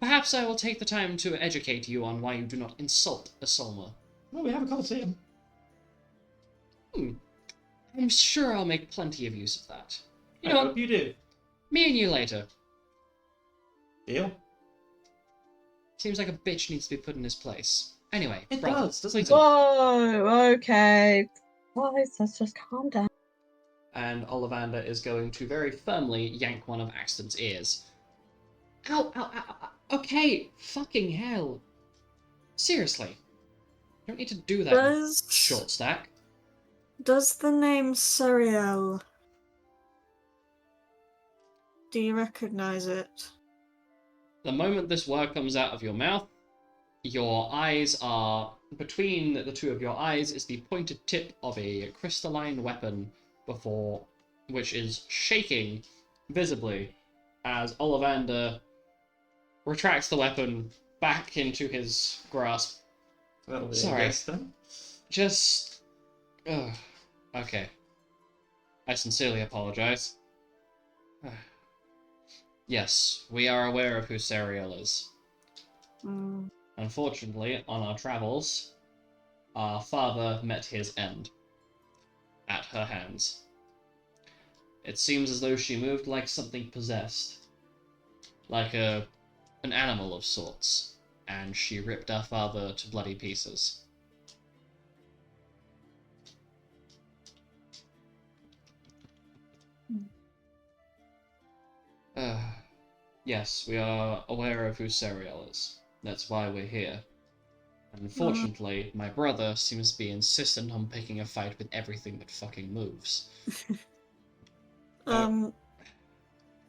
Perhaps I will take the time to educate you on why you do not insult a Solma. Well, we have a coliseum. I'm sure I'll make plenty of use of that. You I know hope what? you do. Me and you later. Deal? Seems like a bitch needs to be put in his place. Anyway, It brother, does, doesn't it? Whoa, okay. Guys, let's just calm down. And Ollivander is going to very firmly yank one of Axton's ears. Ow, ow, ow, ow. Okay, fucking hell. Seriously. You don't need to do that, you short stack. Does the name Suriel... Do you recognize it? The moment this word comes out of your mouth, your eyes are... Between the two of your eyes is the pointed tip of a crystalline weapon which is shaking visibly as Ollivander retracts the weapon back into his grasp. That'll be Sorry. a yes then. Just... okay. I sincerely apologize. Yes, we are aware of who Sariel is. Mm. Unfortunately, on our travels, our father met his end at her hands. It seems as though she moved like something possessed, like an animal of sorts, and she ripped our father to bloody pieces. Yes, we are aware of who Sariel is. That's why we're here. Unfortunately, my brother seems to be insistent on picking a fight with everything that fucking moves. I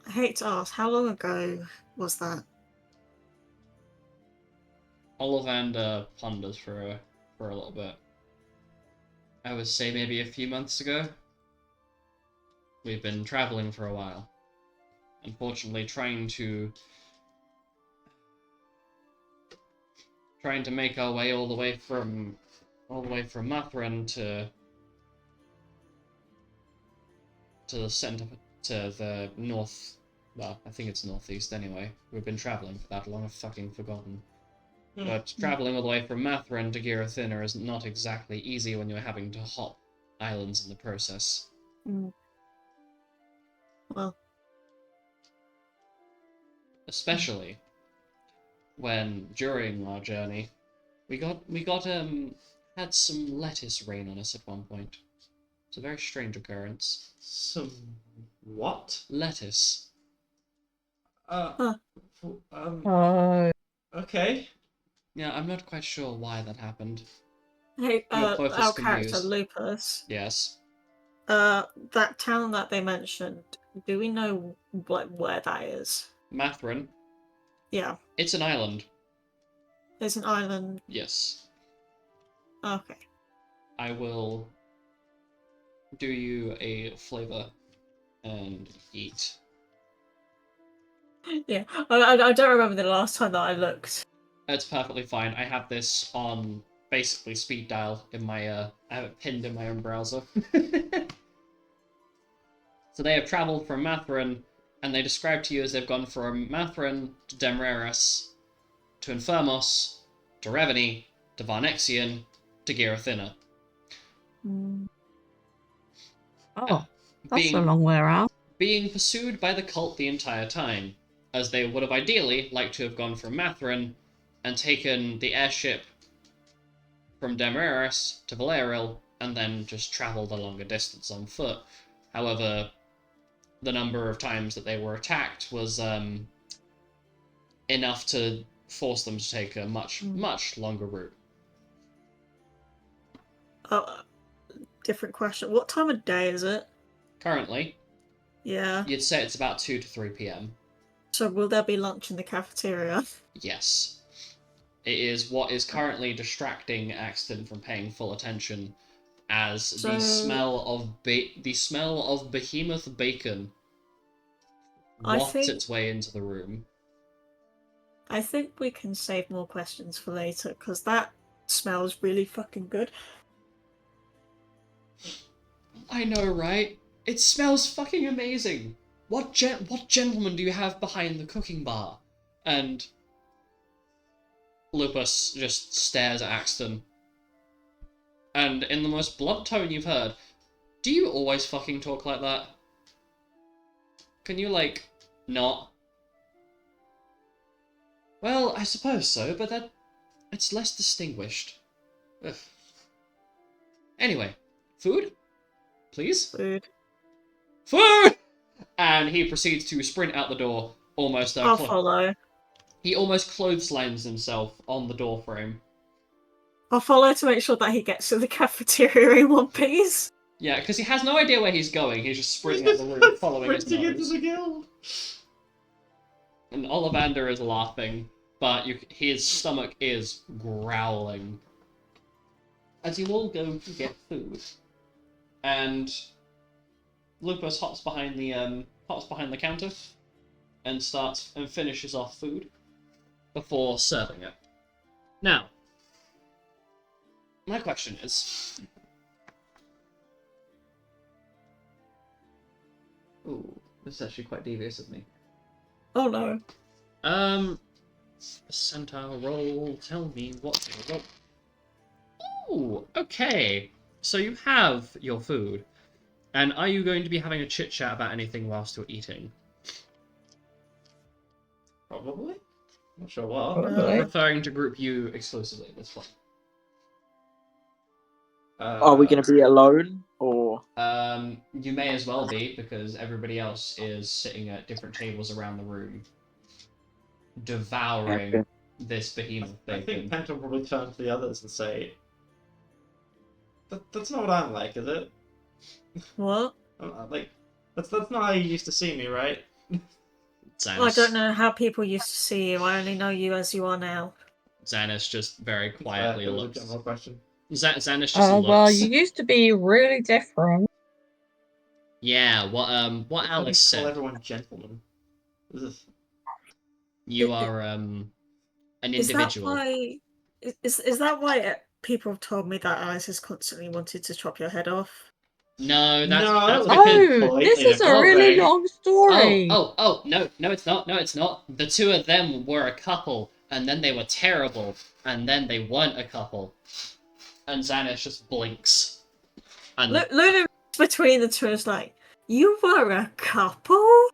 hate to ask, how long ago was that? Ollivander ponders for a little bit. I would say maybe a few months ago. We've been traveling for a while. Unfortunately, trying to make our way all the way from Mathran to the center, to the north. Well, I think it's northeast anyway. We've been traveling for that long, I've fucking forgotten. But traveling all the way from Mathran to Girathina is not exactly easy when you're having to hop islands in the process. Well, Especially when during our journey we had some lettuce rain on us at one point. It's a very strange occurrence. Some what? Lettuce. Okay. Yeah, I'm not quite sure why that happened. hey, You're both as our character confused. Lupus. Yes. That town that they mentioned, do we know where that is? Mathran. Yeah, It's an island. it's an island. Yes. Okay. I will do you a flavor and eat. Yeah, I don't remember the last time that I looked. It's perfectly fine. I have this on basically speed dial in my I have it pinned in my own browser. So they have traveled from Mathran, and they describe to you as they've gone from Mathran to Demreras, to Infirmos, to Reveny, to Varnexian, to Girathina. Oh, that's being, a long way around. Being pursued by the cult the entire time, as they would have ideally liked to have gone from Mathran and taken the airship from Demreras to Valeril, and then just travelled a longer distance on foot. However, the number of times that they were attacked was enough to force them to take a much longer route. Oh, different question. What time of day is it? Currently, Yeah. you'd say it's about 2 to 3 p.m. So will there be lunch in the cafeteria? Yes. It is what is currently distracting Axton from paying full attention, as the smell of behemoth bacon wafts its way into the room. I think we can save more questions for later, because that smells really fucking good. I know, right? It smells fucking amazing. What gentleman do you have behind the cooking bar? And Lupus just stares at Axton. And in the most blunt tone you've heard, do you always fucking talk like that? Can you, like, not? Well, I suppose so, but it's less distinguished. Ugh. Anyway, food? Please? Food. Food! And he proceeds to sprint out the door, almost... I'll follow. He almost clotheslines himself on the doorframe I'll follow to make sure that he gets to the cafeteria in one piece. Yeah, because he has no idea where he's going. He's just sprinting out the room, following his Sprinting into nose. the guild. And Ollivander is laughing, but his stomach is growling. As you all go to get food, and Lupus hops behind the counter and finishes off food before serving it. Now, my question is, ooh, this is actually quite devious of me. Oh no. Percentile roll. Tell me what you roll. Ooh, okay. So you have your food. And are you going to be having a chit-chat about anything whilst you're eating? Probably. Not sure what. Probably. Referring to group you exclusively at this point. Are we going to be alone, or...? You may as well be, because everybody else is sitting at different tables around the room, devouring Okay. this behemoth I think bacon. Penta will probably turn to the others and say, "That's not what I'm like, is it? What? Like, that's not how you used to see me, right?" Xanis, I don't know how people used to see you. I only know you as you are now. Xanis just very quietly It was a looks. general question. Xanis just looks. Well, you used to be really different. Yeah, what Alice Call said. everyone gentlemen. Ugh. You are an Is that individual. why? Is that why people have told me that Alice has constantly wanted to chop your head off? No, No, that's that was because. Oh, completely this is a different really thing. long story. Oh, no, it's not. No, it's not. The two of them were a couple, and then they were terrible, and then they weren't a couple. And Xanis just blinks. And Luna between the two is like, you were a couple?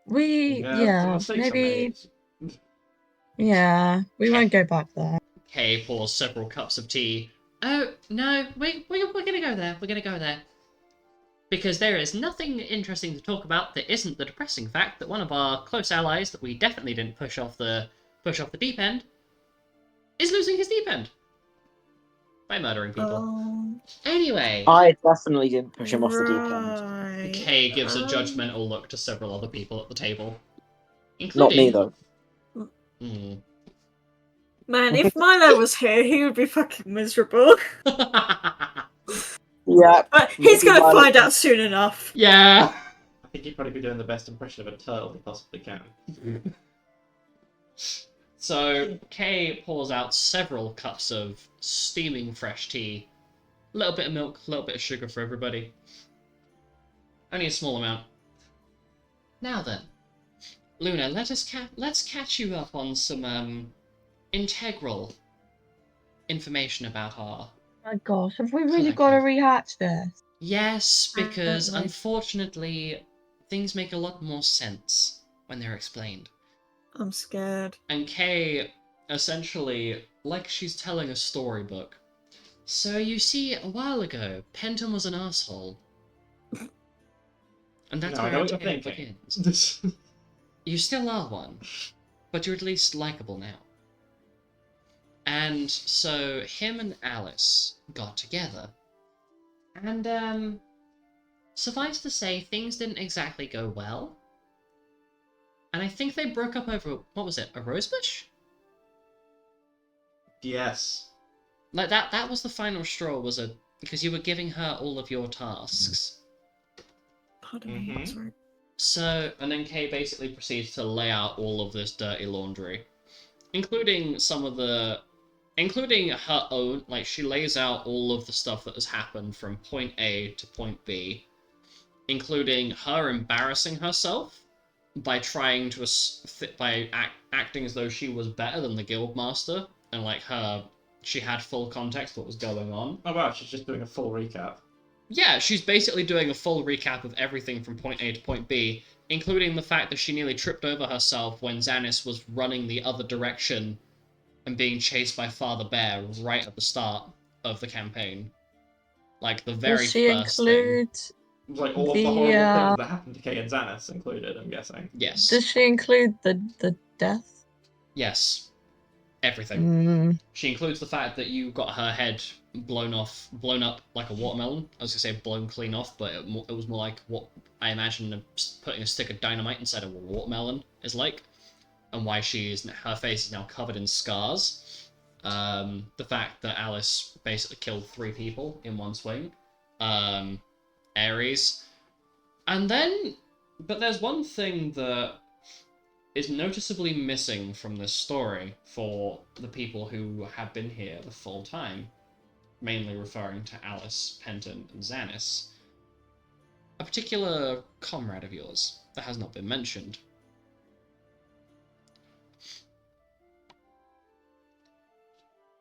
Yeah, mistakes are maybe. made. Yeah, we won't go back there. Kay pours several cups of tea. Oh, no, we're gonna go there. We're gonna go there. Because there is nothing interesting to talk about that isn't the depressing fact that one of our close allies that we definitely didn't push off the deep end is losing his deep end by murdering people. Anyway, I definitely didn't push him off the deep end. Right. Kay gives a judgmental look to several other people at the table, Not me, including. though. Hmm. Man, if Milo was here, he would be fucking miserable. Yeah. But he's Maybe gonna Milo- find out soon enough. Yeah. I think he'd probably be doing the best impression of a turtle he possibly can. So Kay pours out several cups of steaming fresh tea. A little bit of milk, a little bit of sugar for everybody. Only a small amount. Now then, Luna, let's catch you up on some integral information about our. Oh my gosh, have we really got to rehatch this? Yes, because Absolutely. unfortunately, things make a lot more sense when they're explained. I'm scared. And Kay, essentially, like she's telling a storybook. So you see, a while ago, Penton was an asshole. And that's No, I where know our what you're tale thinking. begins. You still are one, but you're at least likable now. And so him and Alice got together. And, suffice to say, things didn't exactly go well. And I think they broke up over, what was it, a rosebush? Yes. Like, that was the final straw, because you were giving her all of your tasks. Pardon me, Mhm. sorry. So, and then Kay basically proceeds to lay out all of this dirty laundry. Including including her own, like, she lays out all of the stuff that has happened from point A to point B. Including her embarrassing herself by trying to, acting as though she was better than the guildmaster, and, like, she had full context what was going on. Oh wow, she's just doing a full recap. Yeah, she's basically doing a full recap of everything from point A to point B, including the fact that she nearly tripped over herself when Xanis was running the other direction and being chased by Father Bear right at the start of the campaign. Like, the very Does she first include? Like all of the horrible things that happened to Kay and Xanis included, I'm guessing. thing. Yes. Does she include the death? Yes. Everything. She includes the fact that you got her head blown up like a watermelon. I was gonna say blown clean off, but it was more like what I imagine putting a stick of dynamite inside of a watermelon is like, and why her face is now covered in scars. The fact that Alice basically killed 3 people in one swing. Ares. And then, but there's one thing that is noticeably missing from this story for the people who have been here the full time, mainly referring to Alice, Penton, and Xanis. A particular comrade of yours that has not been mentioned.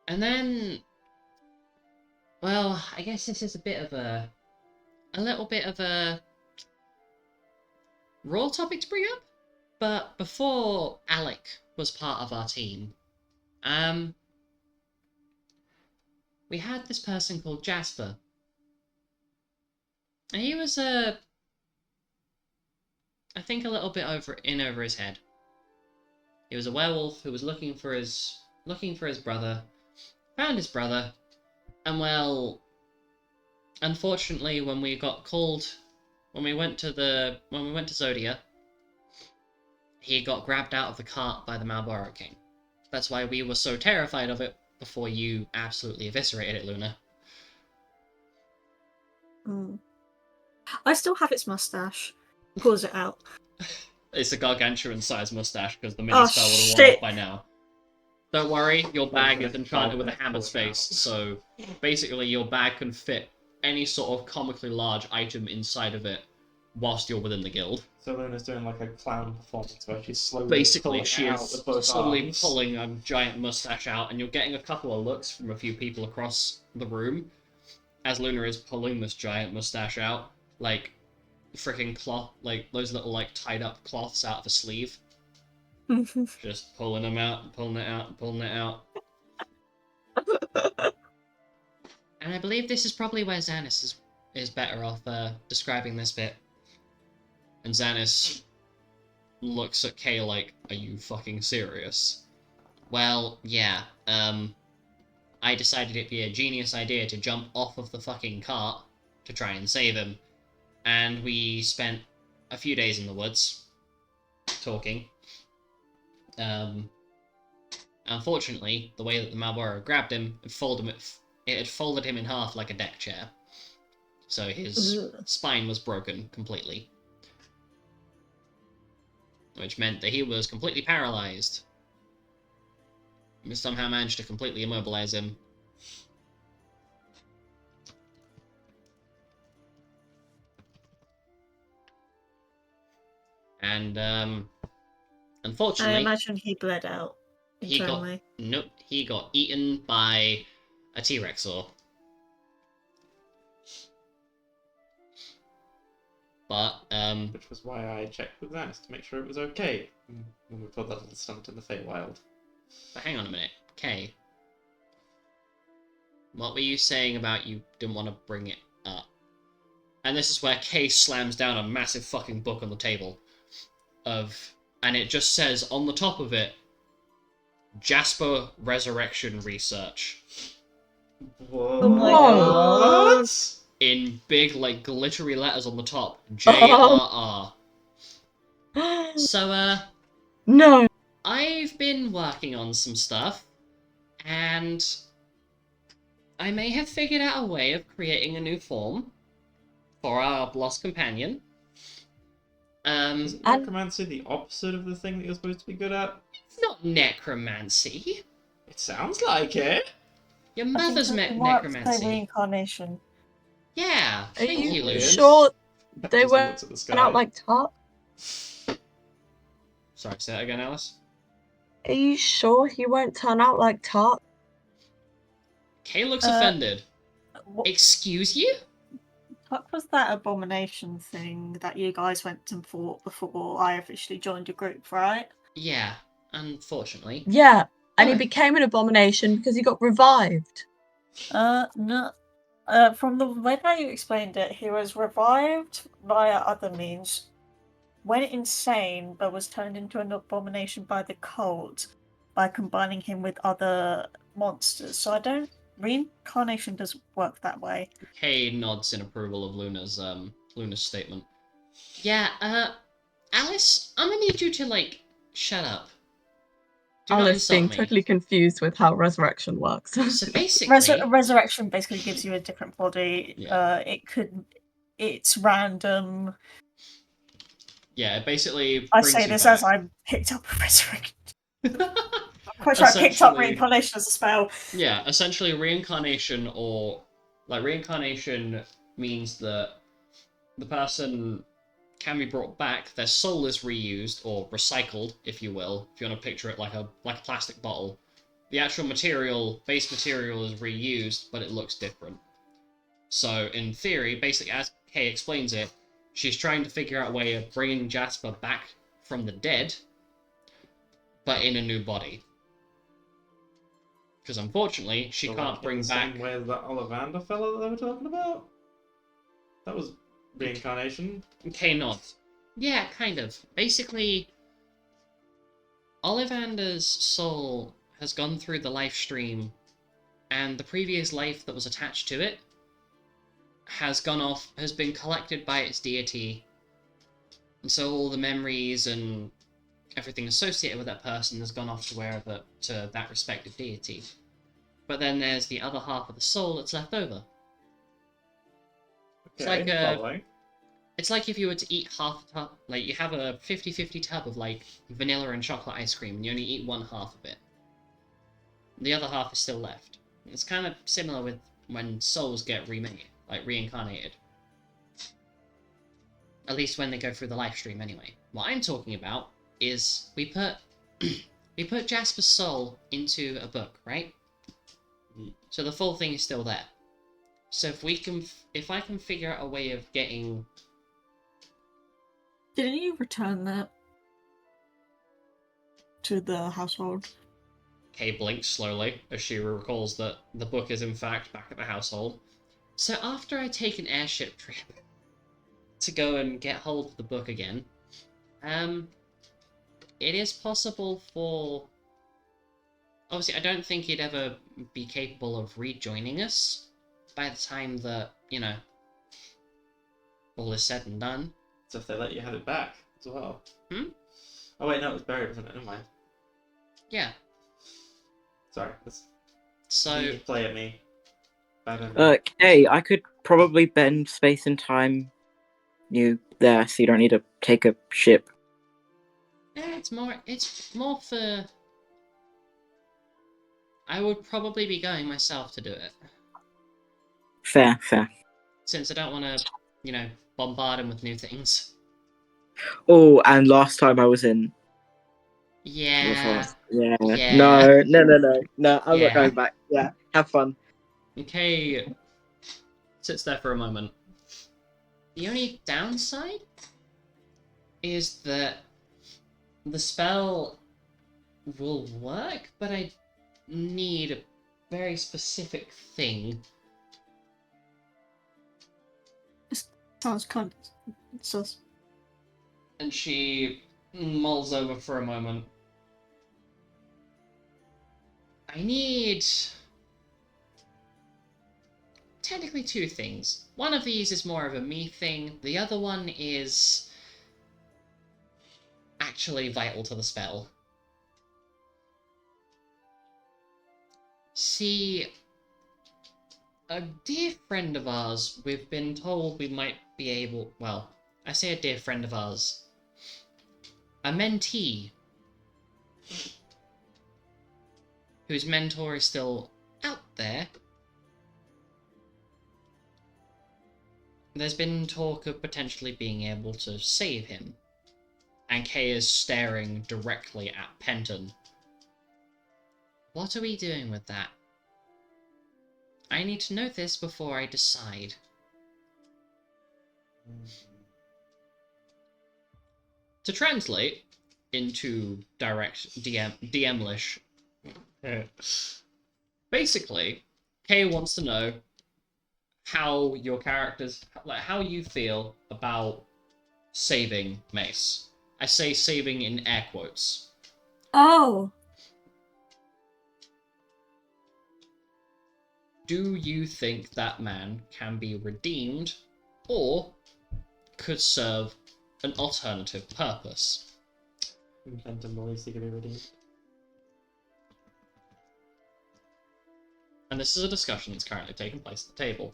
And then, well, I guess this is a little bit of a raw topic to bring up. But before Alec was part of our team, we had this person called Jasper. And he was, I think a little bit over his head. He was a werewolf who was looking for his brother, found his brother, and well, unfortunately when we went to Zodia, he got grabbed out of the cart by the Malboro King. That's why we were so terrified of it before you absolutely eviscerated it, Luna. I still have its mustache. Pulls it out. It's a gargantuan-sized mustache because the mini spell would have worn off by now. Don't worry, your bag is enchanted with a hammer's face, so basically your bag can fit any sort of comically large item inside of it whilst you're within the guild. So Luna's doing like a clown performance where she's slowly Basically, she out is with both slowly arms. pulling a giant mustache out, and you're getting a couple of looks from a few people across the room as Luna is pulling this giant mustache out, like freaking cloth, like those little like tied up cloths out of a sleeve. Just pulling them out, pulling it out, pulling it out. And I believe this is probably where Xanis is better off describing this bit. And Xanis looks at Kay like, are you fucking serious? Well, yeah, I decided it'd be a genius idea to jump off of the fucking cart to try and save him. And we spent a few days in the woods, talking. Unfortunately, the way that the Malboro grabbed him, it had folded him in half like a deck chair. So his spine was broken completely. Which meant that he was completely paralyzed. We somehow managed to completely immobilize him. And, unfortunately... I imagine he bled out internally. He got eaten by a T-Rexor. But, Which was why I checked with Xanis to make sure it was okay when we put that little stunt in the Feywild. But hang on a minute, Kay. What were you saying about you didn't want to bring it up? And this is where Kay slams down a massive fucking book on the table. And it just says on the top of it, Jasper Resurrection Research. Whoa. Oh my God. What? In big, like, glittery letters on the top. JRR. So, No. I've been working on some stuff, and I may have figured out a way of creating a new form for our lost companion. Isn't necromancy the opposite of the thing that you're supposed to be good at? It's not necromancy. It sounds like it. Your mother's Say necromancy. reincarnation. Yeah, Are thank you, you Lou. sure they Just weren't looks at the sky. out like tart? Sorry, say that again, Alice. Are you sure he won't turn out like tart? Kay looks offended. What Excuse you? was that abomination thing that you guys went and fought before I officially joined your group, right? Yeah, unfortunately. Yeah, and he Oh. became an abomination because he got revived. No. From the way that you explained it, he was revived via other means, went insane, but was turned into an abomination by the cult, by combining him with other monsters. So I don't. Reincarnation doesn't work that way. Kay nods in approval of Luna's statement. Yeah, Alice, I'm gonna need you to, like, shut up. Do not Alice being insult me. totally confused with how resurrection works. So basically, Resurrection basically gives you a different body. Yeah. It's random. yeah, it basically I brings say you this back. as I picked up Resurrection. I'm quite sure I picked up Reincarnation as a spell. Yeah, essentially reincarnation, or like reincarnation means that the person can be brought back, their soul is reused or recycled, if you will, if you want to picture it like a plastic bottle. The actual base material is reused, but it looks different. So in theory, basically as Kay explains it, she's trying to figure out a way of bringing Jasper back from the dead, but in a new body. Because unfortunately, she So, can't like, bring in the back. same way as that Ollivander fella that they were talking about. That was reincarnation. Kay nods. Yeah, kind of. Basically, Ollivander's soul has gone through the life stream, and the previous life that was attached to it has been collected by its deity. And so all the memories and everything associated with that person has gone off to that respective deity. But then there's the other half of the soul that's left over. It's like It's like if you were to eat half a tub, like you have a 50-50 tub of like vanilla and chocolate ice cream, and you only eat one half of it. The other half is still left. It's kind of similar with when souls get remade, like reincarnated. At least when they go through the life stream anyway. What I'm talking about is we put Jasper's soul into a book, right? So the full thing is still there. So if I can figure out a way of getting. Didn't you return that to the household? Kay blinks slowly as she recalls that the book is in fact back at the household. So after I take an airship trip to go and get hold of the book again, it is possible for. Obviously, I don't think he'd ever be capable of rejoining us by the time that, all is said and done. So if they let you have it back as well. Hmm? Oh wait, no, it was buried, wasn't it? Never mind. Yeah. Sorry, So. you play at me. Bad memory. Hey, I could probably bend space and time you there, so you don't need to take a ship. Yeah, it's more for. I would probably be going myself to do it. Fair. Since I don't want to, bombard him with new things. Oh, and last time I was in. Yeah. Yeah. Yeah. No. I'm not Yeah. going back. Yeah. Have fun. Okay. Sits there for a moment. The only downside is that the spell will work, but I need a very specific thing. Sounds kind of sus. And she mulls over for a moment. I need. Technically two things. One of these is more of a me thing, the other one is actually vital to the spell. See, a dear friend of ours, we've been told we might be able. Well, I say a dear friend of ours. A mentee. Whose mentor is still out there. There's been talk of potentially being able to save him. And Kay is staring directly at Penton. What are we doing with that? I need to know this before I decide. To translate into direct DM-lish, basically, Kay wants to know how your characters, like how you feel about saving Mace. I say saving in air quotes. Oh. do you think that man can be redeemed or could serve an alternative purpose? Benton believes he can be redeemed. And this is a discussion that's currently taking place at the table.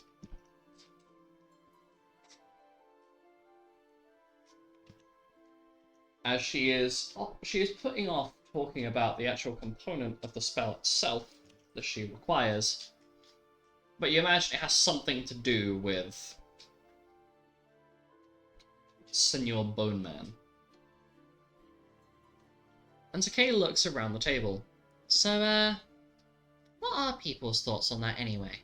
As she is putting off talking about the actual component of the spell itself that she requires, but you imagine it has something to do with Senor Bone Man. And Takei looks around the table. So, what are people's thoughts on that anyway?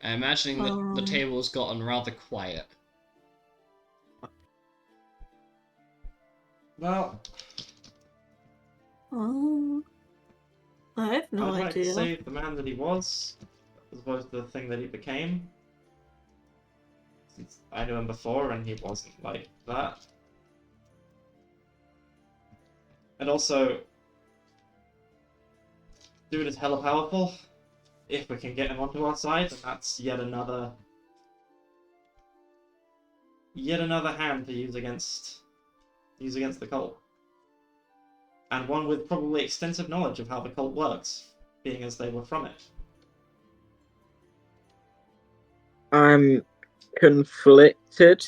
I'm imagining that the table's gotten rather quiet. Well, I have I no would like to idea. save the man that he was, as opposed to the thing that he became. Since I knew him before and he wasn't like that. And also, dude is hella powerful. If we can get him onto our side, then that's yet another hand to use against the cult. And one with probably extensive knowledge of how the cult works, being as they were from it. I'm conflicted,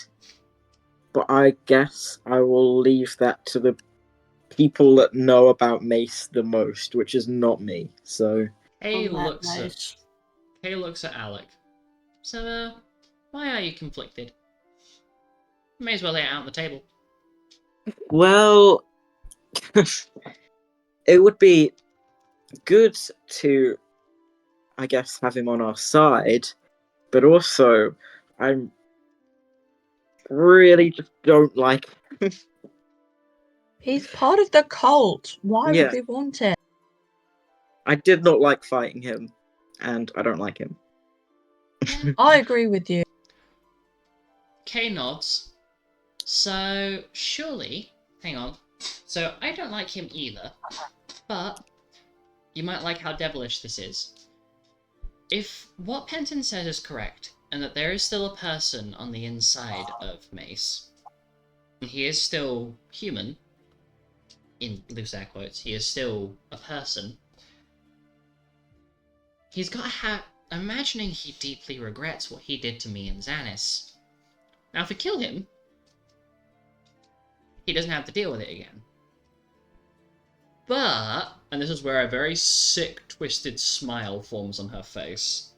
but I guess I will leave that to the people that know about Mace the most, which is not me. So Kay On that looks at Alec. So, why are you conflicted? May as well lay it out on the table. well, it would be good to, I guess, have him on our side, but also I really just don't like. He's part of the cult. Why Yeah. would we want it? I did not like fighting him, and I don't like him. I agree with you. Kay nods. So, surely... Hang on. So, I don't like him either, but you might like how devilish this is. If what Penton says is correct, and that there is still a person on the inside of Mace, and he is still human, in loose air quotes, he is still a person, he's got to have... I'm imagining he deeply regrets what he did to me and Xanis. Now, if we kill him, he doesn't have to deal with it again. But, and this is where a very sick, twisted smile forms on her face,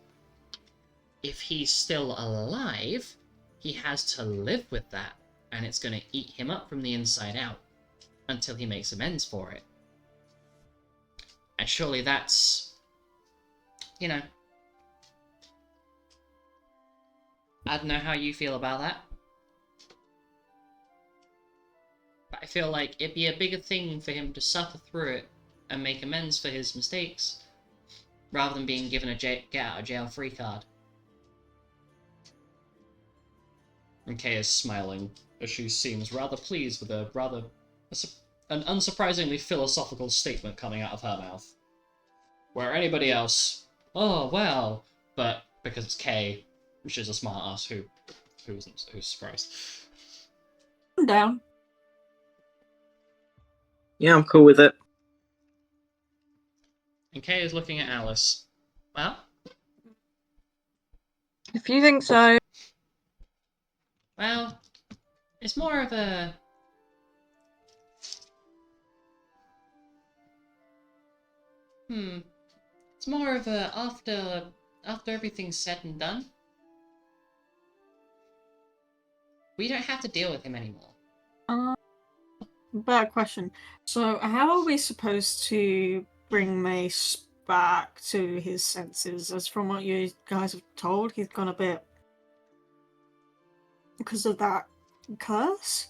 if he's still alive, he has to live with that, and it's going to eat him up from the inside out until he makes amends for it. And surely that's, you know, I don't know how you feel about that. But I feel like it'd be a bigger thing for him to suffer through it and make amends for his mistakes, rather than being given a get out of jail free card. And Kay is smiling, as she seems rather pleased with an unsurprisingly philosophical statement coming out of her mouth. Where anybody else, oh well, but because it's Kay, which is a smart ass, who's surprised? I'm down. Yeah, I'm cool with it. And Kay is looking at Alice. Well, If you think so. well, it's more of a... It's more of a after everything's said and done, we don't have to deal with him anymore. Bad question. So, how are we supposed to bring Mace back to his senses? As from what you guys have told, he's gone a bit because of that curse.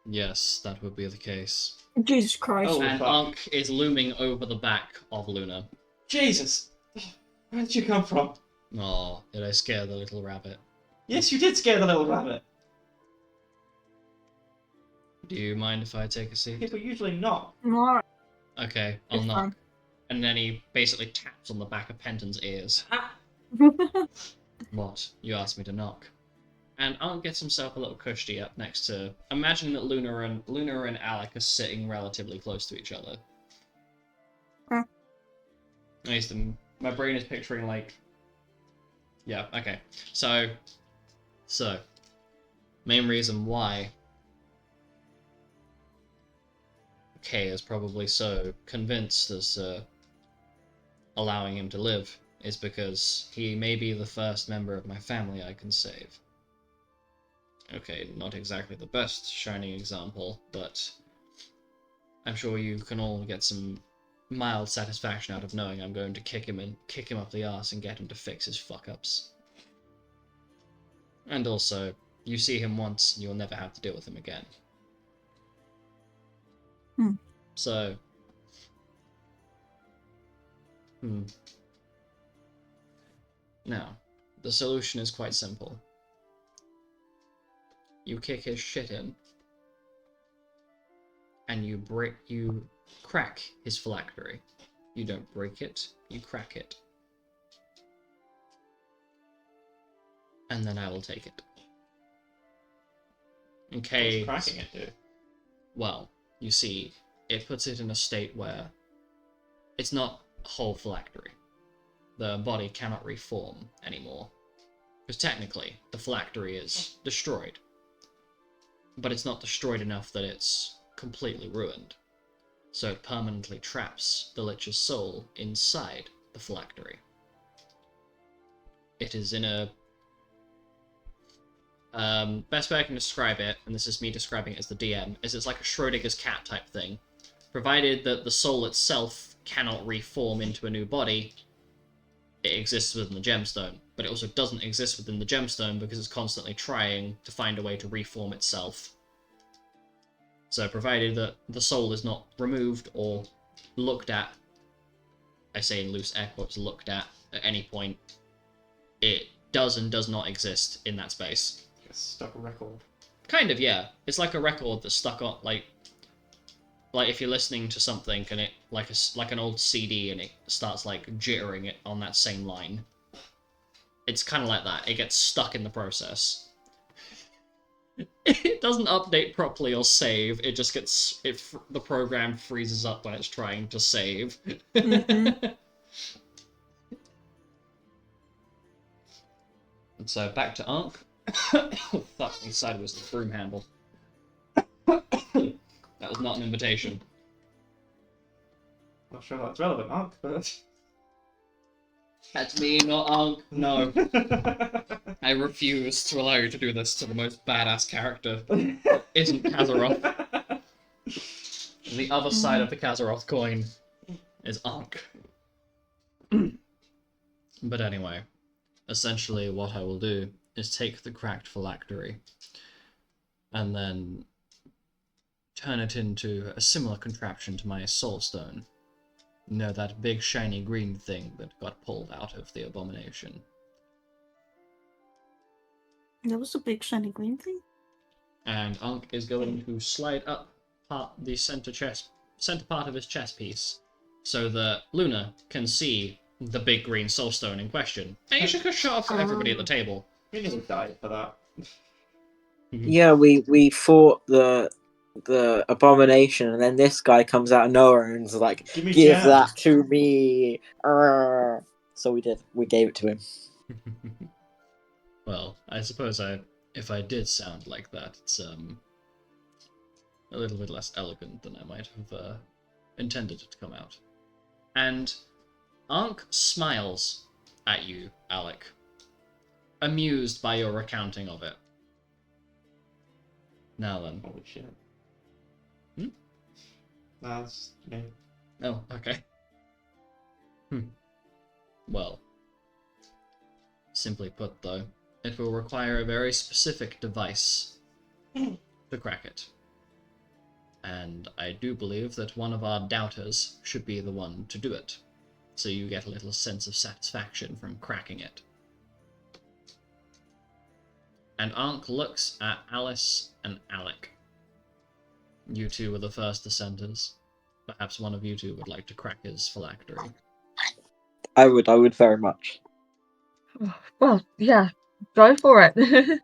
Yes, that would be the case. Jesus Christ! Oh. And fuck. Ankh is looming over the back of Luna. Jesus! Where did you come from? Oh, did I scare the little rabbit? Yes, you did scare the little rabbit. Do you mind if I take a seat? People usually not. Alright. Okay, I'll It's knock. And then he basically taps on the back of Penton's ears. fine. What? You asked me to knock. And Ark gets himself a little cushy up next to... Imagine that Luna and Alec are sitting relatively close to each other. Hmm. At least my brain is picturing, like... Yeah, okay. So... Main reason why Kay is probably so convinced as allowing him to live is because he may be the first member of my family I can save. Okay, not exactly the best shining example, but I'm sure you can all get some mild satisfaction out of knowing I'm going to kick him up the arse and get him to fix his fuck-ups. And also, you see him once, you'll never have to deal with him again. Hmm. So... Now, the solution is quite simple. You kick his shit in, and you crack his phylactery. You don't break it, you crack it. And then I will take it. Okay. What's cracking it do? Well, you see, it puts it in a state where it's not a whole phylactery. The body cannot reform anymore. Because technically, the phylactery is destroyed. But it's not destroyed enough that it's completely ruined. So it permanently traps the Lich's soul inside the phylactery. It is in a... best way I can describe it, and this is me describing it as the DM, is it's like a Schrodinger's cat type thing. Provided that the soul itself cannot reform into a new body, it exists within the gemstone. But it also doesn't exist within the gemstone because it's constantly trying to find a way to reform itself. So provided that the soul is not removed or looked at, I say in loose air quotes, looked at any point, it does and does not exist in that space. Like a stuck record. Kind of, yeah. It's like a record that's stuck on, like if you're listening to something and it, like an old CD and it starts like jittering it on that same line. It's kind of like that. It gets stuck in the process. It doesn't update properly or save. It just gets the program freezes up when it's trying to save. Mhm. And so back to Ankh. Oh, fuck, inside was the broom handle. That was not an invitation. Not sure that's relevant, Ark, but... That's me, not Ankh. No. I refuse to allow you to do this to the most badass character. Isn't Kazaroth. The other side of the Kazaroth coin is Ankh. But anyway, essentially what I will do is take the cracked phylactery and then turn it into a similar contraption to my soul stone. You know, that big shiny green thing that got pulled out of the abomination. There was a big shiny green thing. And Ankh is going to slide up the center part of his chest piece so that Luna can see the big green soul stone in question. And you should just show off for everybody at the table. We didn't die for that. Yeah, we fought the abomination, and then this guy comes out of nowhere and is like, Give me "Give jam." that to me!" Arrgh. So we did. We gave it to him. Well, I suppose if I did sound like that, it's a little bit less elegant than I might have intended it to come out. And Ankh smiles at you, Alec, amused by your recounting of it. Now then. Holy shit. Hmm? That's me. Oh, okay. Well, simply put, though, it will require a very specific device to crack it. And I do believe that one of our doubters should be the one to do it, so you get a little sense of satisfaction from cracking it. And Ankh looks at Alice and Alec. You two were the first dissenters. perhaps one of you two would like to crack his phylactery. I would very much. Well, yeah, go for it.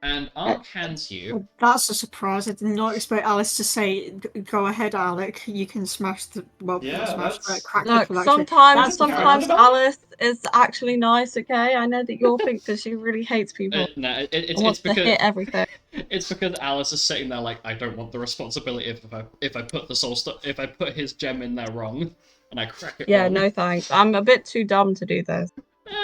And Ark hands you. That's a surprise. I did not expect Alice to say, "Go ahead, Alec. You can smash the Yeah, that's- crack the Look, phylactery." sometimes That's fair. Alice is actually nice. Okay, I know that you'll think that she really hates people No, and it's wants to because hit everything. it's because Alice is sitting there like, I don't want the responsibility if I put the soul if I put his gem in there wrong and I crack it Yeah, wrong. no thanks. I'm a bit too dumb to do this.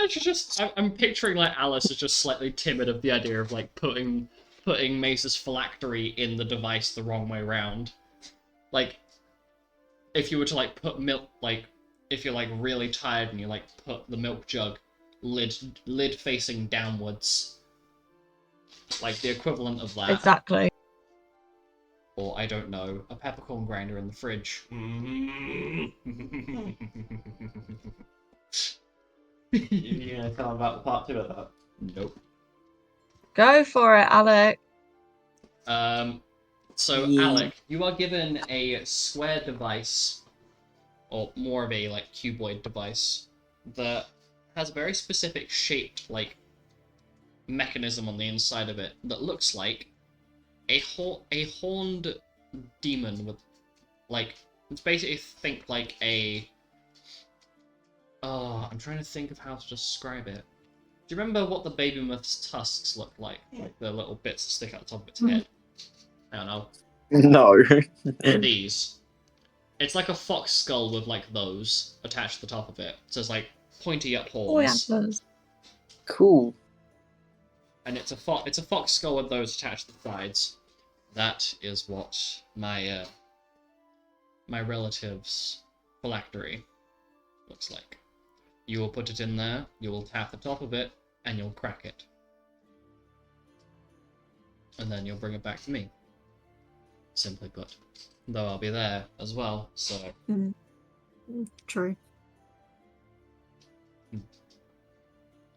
She's just I'm picturing like Alice is just slightly timid of the idea of like putting Mace's phylactery in the device the wrong way round. Like, if you were to like put milk, like if you're like really tired and you like put the milk jug lid facing downwards, like the equivalent of that. Exactly. Or I don't know, a peppercorn grinder in the fridge. You gonna tell him about the part 2 of that? Nope. Go for it, Alec. So Yeah. Alec, you are given a square device, or more of a like cuboid device, that has a very specific shaped like mechanism on the inside of it that looks like a horned demon with like it's basically think like a. Oh, I'm trying to think of how to describe it. Do you remember what the baby moth's tusks look like? Like the little bits that stick out the top of its head? I don't know. No. These. It's like a fox skull with like those attached to the top of it. So it's like pointy up Boy horns. antlers. Cool. And it's a fox skull with those attached to the sides. That is what my my relative's phylactery looks like. You will put it in there, you will tap the top of it, and you'll crack it. And then you'll bring it back to me. Simply put. Though I'll be there as well, so... True.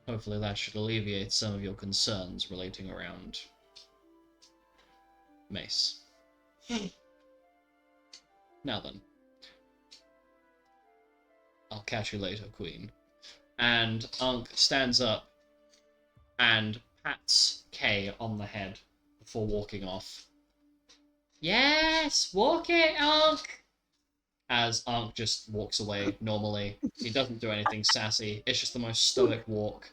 Hopefully that should alleviate some of your concerns relating around... Mace. Now then. I'll catch you later, Queen. And Ankh stands up and pats Kay on the head before walking off. Yes! Walk it, Ankh! As Ankh just walks away normally. He doesn't do anything sassy. It's just the most stoic walk.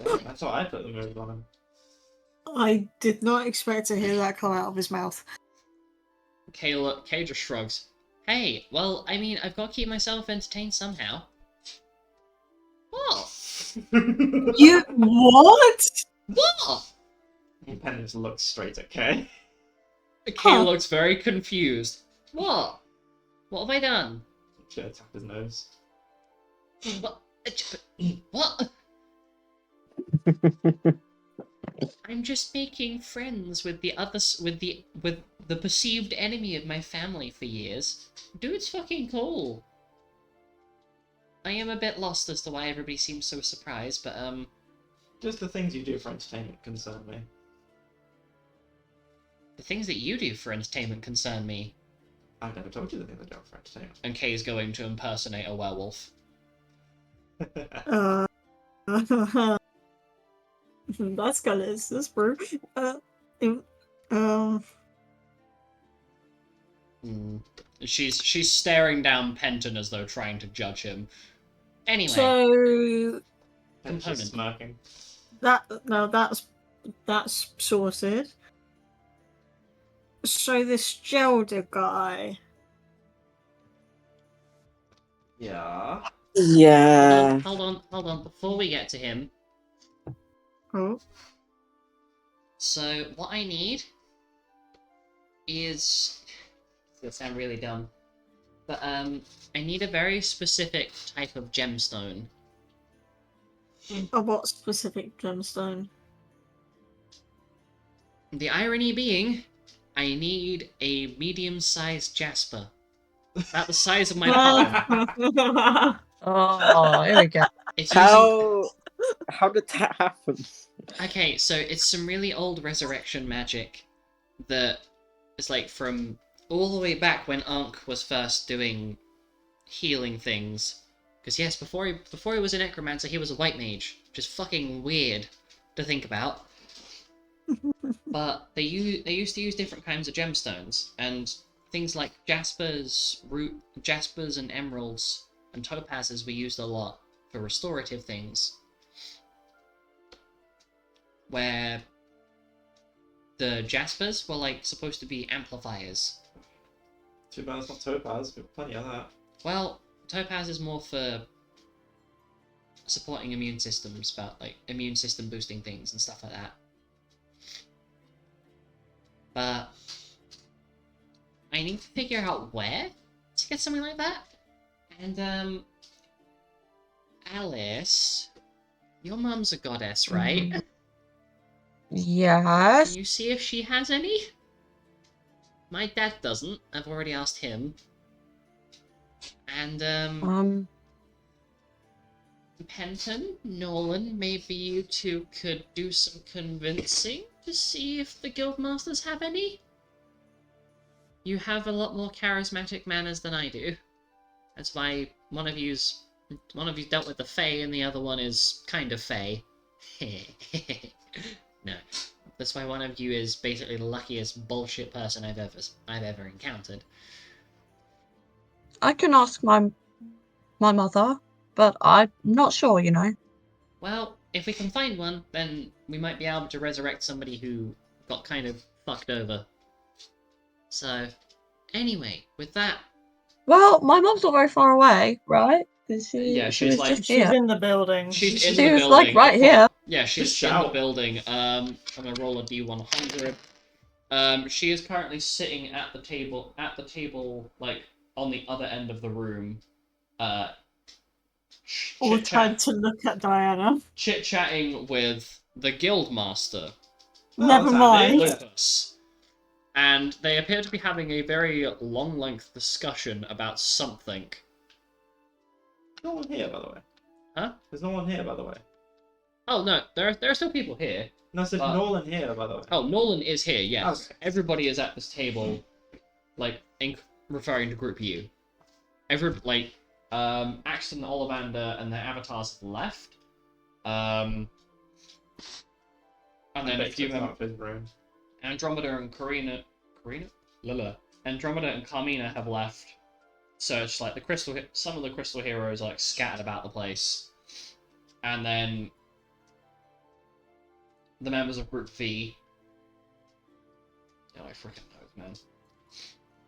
That's what I put the move on him. I did not expect to hear that come out of his mouth. Kay just shrugs. Hey, well, I mean, I've got to keep myself entertained somehow. What? You what? What? Pen just looks straight at Kay. Kay looks very confused. What? What have I done? Should tap his nose. What? What? I'm just making friends with the others, with the perceived enemy of my family for years. Dude's fucking cool. I am a bit lost as to why everybody seems so surprised, but Just the things you do for entertainment concern me. the things that you do for entertainment concern me. I've never told you the things I do for entertainment. And Kay's going to impersonate a werewolf. That's that's bro. She's staring down Penton as though trying to judge him. Anyway, So And she's smirking. that's sorted. So this Gelder guy. Yeah. Yeah. hold on. Before we get to him, Oh. so what I need is... It's gonna sound really dumb. But, I need a very specific type of gemstone. What specific gemstone? The irony being, I need a medium-sized jasper. About the size of my palm. Oh, here we go. It's using... How did that happen? Okay, so it's some really old resurrection magic that It's like from all the way back when Ankh was first doing healing things. Because yes, before he was a necromancer, he was a white mage, which is fucking weird to think about. But they used to use different kinds of gemstones, and things like jaspers and emeralds and topazes were used a lot for restorative things. Where the jaspers were like supposed to be amplifiers. Too bad it's not topaz. We've got plenty of that. Well, topaz is more for supporting immune systems, about like immune system boosting things and stuff like that. But I need to figure out where to get something like that. And Alice, your mum's a goddess, right? Yes. Can you see if she has any? My dad doesn't. I've already asked him. And Penton, Nolan, maybe you two could do some convincing to see if the guildmasters have any? You have a lot more charismatic manners than I do. That's why one of you's dealt with the Fae and the other one is kind of Fae. No. That's why one of you is basically the luckiest bullshit person I've ever encountered. I can ask my mother, but I'm not sure, you know. Well, if we can find one, then we might be able to resurrect somebody who got kind of fucked over. So, anyway, with that... Well, my mum's not very far away, right? Yeah, she she's was like- just She's here. in the building. She's in She the was, building. like, right here. Yeah, she's Just in the shout. building. I'm gonna roll a d100. She is currently sitting at the table, like, on the other end of the room. Or tried to look at Diana. Chit-chatting with the guildmaster, Never that's mind. handy. Lupus. And they appear to be having a very long-length discussion about something. No one here, by the way. Huh? There's no one here, by the way. Oh, no, there are still people here. No, I said Nolan here, by the way. Oh, Nolan is here, yes. Okay. Everybody is at this table, like, referring to Group U. Axton, Ollivander, and their avatars have left. And then a few members... Andromeda and Andromeda and Carmina have left. So it's like some of the crystal heroes are like scattered about the place. And then the members of Group V. Oh, I freaking know, man.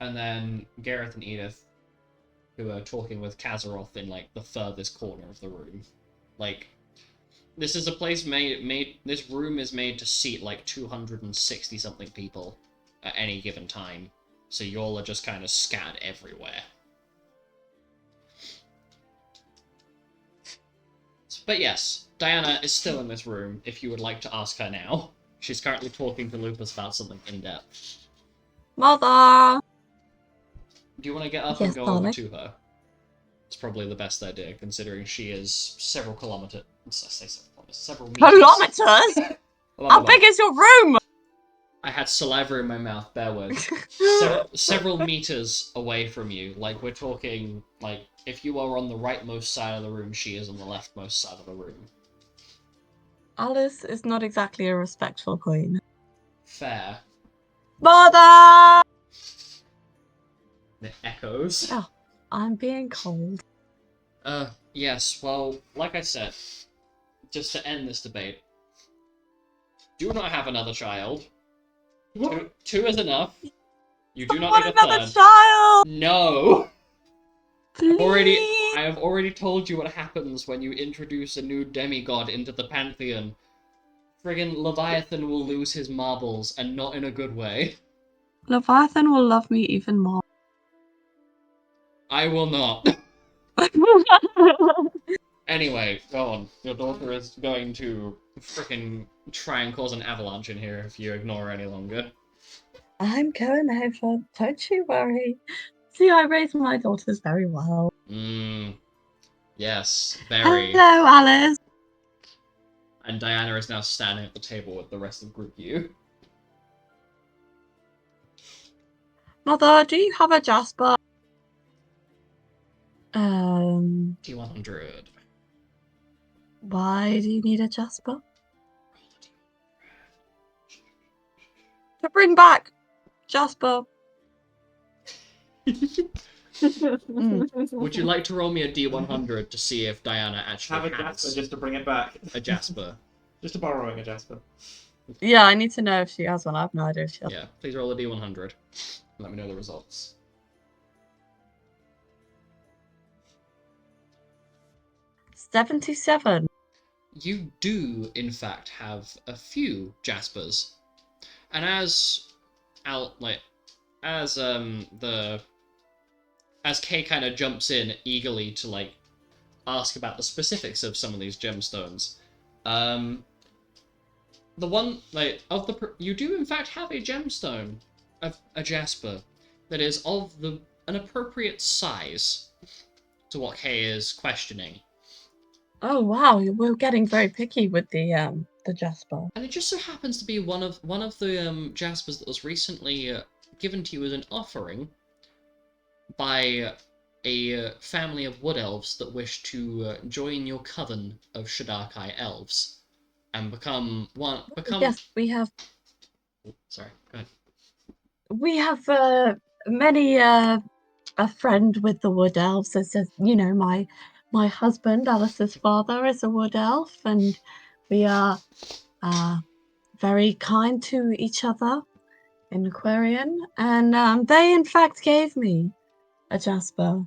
And then Gareth and Edith, who are talking with Kazaroth in like the furthest corner of the room. Like, this is a place this room is made to seat like 260 something people at any given time. So y'all are just kind of scattered everywhere. But yes, Diana is still in this room if you would like to ask her now. She's currently talking to Lupus about something in depth. Mother! Do you want to get up Yes, and go darling. over to her? It's probably the best idea, considering she is several kilometers. Several meters. Kilometers? How big is your room? I had saliva in my mouth, bear with. Several meters away from you. Like, we're talking, like, if you are on the rightmost side of the room, she is on the leftmost side of the room. Alice is not exactly a respectful queen. Fair. Mother! It echoes. Oh, I'm being cold. Yes, well, like I said, just to end this debate, do not have another child. Two is enough. You do not want need a another third. child! No! Please! I have already told you what happens when you introduce a new demigod into the pantheon. Friggin' Leviathan will lose his marbles, and not in a good way. Leviathan will love me even more. I will not. Anyway, go on. Your daughter is going to frickin' try and cause an avalanche in here if you ignore her any longer. I'm going over. Don't you worry. See, I raised my daughters very well. Yes, very. Hello, Alice. And Diana is now standing at the table with the rest of Group U. Mother, do you have a Jasper? D100. Why do you need a Jasper? To bring back Jasper. Would you like to roll me a D100 to see if Diana actually Have a has Jasper just to bring it back. a Jasper? Just to borrowing a Jasper. Yeah, I need to know if she has one. I have no idea if she has Yeah, please roll a D100. Let me know the results. 77. You do, in fact, have a few Jaspers, and as Kay kind of jumps in eagerly to like ask about the specifics of some of these gemstones, the one you do in fact have a gemstone, a Jasper, that is of an appropriate size to what Kay is questioning. Oh wow, we're getting very picky with the Jasper. And it just so happens to be one of the Jaspers that was recently given to you as an offering by a family of wood elves that wish to join your coven of Shaddarkai elves and become. Yes, we have. Sorry, go ahead. We have many a friend with the wood elves. As my husband, Alice's father, is a wood elf, and we are very kind to each other in Aquarian. And they, in fact, gave me a Jasper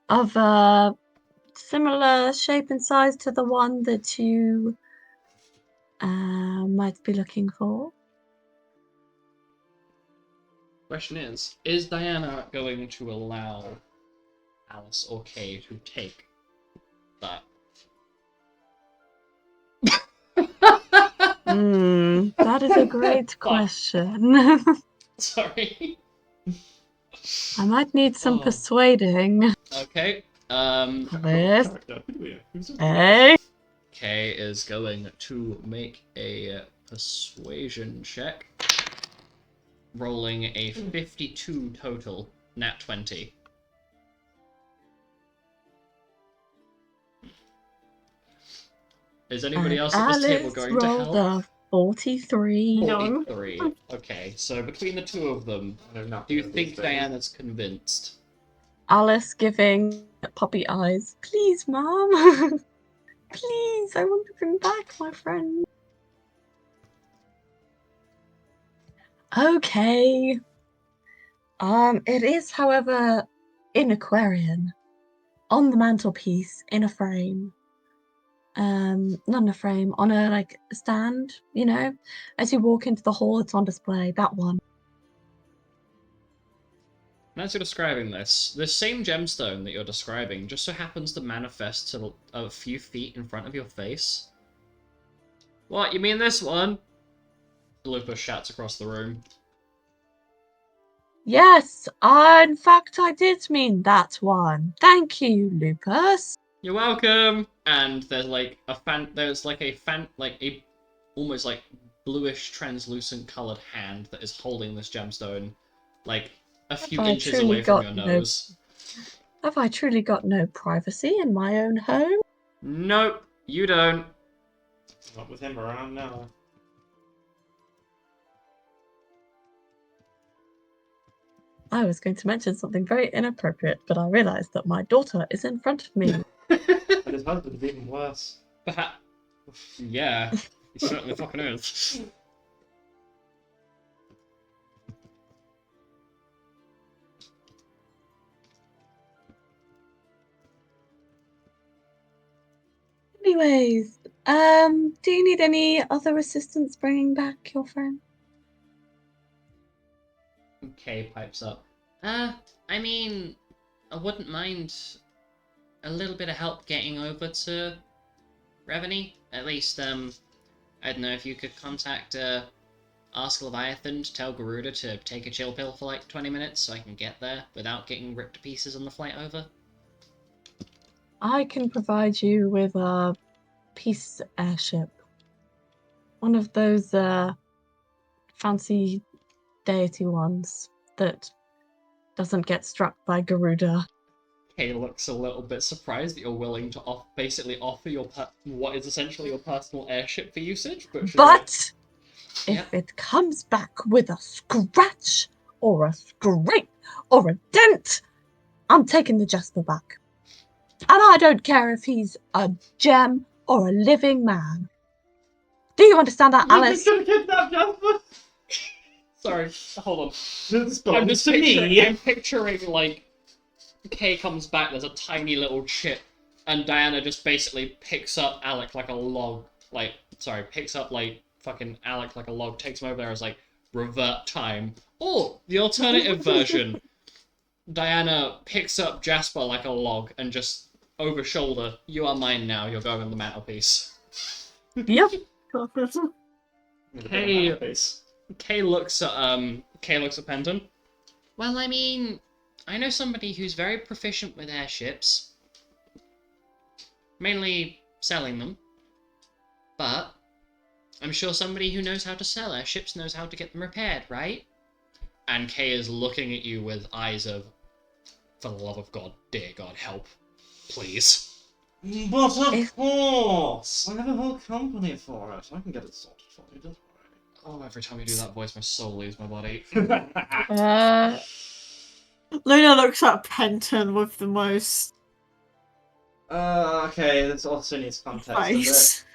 of a similar shape and size to the one that you might be looking for. Question is Diana going to allow Alice or Kay to take that? That is a great question. Sorry. I might need some persuading. Okay. This. Who's Hey. Kay is going to make a persuasion check, rolling a 52 total, nat 20. Is anybody else at this table going to help? Rolled a 43. 43. Okay, so between the two of them, do you think Diana's convinced? Alice giving puppy eyes. Please, Mom. Please, I want to bring back my friend. Okay. It is, however, in Aquarian, on the mantelpiece, in a frame. Not in a frame, on a stand. As you walk into the hall, it's on display. That one. And as you're describing this same gemstone that you're describing just so happens to manifest to a few feet in front of your face. What, you mean this one? Lupus shouts across the room. Yes, in fact, I did mean that one. Thank you, Lupus. You're welcome. And there's a almost like bluish translucent colored hand that is holding this gemstone, like a few inches away from your nose. Have I truly got no privacy in my own home? Nope, you don't. Not with him around now. I was going to mention something very inappropriate, but I realised that my daughter is in front of me. But his husband's even worse. Perhaps. Yeah, he certainly fucking is. Anyways, do you need any other assistance bringing back your friend? Kay pipes up. I mean, I wouldn't mind a little bit of help getting over to Reveny. At least, I don't know if you could contact, Ask Leviathan to tell Garuda to take a chill pill for like 20 minutes so I can get there without getting ripped to pieces on the flight over. I can provide you with a peace airship. One of those, fancy deity ones that doesn't get struck by Garuda. Kay looks a little bit surprised that you're willing to basically offer what is essentially your personal airship for usage. But Yep. if it comes back with a scratch or a scrape or a dent, I'm taking the Jasper back. And I don't care if he's a gem or a living man. Do you understand that, Alice? You're gonna kidnap Jasper? Sorry, hold on. This I'm belongs just to me. I'm picturing, like, Kay comes back, there's a tiny little chip, and Diana just basically picks up Alec like a log. Picks up, like, fucking Alec like a log, takes him over there as, like, revert time. Or, the alternative version, Diana picks up Jasper like a log and just over shoulder, you are mine now, you're going on the mantelpiece. Yep. Kay looks at Penton. Well, I mean, I know somebody who's very proficient with airships. Mainly selling them. But I'm sure somebody who knows how to sell airships knows how to get them repaired, right? And Kay is looking at you with eyes of, for the love of God, dear God, help. Please. But of course! I have a whole company for it. I can get it sorted for you, don't Oh, every time you do that voice, my soul leaves my body. worry. Luna looks at Penton with the most Okay, this also needs context a bit. face.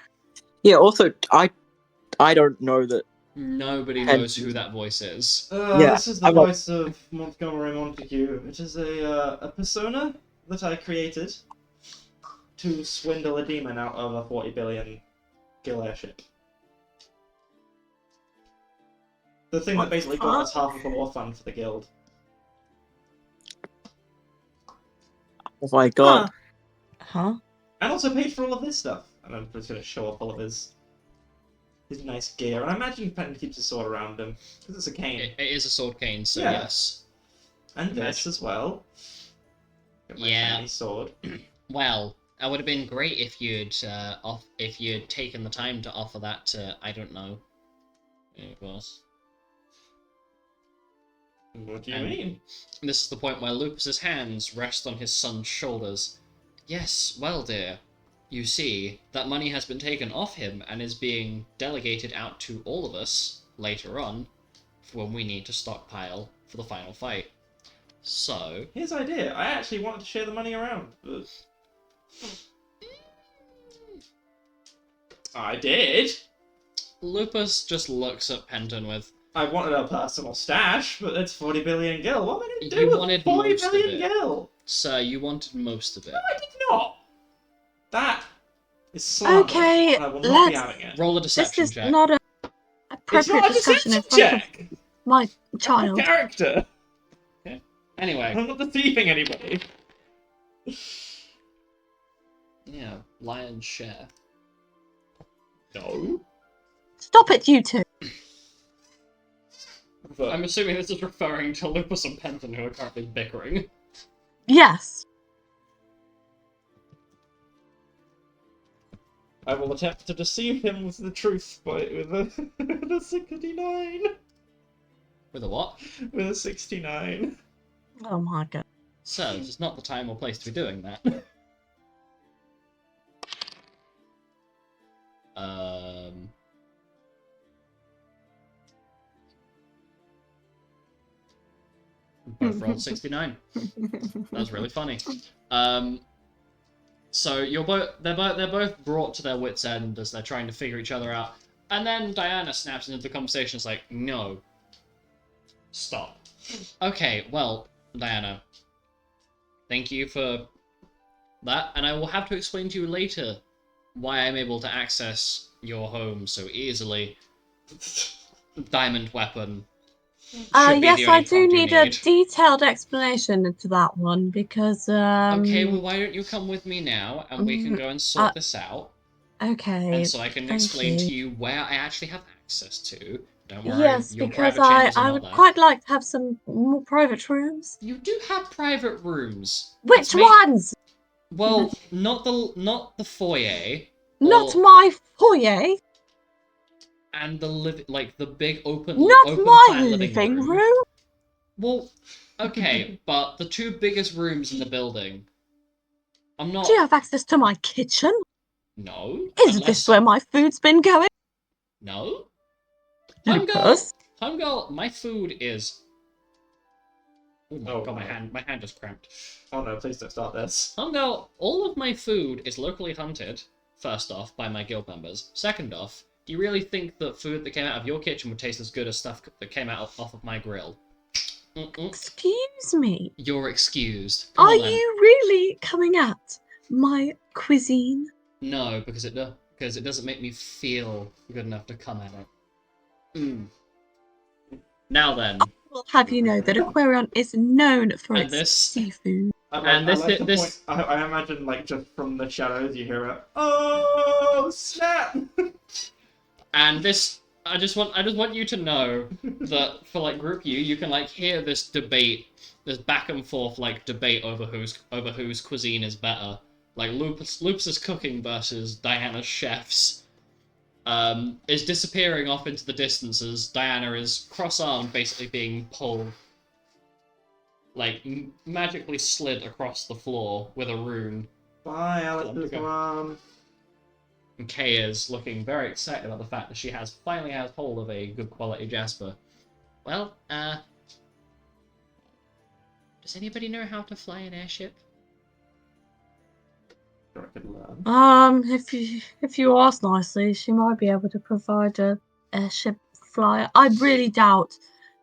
Yeah. Also, I don't know that. Nobody knows who that voice is. Yeah, This is the voice of Montgomery Montague. It is a persona that I created to swindle a demon out of a 40 billion gil airship. The thing that basically got us half of the war fund for the guild. Oh my god. Huh? And also paid for all of this stuff. And I'm just going to show off all of his nice gear. And I imagine Penton keeps his sword around him, because it's a cane. It is a sword cane, so Yeah. yes. And this as well. Got my Yeah. shiny sword. Well, it would have been great if you'd taken the time to offer that to, I don't know, it was. What do you And mean? This is the point where Lupus's hands rest on his son's shoulders. Yes, well, dear. You see, that money has been taken off him and is being delegated out to all of us later on for when we need to stockpile for the final fight. So, Here's the idea. I actually wanted to share the money around, but... I did! Lupus just looks at Penton with, I wanted a personal stash, but it's 40 billion gil. What am I going to You do wanted with 40 most of billion it. gil? Sir, you wanted most of it. No, I did not! That is slander. Okay, and I will not be let's- having it. Roll a This deception is check. not an It's appropriate not a discussion in deception front of check! my I'm child. a character! Anyway, I'm not deceiving anybody. yeah, lion's share. No. Stop it, you two. But I'm assuming this is referring to Lupus and Penton, who are currently bickering. Yes. I will attempt to deceive him with the truth with a 69. With a what? With a 69. Oh my god. Sir, this is not the time or place to be doing that. Both rolled 69. That was really funny. So they're both brought to their wits' end as they're trying to figure each other out. And then Diana snaps into the conversation. It's like, no. Stop. Okay, well, Diana. Thank you for that, and I will have to explain to you later why I'm able to access your home so easily. Diamond weapon. Should be Yes, the I only do prompt you need a detailed explanation into that one because Okay, well, why don't you come with me now, and we can go and sort this out, okay. and so I can thank explain to you. you where I actually have access to. Don't worry, Yes, your because private chambers are I not would there. quite like to have some more private rooms. You do have private rooms. Which It's ma- ones? Well, not the foyer. Not or- my foyer. And the the big open Not open my plan living room. room. Well, okay, but the two biggest rooms in the building. I'm not. Do you have access to my kitchen? No. Is this where my food's been going? No. Lucas? Homegirl, my food is. Oh my Oh, god, no. my hand just cramped. Oh no, please don't start this. Homegirl, all of my food is locally hunted, first off, by my guild members. Second off, do you really think that food that came out of your kitchen would taste as good as stuff that came out off of my grill? Excuse me. You're excused. Come Are on, then. you really coming at my cuisine? No, because it doesn't make me feel good enough to come at it. Now then. Will have you know that Aquarion is known for And its seafood. I imagine, like, just from the shadows you hear it. Oh, snap! And this, I just want you to know that for like Group U, you can like hear this debate, this back and forth like debate over whose cuisine is better. Like Lupus's cooking versus Diana's chefs. Is disappearing off into the distance as Diana is cross-armed, basically being pulled, like magically slid across the floor with a rune. Bye, Alex's mom. And Kay is looking very excited about the fact that she finally has hold of a good quality Jasper. Well, does anybody know how to fly an airship? Sure, I could learn. If you ask nicely, she might be able to provide a airship flyer. I really doubt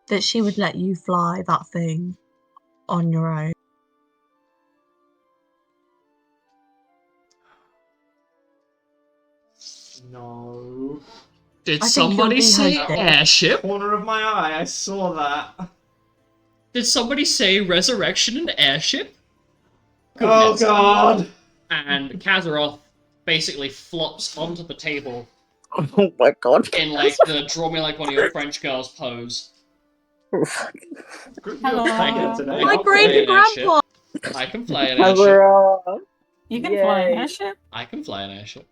that she would let you fly that thing on your own. No. Did I think somebody you'll be say hosted. airship? Corner of my eye, I saw that. Did somebody say resurrection and airship? Oh Goodness. god! And Kazaroth basically flops onto the table Oh my god. in like the draw me like one of your French girls pose. Hello. My I'll great play an airship. grandpa. I can fly an airship. Hello. You can fly an Yay. airship? I can fly an airship.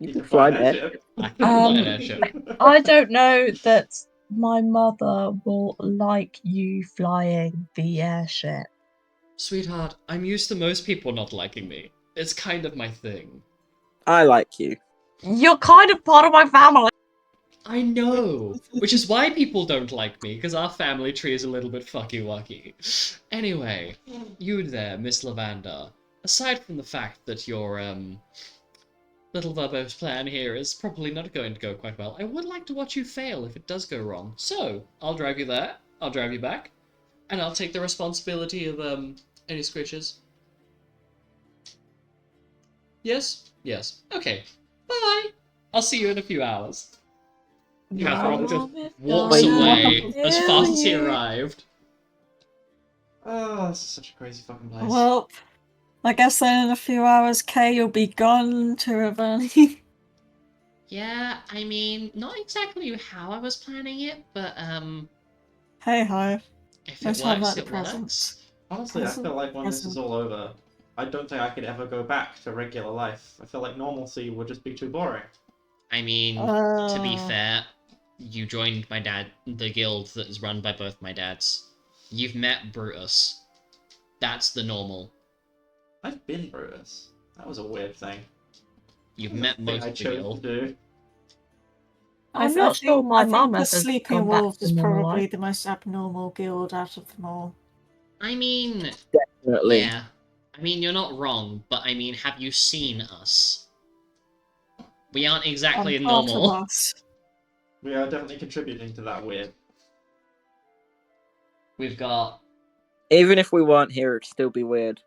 You can fly an airship. I can fly an airship. I don't know that my mother will like you flying the airship. Sweetheart, I'm used to most people not liking me. It's kind of my thing. I like you. You're kind of part of my family. I know, which is why people don't like me, because our family tree is a little bit fucky-wucky. Anyway, you there, Miss Lavanda. Aside from the fact that your, little verbose plan here is probably not going to go quite well, I would like to watch you fail if it does go wrong. So, I'll drive you there, I'll drive you back, and I'll take the responsibility of, any scritches. Yes? Yes. Okay. Bye! I'll see you in a few hours. Kazaroth just walks away as fast as he arrived. Oh, this is such a crazy fucking place. Well, I guess then in a few hours, Kay, you'll be gone to Ravani. Yeah, I mean, not exactly how I was planning it, but, Hey ho. if Let's it have works, that it present. works. Honestly, I feel like when this is all over, I don't think I could ever go back to regular life. I feel like normalcy would just be too boring. I mean, to be fair, you joined the guild that is run by both my dads. You've met Brutus. That's the normal. I've been Brutus. That was a weird thing. You've Thing met most I of the chose guild. to do. I'm not sure my mum the has Sleeping gone back Wolves to is normal probably life. the most abnormal guild out of them all. I mean, Definitely. yeah. I mean, you're not wrong, but I mean, have you seen us? We aren't exactly Part of normal. us. We are definitely contributing to that weird. We've got... Even if we weren't here, it'd still be weird.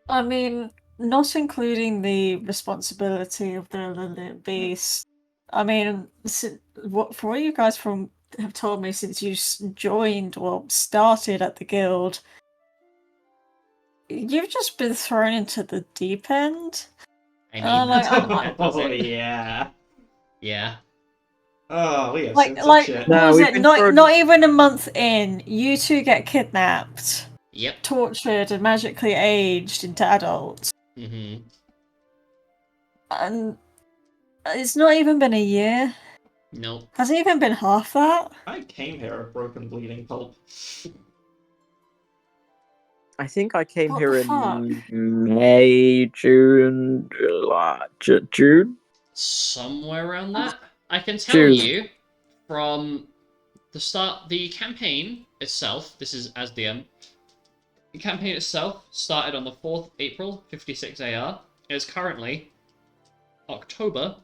I mean, not including the responsibility of the little beast. I mean, for what you guys have told me since you joined or started at the guild, you've just been thrown into the deep end. I mean, that's how that does Oh it. yeah. Yeah. Oh, we have Like, seen some like, shit. No, was we've it been not thrown- not even a month in? You two get kidnapped, Yep. tortured, and magically aged into adults, Mm-hmm. and it's not even been a year. Nope. Has it even been half that? I came here a broken, bleeding pulp. I think I came What here the in May, June, July, June. Somewhere around that. I can tell June. you from the start, the campaign itself, this is as DM, the campaign itself started on the 4th April, 56 AR. It is currently October.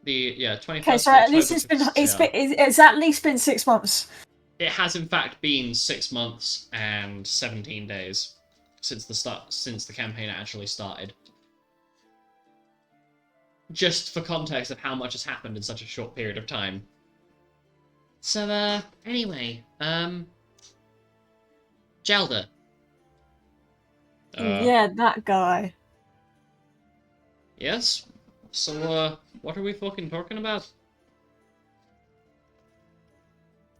The 21st Okay, so of at least October, it's been 56 AR. it's at least been 6 months. It has in fact been 6 months and 17 days since the campaign actually started. Just for context of how much has happened in such a short period of time. So, anyway, Gelder. Yeah, that guy. Yes? So, what are we fucking talking about?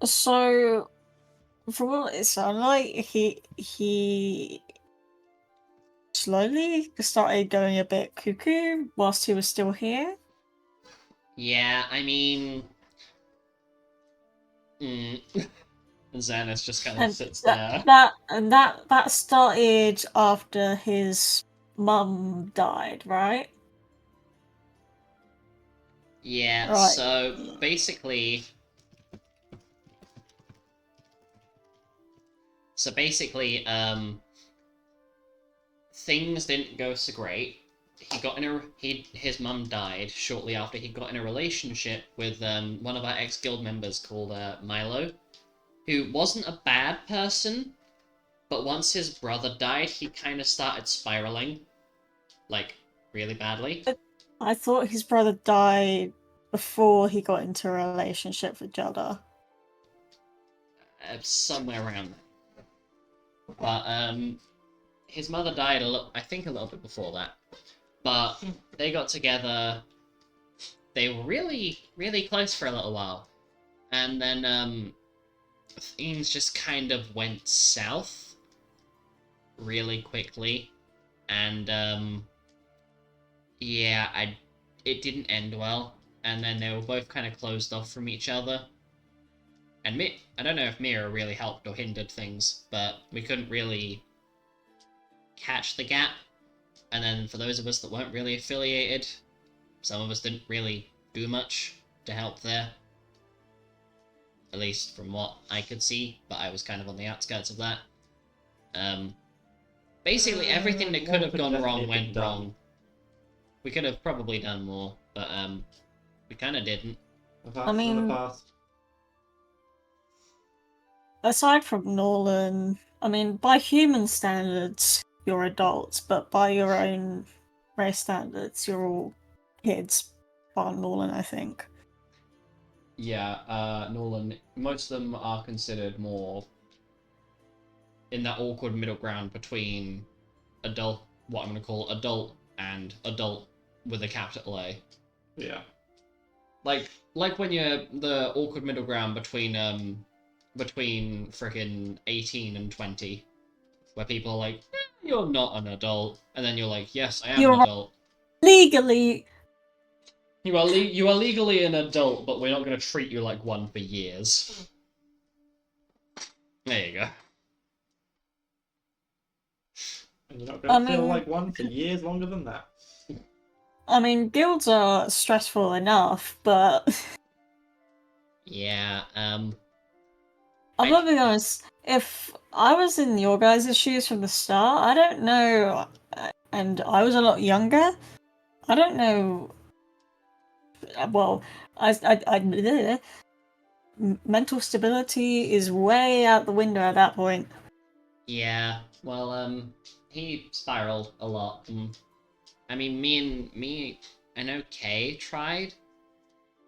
So, from what it sounded like, he slowly started going a bit cuckoo whilst he was still here. Yeah, I mean... Xanis just kind of And sits there. that started after his mum died, right? Yeah, Right. so basically... things didn't go so great. His mum died shortly after he got in a relationship with one of our ex-guild members called Milo, who wasn't a bad person, but once his brother died, he kind of started spiraling, like, really badly. I thought his brother died before he got into a relationship with Jada. Somewhere around there. But his mother died I think a little bit before that. But they got together. They were really, really close for a little while, and then things just kind of went south really quickly, and it didn't end well. And then they were both kind of closed off from each other. And I don't know if Mira really helped or hindered things, but we couldn't really catch the gap. And then for those of us that weren't really affiliated, some of us didn't really do much to help there. At least from what I could see, but I was kind of on the outskirts of that. Basically everything that could have gone wrong went wrong. We could have probably done more, but we kind of didn't. I mean, aside from Nolan, I mean, by human standards, you're adults, but by your own race standards, you're all kids. Bar Nolan, I think. Yeah, Nolan, most of them are considered more in that awkward middle ground between adult, what I'm going to call adult, and adult with a capital A. Yeah. Like when you're the awkward middle ground between freaking 18 and 20, where people are like, you're not an adult, and then you're like, yes, I am You're an adult. legally. You are legally an adult, but we're not going to treat you like one for years. There you go. And you're not going to feel like one for years longer than that. I mean, guilds are stressful enough, but Yeah, I'm not being honest. If I was in your guys' shoes from the start, I don't know, and I was a lot younger, I don't know. Well, mental stability is way out the window at that point. Yeah, well, he spiraled a lot. I mean, me, I know Kay tried,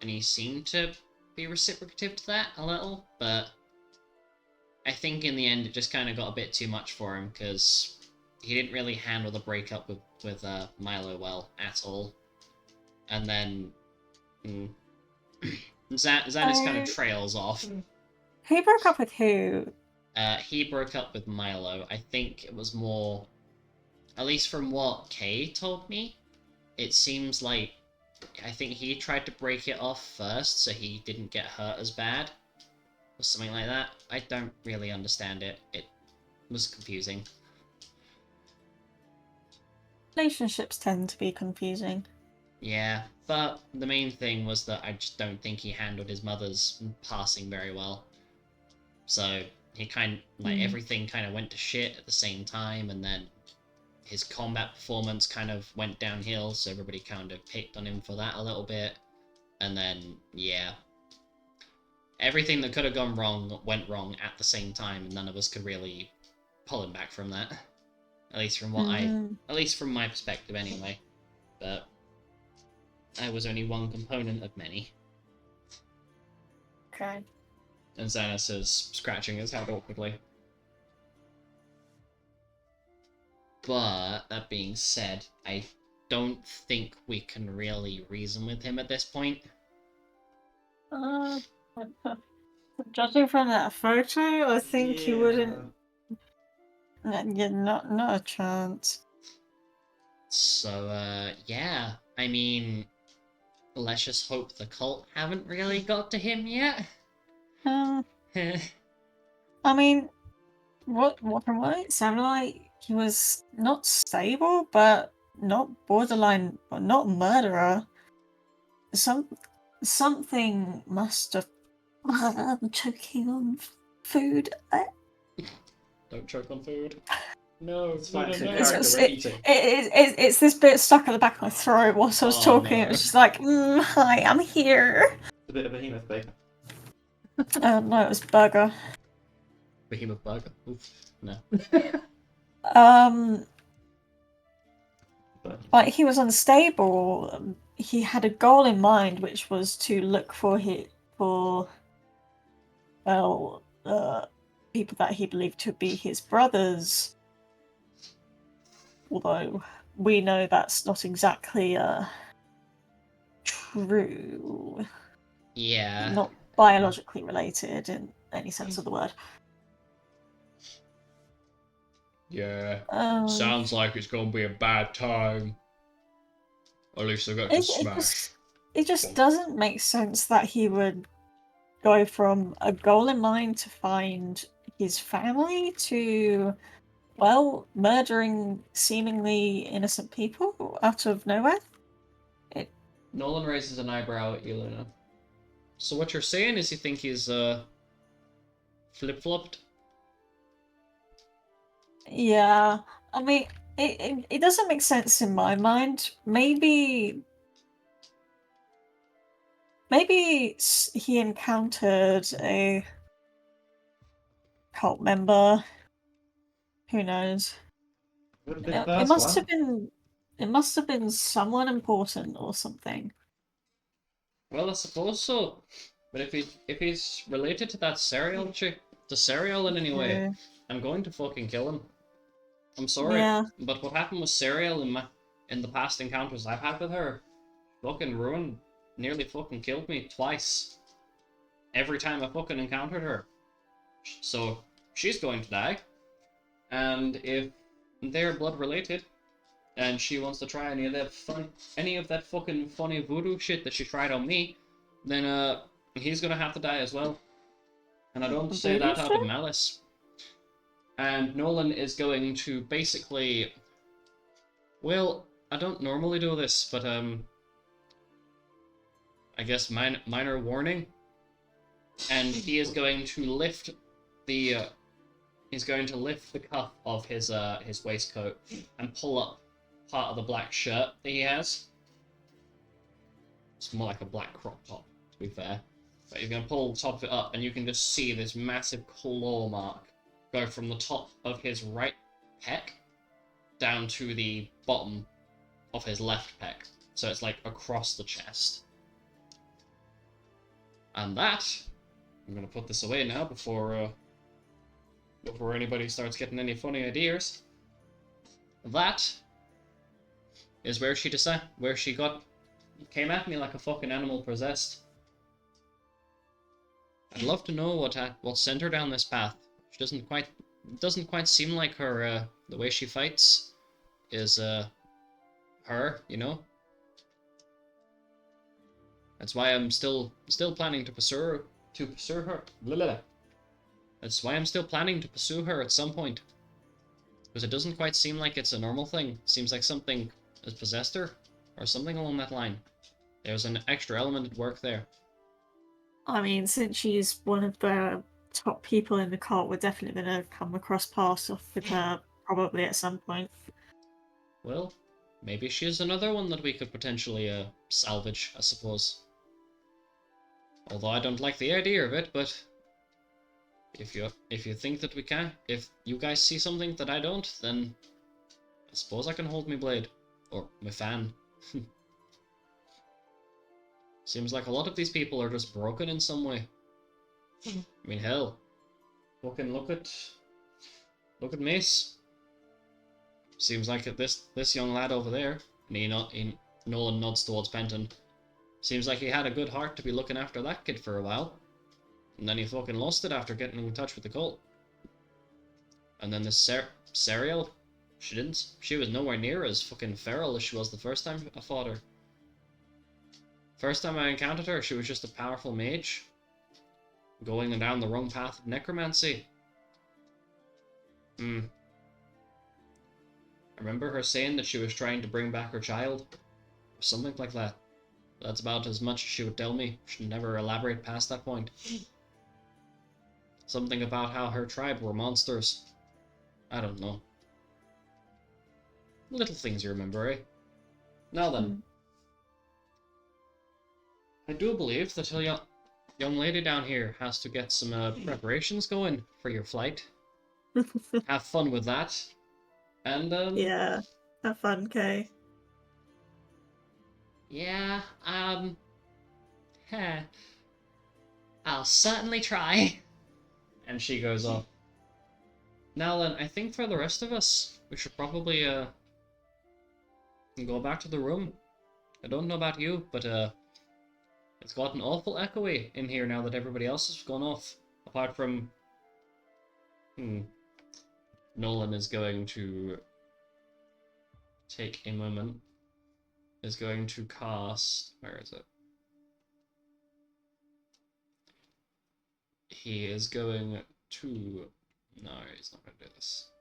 and he seemed to be reciprocative to that a little, but I think in the end it just kind of got a bit too much for him, because he didn't really handle the breakup with Milo well at all. And then Xanis kind of trails off. He broke up with who? He broke up with Milo. I think it was more, at least from what Kay told me, it seems like I think he tried to break it off first so he didn't get hurt as bad. Or something like that. I don't really understand it. It was confusing. Relationships tend to be confusing. Yeah, but the main thing was that I just don't think he handled his mother's passing very well. So he everything kind of went to shit at the same time, and then his combat performance kind of went downhill, so everybody kind of picked on him for that a little bit. And then, yeah. Everything that could have gone wrong went wrong at the same time, and none of us could really pull him back from that. At least from at least from my perspective anyway. But I was only one component of many. Okay. And Xanos is scratching his head awkwardly. But, that being said, I don't think we can really reason with him at this point. Judging from that photo, I think you Yeah. wouldn't. Yeah, not a chance. So, yeah. I mean, let's just hope the cult haven't really got to him yet. I mean, from what it sounded like, he was not stable, but not borderline, but not murderer. Something must have. I'm choking on food. Don't choke on food. No, It's fine, no, it's a no. character, we're eating. It's this bit stuck at the back of my throat whilst I was Oh, talking. no. It was just like, hi, I'm here. It's a bit of behemoth bacon. No, it was burger. Behemoth burger. Oof. No. Like he was unstable. He had a goal in mind, which was to look for people that he believed to be his brothers. Although we know that's not exactly true. Yeah. Not biologically related in any sense of the word. Yeah. Sounds like it's gonna be a bad time. At least I got to smash. It just doesn't make sense that he would go from a goal in mind to find his family to, well, murdering seemingly innocent people out of nowhere. Nolan raises an eyebrow at you, Luna. So what you're saying is you think he's, flip-flopped? Yeah, I mean, it doesn't make sense in my mind. Maybe he encountered a cult member. Who knows? Wouldn't be the It first must one. have been. It must have been someone important or something. Well, I suppose so. But if he's related to that serial chick, to Serial in any way, Yeah. I'm going to fucking kill him. I'm sorry, Yeah. but what happened with Serial in the past encounters I've had with her, fucking ruined, nearly fucking killed me twice. Every time I fucking encountered her. So she's going to die. And if they're blood related, and she wants to try any of that fucking funny voodoo shit that she tried on me, then he's gonna have to die as well. And I don't say that out of malice. And Nolan is going to basically, well, I don't normally do this, but I guess minor warning. And he is going to lift the cuff of his waistcoat and pull up part of the black shirt that he has. It's more like a black crop top, to be fair. But he's going to pull the top of it up, and you can just see this massive claw mark go from the top of his right pec down to the bottom of his left pec. So it's like across the chest. And that, I'm going to put this away now before anybody starts getting any funny ideas. That is where she came at me like a fucking animal possessed. I'd love to know what sent her down this path. She doesn't quite seem like her, the way she fights is, her, you know? That's why I'm still planning to pursue her. Blah, blah, blah. That's why I'm still planning to pursue her at some point. Because it doesn't quite seem like it's a normal thing. It seems like something has possessed her, or something along that line. There's an extra element at work there. I mean, since she's one of the top people in the cult, we're definitely going to come across paths off with her, probably at some point. Well, maybe she's another one that we could potentially salvage, I suppose. Although I don't like the idea of it, but if you think that we can, if you guys see something that I don't, then I suppose I can hold my blade or my fan. Seems like a lot of these people are just broken in some way. I mean, hell, fucking look at Mace. Seems like this young lad over there, and Nolan nods towards Penton. Seems like he had a good heart to be looking after that kid for a while. And then he fucking lost it after getting in touch with the cult. And then this Serial, she was nowhere near as fucking feral as she was the first time I fought her. First time I encountered her, she was just a powerful mage. Going down the wrong path of necromancy. I remember her saying that she was trying to bring back her child. Or something like that. That's about as much as she would tell me. She'd never elaborate past that point. Something about how her tribe were monsters. I don't know. Little things you remember, eh? Now then. I do believe that a young lady down here has to get some preparations going for your flight. Have fun with that. And, Yeah, have fun, Kay. Yeah, I'll certainly try. And she goes off. Now then, I think for the rest of us, we should probably, go back to the room. I don't know about you, but, it's gotten awful echoey in here now that everybody else has gone off. Apart from... Nolan is going to take a moment. Is going to cast... Where is it? He is going to... No, he's not going to do this.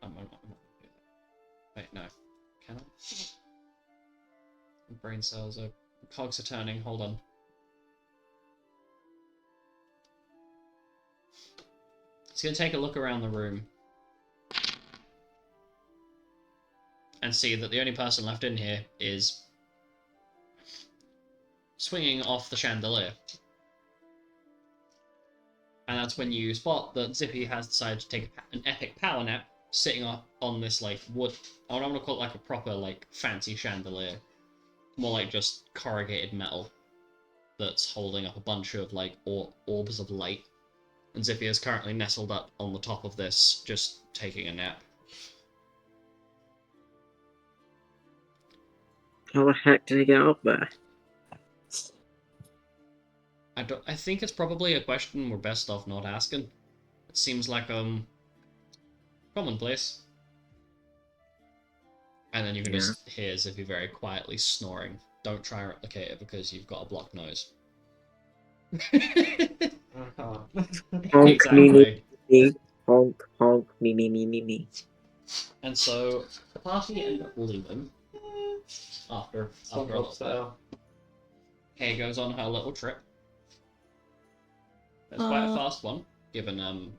I'm not going to do that. Wait, no. Can I? Brain cells are... Cogs are turning, hold on. He's going to take a look around the room. And see that the only person left in here is swinging off the chandelier. And that's when you spot that Zippy has decided to take an epic power nap, sitting up on this, like, wood... I don't want to call it, like, a proper, like, fancy chandelier. More like just corrugated metal that's holding up a bunch of, like, orbs of light. And Zippy is currently nestled up on the top of this, just taking a nap. How the heck did he get up there? I think it's probably a question we're best off not asking. It seems like, commonplace. And then you can just hear Zippy very quietly snoring. Don't try and replicate it because you've got a blocked nose. Honk, Exactly. me. Honk, honk, me. And so, the party end up leaving. After a little bit. Kay goes on her little trip. It's quite a fast one, given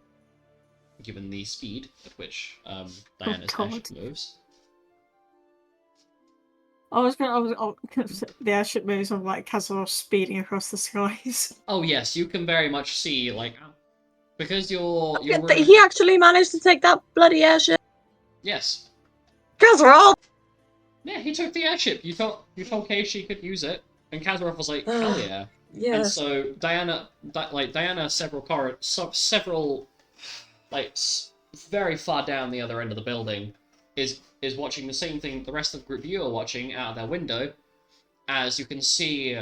the speed at which Diana's airship moves. The airship moves on like Kazor speeding across the skies. Oh yes, you can very much see, like, because you're He actually managed to take that bloody airship. Yes. Kazarov! Yeah, he took the airship. You told Kay she could use it, and Kazarov was like, hell yeah. Yeah. And so Diana, several, like, very far down the other end of the building, is watching the same thing the rest of the group you are watching out of their window, as you can see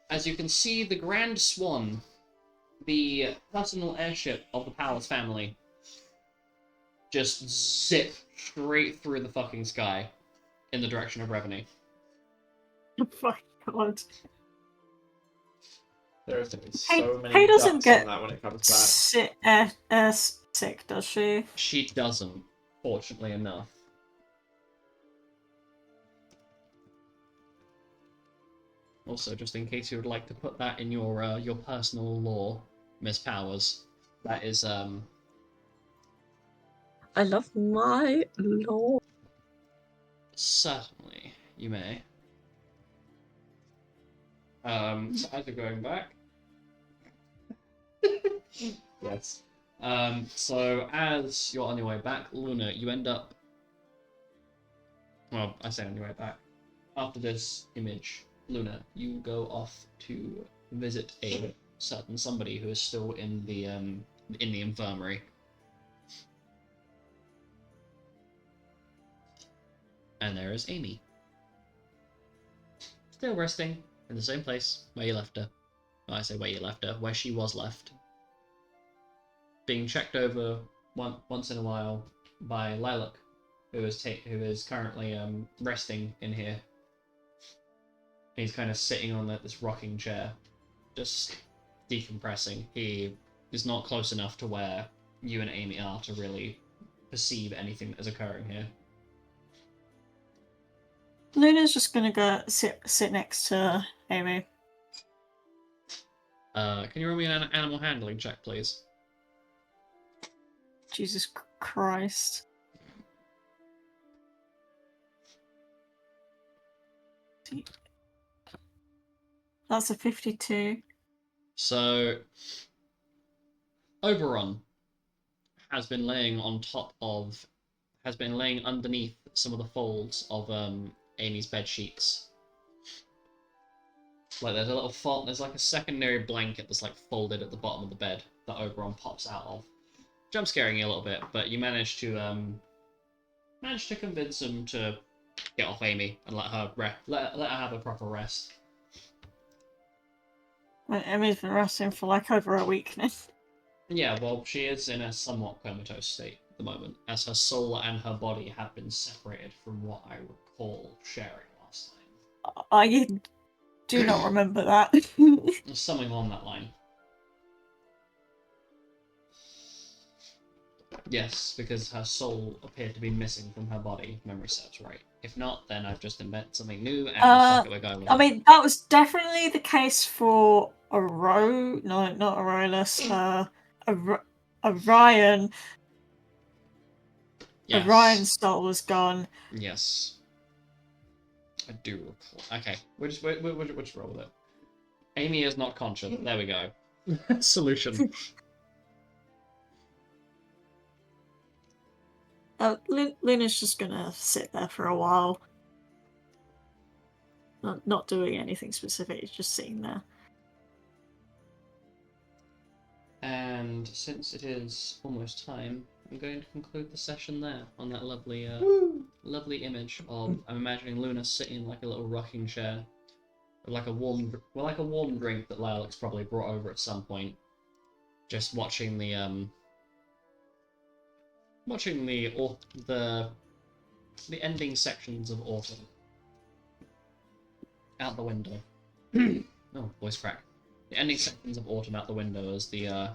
the Grand Swan, the personal airship of the Powers family, just zip straight through the fucking sky in the direction of Revenue. Oh my god. There's gonna be Hey, so many Hay doesn't ducks on get that when it comes sick, does she? She doesn't, fortunately enough. Also, just in case you would like to put that in your personal lore, Miss Powers, that is I love my lord. certainly you may. So as you're going back, yes. So as you're on your way back, Luna, you end up. Well, I say on your way back. After this image, Luna, you go off to visit a certain somebody who is still in the infirmary. And there is Amy. Still resting in the same place where you left her. Well, I say where you left her, where she was left. Being checked over once in a while by Lilac, who is currently resting in here. He's kind of sitting on this rocking chair, just decompressing. He is not close enough to where you and Amy are to really perceive anything that is occurring here. Luna's just gonna go sit next to Amy. Can you roll me an animal handling check, please? Jesus Christ. That's a 52. So, Oberon has been laying underneath some of the folds of Amy's bed sheets. Like there's a little fold, there's like a secondary blanket that's like folded at the bottom of the bed that Oberon pops out of. Jump scaring you a little bit, but you manage to convince him to get off Amy and let her have a proper rest. Amy's been resting for like over a week now. Yeah, well, she is in a somewhat comatose state at the moment, as her soul and her body have been separated from what I recall sharing last time. I do not remember that. There's something along that line. Yes, because her soul appeared to be missing from her body, if memory serves right. If not, then I've just invented something new and fuck it, we're going with I it. mean, that was definitely the case for not Aurelus, Orion. Yes. Orion's soul was gone. Yes. I do recall. Okay, we'll just roll with it. Amy is not conscious. There we go. Solution. Luna's just gonna sit there for a while. Not doing anything specific, just sitting there. And since it is almost time, I'm going to conclude the session there on that lovely, lovely image of I'm imagining Luna sitting in like a little rocking chair, with like a warm drink that Lilac's probably brought over at some point, just watching the ending sections of autumn out the window. Oh, voice crack. The ending sections of autumn out the window as the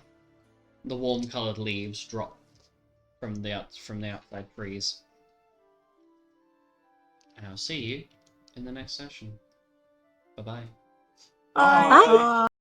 warm-coloured leaves drop from the outside trees. And I'll see you in the next session. Bye-bye. Bye. Bye.